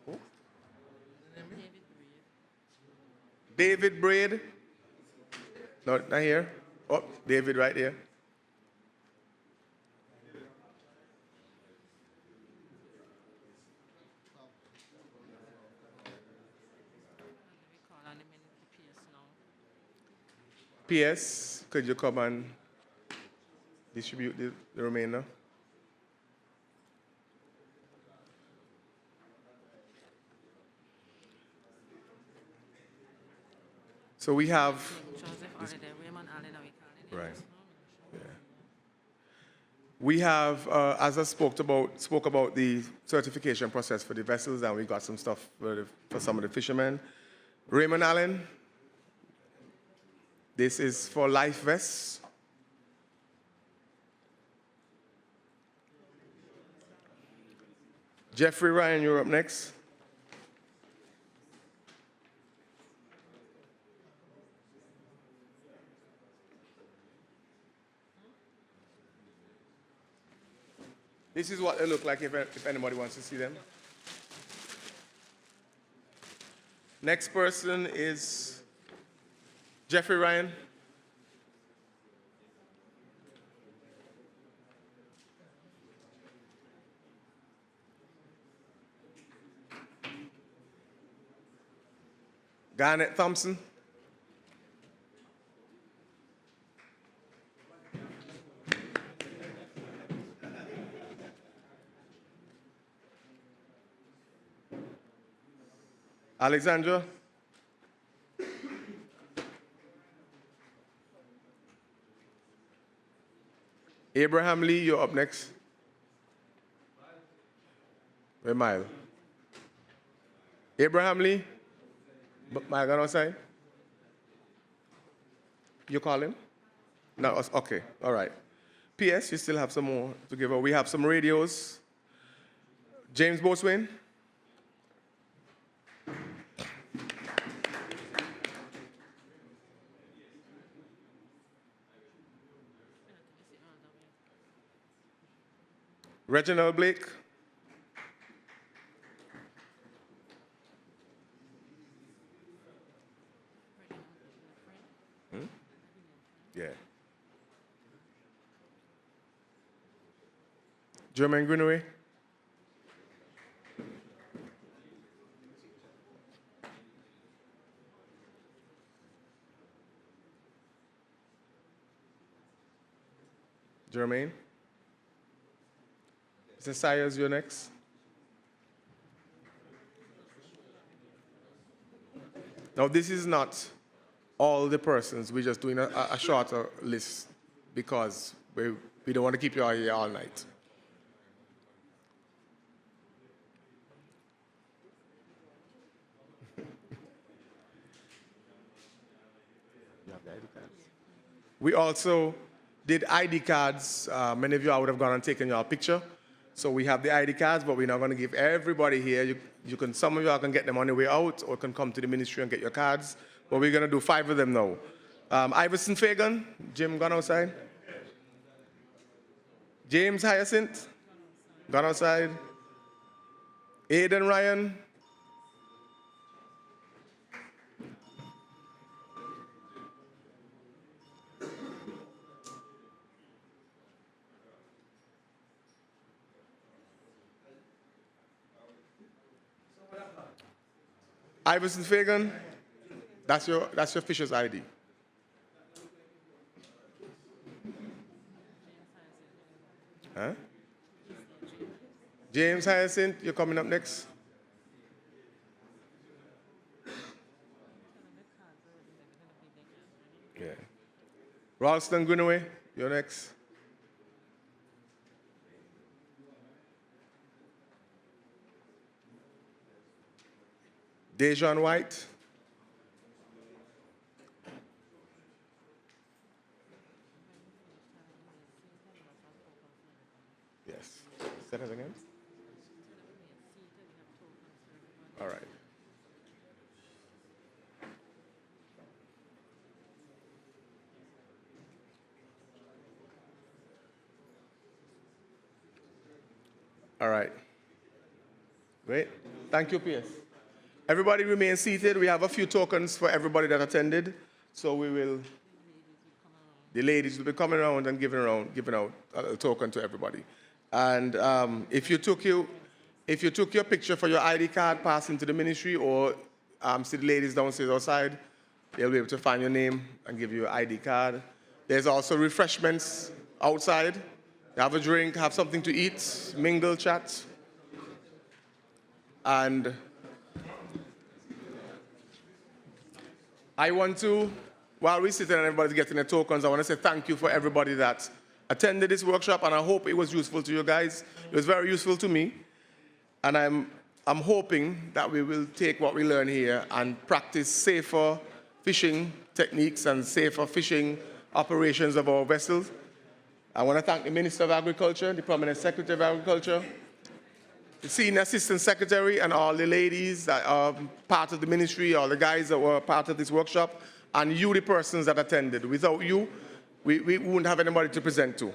Who? David Braid. No, not here. Oh, David right here. PS, could you come and distribute the remainder? So we have. Right. Yeah. We have, as I spoke about the certification process for the vessels, and we got some stuff for some of the fishermen. Raymond Allen. This is for life vests. Jeffrey Ryan, you're up next. This is what they look like if anybody wants to see them. Next person is Jeffrey Ryan. Garnet Thompson. Alexandra. Abraham Lee, you're up next. Where Mile? Abraham Lee? Mile gone outside? You call him? No, okay, all right. PS, you still have some more to give out. We have some radios. James Boatswain. Reginald Blake. Yeah. Jermaine Greenaway. Jermaine. Mr. Sayers, you're next. Now, this is not all the persons. We're just doing a shorter list because we don't want to keep you out here all night. We also did ID cards. Many of you would have gone and taken your picture. So we have the ID cards, but we're not going to give everybody here. Some of y'all can get them on the way out or can come to the ministry and get your cards. But we're going to do 5 of them now. Iverson Fagan, Jim gone outside. James Hyacinth, gone outside. Aiden Ryan. Iverson Fagan, that's your fisher's ID. Huh? James Hyacinth, you're coming up next. Yeah. Ralston Greenaway, you're next. Dejan White. Yes. Say that again. All right. All right. Great. Thank you, PS. Everybody remain seated. We have a few tokens for everybody that attended. So the ladies will be coming around and giving out a token to everybody. And if you took your picture for your ID card, pass into the ministry, or see the ladies downstairs outside, they'll be able to find your name and give you an ID card. There's also refreshments outside. Have a drink, have something to eat, mingle, chat. And I want to, while we're sitting and everybody's getting their tokens, I want to say thank you for everybody that attended this workshop, and I hope it was useful to you guys. It was very useful to me. And I'm hoping that we will take what we learn here and practice safer fishing techniques and safer fishing operations of our vessels. I want to thank the Minister of Agriculture, the Permanent Secretary of Agriculture, the Senior Assistant Secretary, and all the ladies that are part of the ministry, all the guys that were part of this workshop, and you, the persons that attended. Without you, we wouldn't have anybody to present to.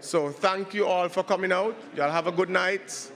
So thank you all for coming out. Y'all have a good night.